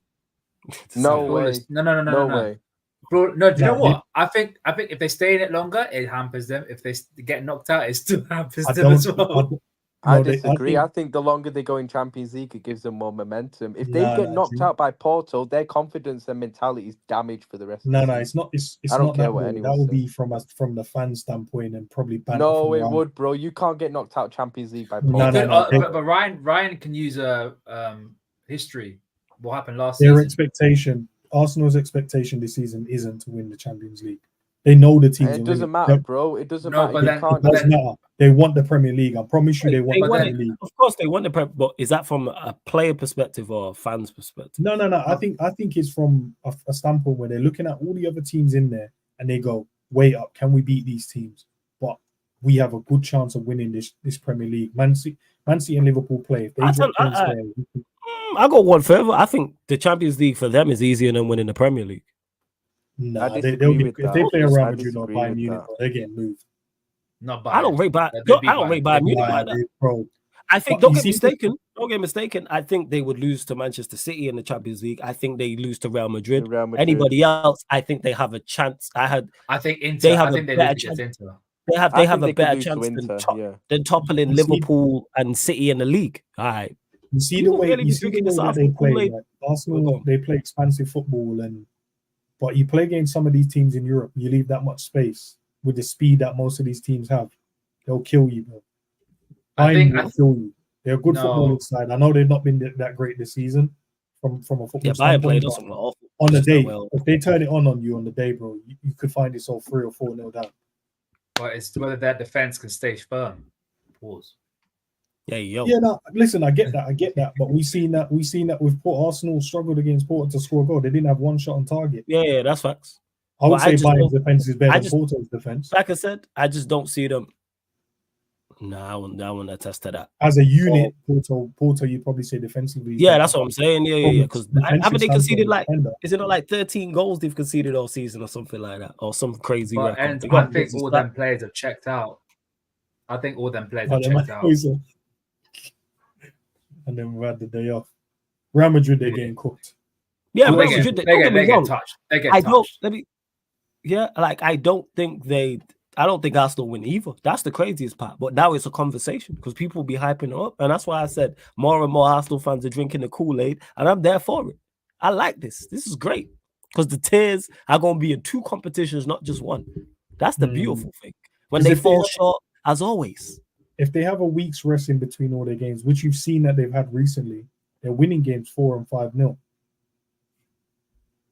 No way. Flawless. No way. Bro, no, do you know No, what? I think if they stay in it longer, it hampers them. If they get knocked out, it still hampers I them as don't. well. I disagree. I think the longer they go in Champions League, it gives them more momentum. If they get knocked out by Porto, their confidence and mentality is damaged for the rest of the season. It's not. It's I don't not care that what way. anyone That would says. be from the fan standpoint and probably banter No, from it around. would, bro. You can't get knocked out Champions League by No, Porto. But Ryan can use a history. What happened last Their season? expectation, Arsenal's expectation this season isn't to win the Champions League. They know the teams. It doesn't matter, bro. It doesn't matter. But it does matter. They want the Premier League. I promise you, they want the Premier League. Of course, they want the Premier. But is that from a player perspective or a fan's perspective? No. I think it's from a standpoint where they're looking at all the other teams in there and they go, "Wait up, can we beat these teams?" But we have a good chance of winning this Premier League. Man City and Liverpool play. If they drop points there, I got one further. I think the Champions League for them is easier than winning the Premier League. Nah, if they play around Madrid or Bayern Munich, they're getting moved. Not Bayern. I don't rate Bayern Munich like that. Bro. I think don't get mistaken. I think they would lose to Manchester City in the Champions League. I think they lose to Real Madrid. Anybody else, I think they have a chance. I think Inter. They have I think a they better chance. Inter. They have a better chance than toppling Liverpool and City in the league. All right. You see the way that they play. Like Arsenal, they play expansive football, but you play against some of these teams in Europe, you leave that much space with the speed that most of these teams have. They'll kill you, bro. They'll kill you. They're a good footballing side. I know they've not been that great this season from a football standpoint. On the day, if they turn it on you on the day, bro, you could find yourself 3 or 4-0 down. But it's whether their defense can stay firm. Pause. Yeah, no, listen, I get that. But we've seen that with Port. Arsenal struggled against Porto to score a goal. They didn't have one shot on target. Yeah, that's facts. I would say Bayern's defense is better than Porto's defense. Like I said, I just don't see them. No, I won't attest to that. As a unit, Porto, you probably say defensively. Yeah, that's what I'm saying. Yeah. Because haven't they conceded is it not like 13 goals they've conceded all season or something like that, or some crazy record? And I think all them players have checked out. And then we had the day off. Real Madrid, they're getting cooked. Yeah, Real Madrid, they get touched. They get touched. I don't think Arsenal win either. That's the craziest part. But now it's a conversation because people be hyping it up. And that's why I said more and more Arsenal fans are drinking the Kool-Aid. And I'm there for it. I like this. This is great. Because the tiers are going to be in 2 competitions, not just one. That's the beautiful thing. When they fall short, as always. If they have a week's rest in between all their games, which you've seen that they've had recently, they're winning games 4 and 5-0.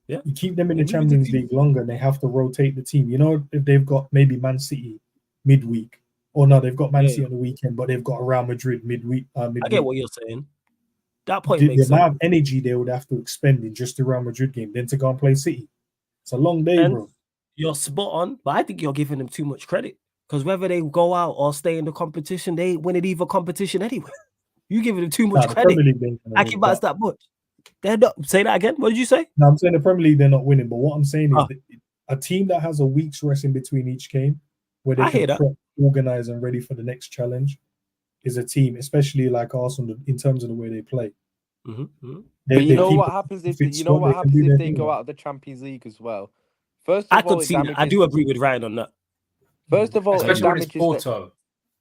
Yeah. You keep them in the Champions League longer and they have to rotate the team. You know, if they've got maybe Man City midweek, or no, they've got Man City on the weekend, but they've got Real Madrid midweek. I get what you're saying. That point makes sense. The amount of energy they would have to expend in just the Real Madrid game, then to go and play City. It's a long day, bro. You're spot on, but I think you're giving them too much credit. Because whether they go out or stay in the competition, they ain't winning either competition anyway. You giving them too much credit. I keep about that much. They're not. Say that again. What did you say? No, I'm saying the Premier League they're not winning. But what I'm saying is that a team that has a week's rest in between each game, where they can organize and ready for the next challenge, is a team, especially like Arsenal in terms of the way they play. Mm-hmm. But you know what happens if they go out of the Champions League as well? First of all, I do agree with Ryan on that. First of all, it damages Porto.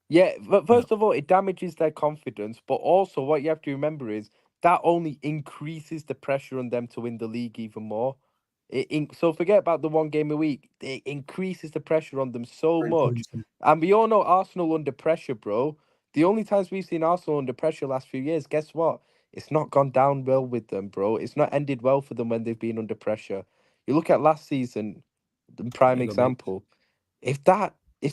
But first of all, it damages their confidence. But also, what you have to remember is that only increases the pressure on them to win the league even more. So forget about the 1 game a week. It increases the pressure on them so much. And we all know Arsenal under pressure, bro. The only times we've seen Arsenal under pressure last few years, guess what? It's not gone down well with them, bro. It's not ended well for them when they've been under pressure. You look at last season, the prime example. If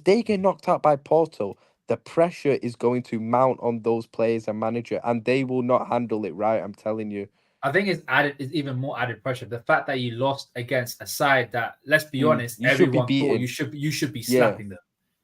they get knocked out by Porto, the pressure is going to mount on those players and manager, and they will not handle it right. I'm telling you. I think it's even more added pressure. The fact that you lost against a side that, let's be honest, everyone thought you should be slapping them.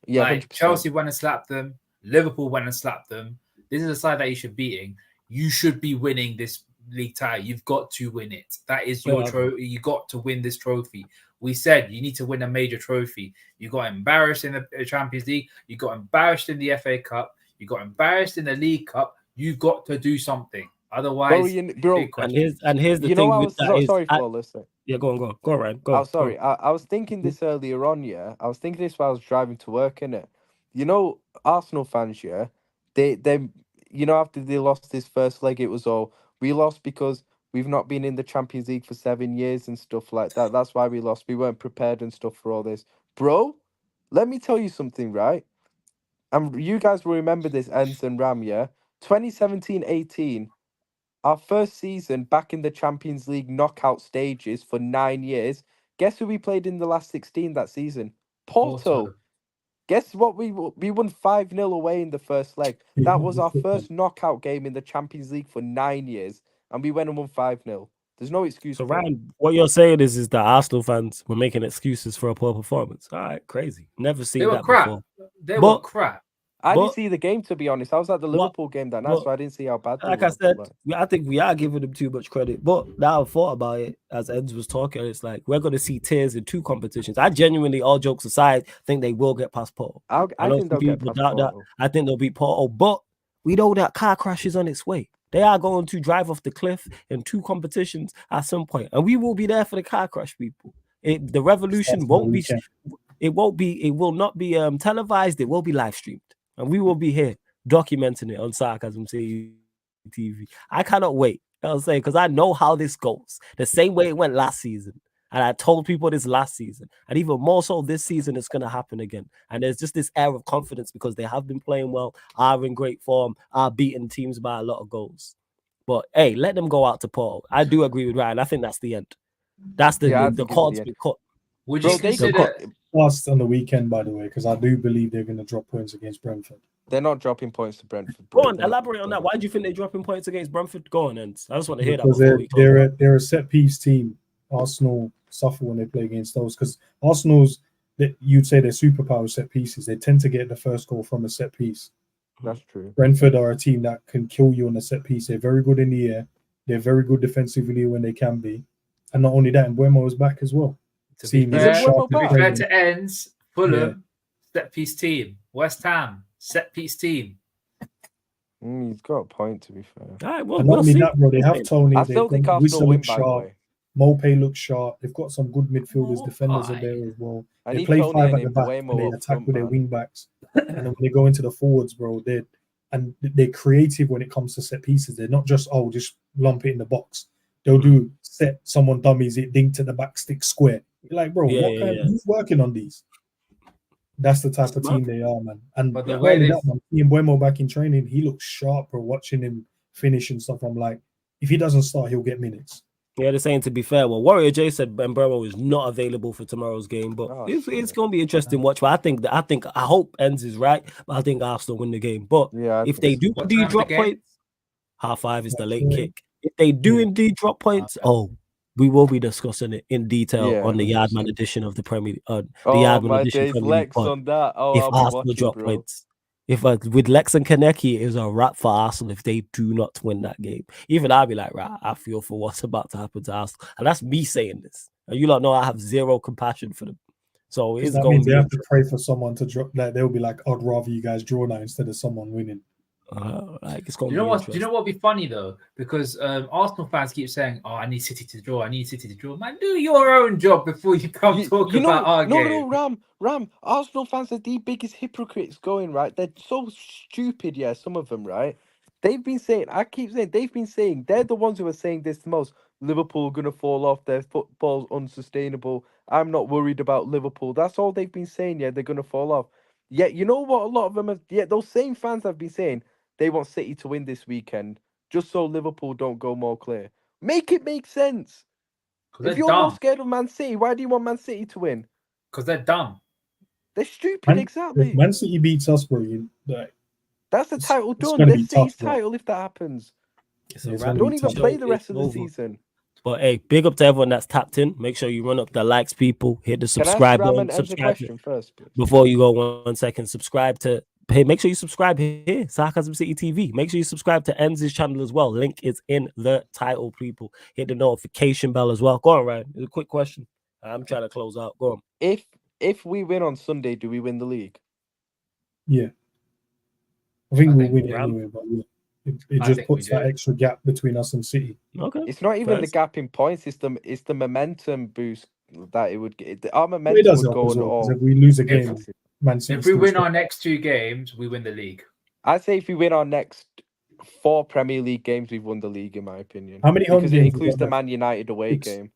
Yeah, like 100%. Chelsea went and slapped them. Liverpool went and slapped them. This is a side that you should be beating. You should be winning this league title. You've got to win it. That is your trophy. You got to win this trophy. We said you need to win a major trophy. You got embarrassed in the Champions League. You got embarrassed in the FA Cup. You got embarrassed in the League Cup. You've got to do something. Otherwise, bro. And here's the thing with that. Sorry for listening. Yeah, go on, Ryan. Go. Oh, sorry. I was thinking this earlier on. Yeah, I was thinking this while I was driving to work. Innit? You know, Arsenal fans. Yeah, after they lost this first leg, it was all we lost because we've not been in the Champions League for 7 years and stuff like that. That's why we lost. We weren't prepared and stuff for all this, bro. Let me tell you something, right? And you guys will remember this, Enz and Ram, yeah. 2017-18, our first season back in the Champions League knockout stages for 9 years. Guess who we played in the last 16 that season? Porto. Guess what? We won 5-0 away in the first leg. That was our first knockout game in the Champions League for 9 years, and we went and won 5-0. There's no excuse. So, Ryan, what you're saying is that Arsenal fans were making excuses for a poor performance. All right, crazy. Never seen that before. They were crap. I didn't see the game, to be honest. I was at the Liverpool game that night, so I didn't see how bad they were. Like I said, I think we are giving them too much credit. But now I've thought about it, as Enz was talking, it's like we're going to see tears in 2 competitions. I genuinely, all jokes aside, think they will get past Porto. I think they'll get past Porto. I think they'll beat Porto, but we know that car crash is on its way. They are going to drive off the cliff in 2 competitions at some point, and we will be there for the car crash, people. The revolution won't be. It won't be. It will not be televised. It will be live streamed, and we will be here documenting it on Sarcasm TV. I cannot wait. I'll say because I know how this goes. The same way it went last season. And I told people this last season, and even more so this season, it's going to happen again. And there's just this air of confidence because they have been playing well, are in great form, are beating teams by a lot of goals. But hey, let them go out to Porto. I do agree with Ryan. I think that's the end. That's the card's been cut. Would you consider lost on the weekend, by the way, because I do believe they're going to drop points against Brentford. They're not dropping points to Brentford. Go on, elaborate on that. Why do you think they're dropping points against Brentford? Go on, and I just want to hear that. Because they're a set piece team. Arsenal suffer when they play against those because Arsenal's you'd say they're superpower set pieces. They tend to get the first goal from a set piece. That's true. Brentford are a team that can kill you on a set piece. They're very good in the air. They're very good defensively when they can be, and not only that, Mbeumo is back as well. To be fair to Enz, Fulham set piece team, West Ham set piece team. He's got a point, to be fair. All right, well, and not only that, bro, they have Tony. I still think Arsenal win, by the way. Mope looks sharp. They've got some good midfielders, defenders are there as well. They play 5 at the back and they attack with their wing backs. And then when they go into the forwards, bro, they're creative when it comes to set pieces. They're not just just lump it in the box. They'll do set someone dummies it, dink to the back, stick square. You're like, bro, who's working on these? That's the type of team they are, man. And but the way seeing Mbeumo back in training, he looks sharp, bro. Watching him finish and stuff, I'm like, if he doesn't start, he'll get minutes. Yeah, they're saying to be fair. Well, Warrior J said Mbeumo is not available for tomorrow's game, but it's going to be interesting watch. But I hope Enz is right, but I think Arsenal win the game. But if they do indeed drop points, 5:30 is the late kick. If they do indeed drop points, we will be discussing it in detail on the Yardman edition of the Premier. The Yardman edition Lex on that. If Arsenal drop points. If with Lex and Kaneki, it is a wrap for Arsenal if they do not win that game. Even I'll be like, right, I feel for what's about to happen to Arsenal. And that's me saying this. And you lot know I have zero compassion for them. So it's going to be... They have to pray for someone to drop. Like, they'll be like, I'd rather you guys draw now instead of someone winning. It's going do you know what? Do you know what would be funny though? Because Arsenal fans keep saying, "Oh, I need City to draw. I need City to draw." Man, do your own job before you come talk about our game. No, Ram. Arsenal fans are the biggest hypocrites going, right? They're so stupid. Yeah, some of them, right? They've been saying. I keep saying they've been saying they're the ones who are saying this the most. Liverpool are gonna fall off. Their football's unsustainable. I'm not worried about Liverpool. That's all they've been saying. Yeah, they're gonna fall off. Yet you know what? A lot of them have. Yeah, those same fans have been saying. They want City to win this weekend, just so Liverpool don't go more clear. Make it make sense. If you're more scared of Man City, why do you want Man City to win? Because they're dumb. They're stupid, exactly. If Man City beats us, bro, that's the title done. That's City's title if that happens. Don't even play the rest of the season. But hey, big up to everyone that's tapped in. Make sure you run up the likes, people. Hit the subscribe button. Subscribe first, before you go 1 second. Subscribe to. Hey, make sure you subscribe here, Sarcasm City TV. Make sure you subscribe to Enz's channel as well. Link is in the title, people. Hit the notification bell as well. Go on, Ryan. It's a quick question. I'm trying to close out. Go on. If we win on Sunday, do we win the league? Yeah. I think we'll win it anyway, but it just puts that extra gap between us and City. Okay. It's not even the gap in points, it's the momentum boost that it would get. Our momentum would go on all. If we lose a game, Man City. If we win our next 2 games, we win the league. I'd say if we win our next 4 Premier League games, we've won the league, in my opinion. How many home Because it games we includes got the left? Man United away 6. game.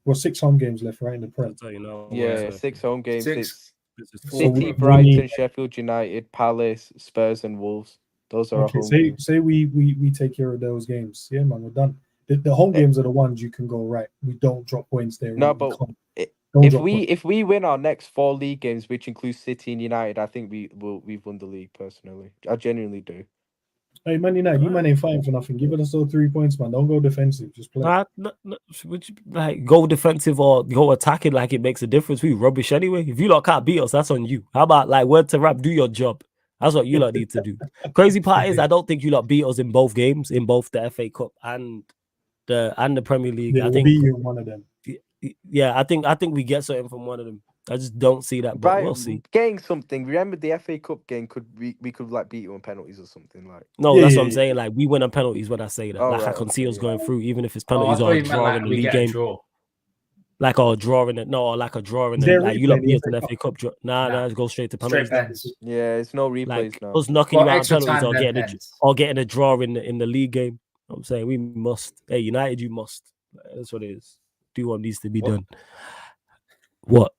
Well, 6 home games left, right, in the Prem. I'll tell you now. Yeah, 6 home games. 6. It's This is So City, we Brighton, need- Sheffield United, Palace, Spurs, and Wolves. Those are our Okay, home games. say we take care of those games. Yeah, man, we're done. The home games are the ones you can go right. We don't drop points there. No, we but can't. if drop we points. if we win our next 4 league games, which includes City and United, I think we've won the league personally. I genuinely do. Hey, Man United, you man ain't fighting for nothing. Give us those 3 points, man. Don't go defensive. Just play. Would you, like, go defensive or go attacking like it makes a difference? We rubbish anyway. If you lot can't beat us, that's on you. How about like word to rap? Do your job. That's what you lot need to do. Crazy part is I don't think you lot beat us in both games, in both the FA Cup and the Premier League. Yeah, I we'll think beat you in one of them. Yeah, I think we get something from one of them. I just don't see that, but we'll see. Getting something. Remember the FA Cup game? We could like beat you on penalties or something like. No, that's what I'm saying. Like we win on penalties when I say that. Oh, like I right, can see us yeah. going through, even if it's I penalties thought or a you meant draw like in the we league get a game. draw. Like or drawing it, no, or like a drawing Is it. there Like a you lot replay in beat the us in FA FA Cup. Nah, it goes straight to Straight penalties. pens. Yeah, it's no replays Like now. us knocking Got you out extra penalties time, or then getting pens. a draw in the league game. I'm saying we must. Hey, United, you must. That's what it is. Do what needs to be done. What?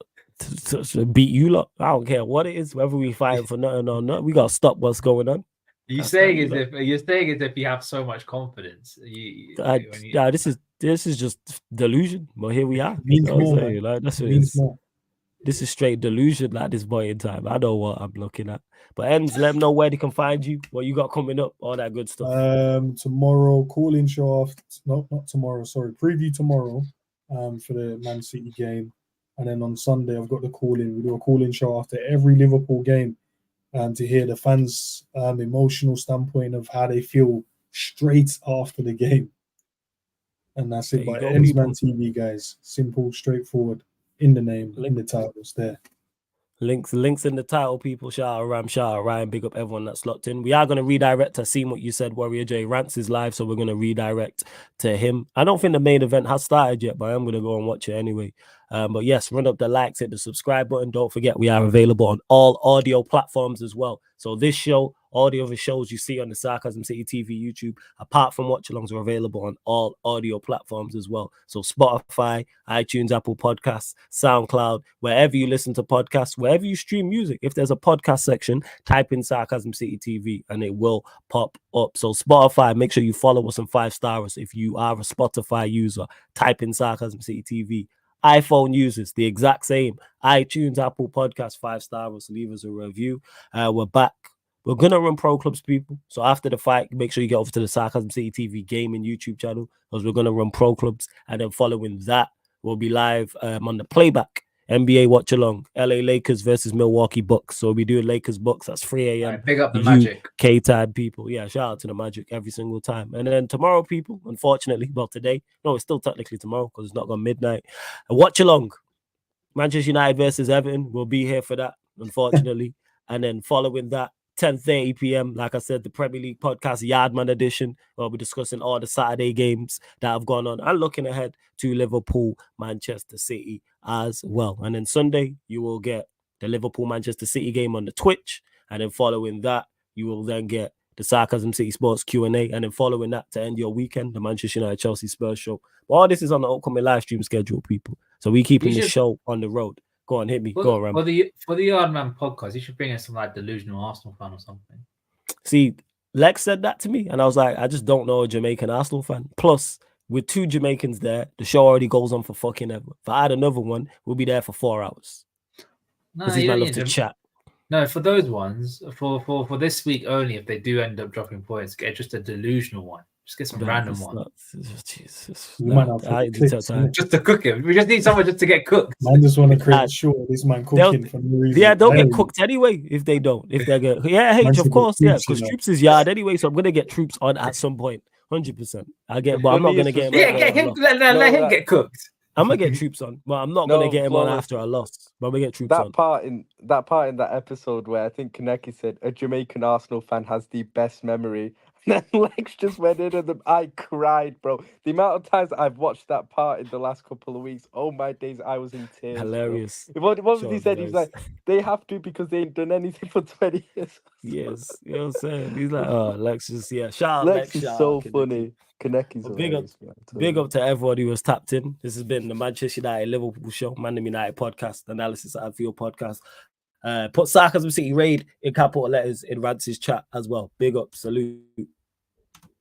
To beat you lot? I don't care what it is, whether we fighting for nothing or not. We gotta stop what's going on. You're saying as if you have so much confidence. This is just delusion. But here we are. Means more, man. Like, that's what it Means is. more. This is straight delusion at this point in time. I know what I'm looking at. But Ends, let them know where they can find you, what you got coming up, all that good stuff. Tomorrow, call-in show after, not tomorrow, sorry, preview tomorrow for the Man City game. And then on Sunday, I've got the call-in. We do a call-in show after every Liverpool game to hear the fans' emotional standpoint of how they feel straight after the game. And that's it. But Ensman TV, guys. Simple, straightforward, in the name, in the title, it's there. Links in the title, people. Shout out Ram, shout out Ryan. Big up everyone that's locked in. We are going to redirect. I seen what you said, Warrior J. Rants is live, so we're going to redirect to him. I don't think the main event has started yet, but I'm going to go and watch it anyway. But yes, run up the likes, hit the subscribe button. Don't forget, we are available on all audio platforms as well. So this show, all the other shows you see on the Sarcasm City TV YouTube, apart from watch-alongs, are available on all audio platforms as well. So Spotify, iTunes, Apple Podcasts, SoundCloud, wherever you listen to podcasts, wherever you stream music. If there's a podcast section, type in Sarcasm City TV and it will pop up. So Spotify, make sure you follow us and 5-star us. If you are a Spotify user, type in Sarcasm City TV. iPhone users, the exact same. iTunes, Apple Podcasts, 5-star us, leave us a review. We're back. We're going to run pro clubs, people. So after the fight, make sure you get over to the Sarcasm City TV gaming YouTube channel because we're going to run pro clubs. And then following that, we'll be live on the playback. NBA watch along. LA Lakers versus Milwaukee Bucks. So we'll be doing Lakers Bucks. That's 3 a.m. Right, big up the Magic. UK time, people. Yeah, shout out to the Magic every single time. And then tomorrow, people, unfortunately, well, today, no, it's still technically tomorrow because it's not gone midnight. A watch along. Manchester United versus Everton. We'll be here for that, unfortunately. And then following that, 10:30 p.m. Like I said, the Premier League podcast Yardman edition. We'll be discussing all the Saturday games that have gone on and looking ahead to Liverpool, Manchester City as well. And then Sunday, you will get the Liverpool Manchester City game on the Twitch. And then following that, you will then get the Sarcasm City Sports Q&A. And then following that, to end your weekend, the Manchester United Chelsea Spurs show. But all this is on the upcoming live stream schedule, people. So we keeping the show on the road. Go on, hit me. Go on, Ram. For the Yardman podcast, you should bring in some like delusional Arsenal fan or something. See, Lex said that to me, and I was like, I just don't know a Jamaican Arsenal fan. Plus, with 2 Jamaicans there, the show already goes on for fucking ever. If I had another one, we'll be there for 4 hours. No, because he's man love to chat. No, for those ones, for this week only, if they do end up dropping points, get just a delusional one. Just get some random one. Jesus. Just to cook him. We just need someone just to get cooked. Man just want to create sure this man cooking for no reason. Yeah, they'll get cooked anyway if they don't. If they get of course, yeah, because Troops is yard anyway, so I'm gonna get Troops on at some point. 100%. I get, but I'm not gonna get him. Yeah, get him. Let him get cooked. I'm gonna get Troops on, but I'm not gonna get him on after I lost. But I'm gonna get Troops on. That part in that episode where I think Kaneki said a Jamaican Arsenal fan has the best memory. then Lex just went in and I cried, bro. The amount of times I've watched that part in the last couple of weeks, oh my days, I was in tears. Hilarious. Bro. What was he said? He's like, they have to because they ain't done anything for 20 years. Yes, you know what I'm saying? He's like, oh, Lex is, yeah. Shout out Lex Lex. is so funny. Kaneki's Big up to everyone who was tapped in. This has been the Manchester United Liverpool show, Man United podcast, analysis at Field podcast. Put Sarcasm City Raid in capital letters in Rance's chat as well. Big up, salute.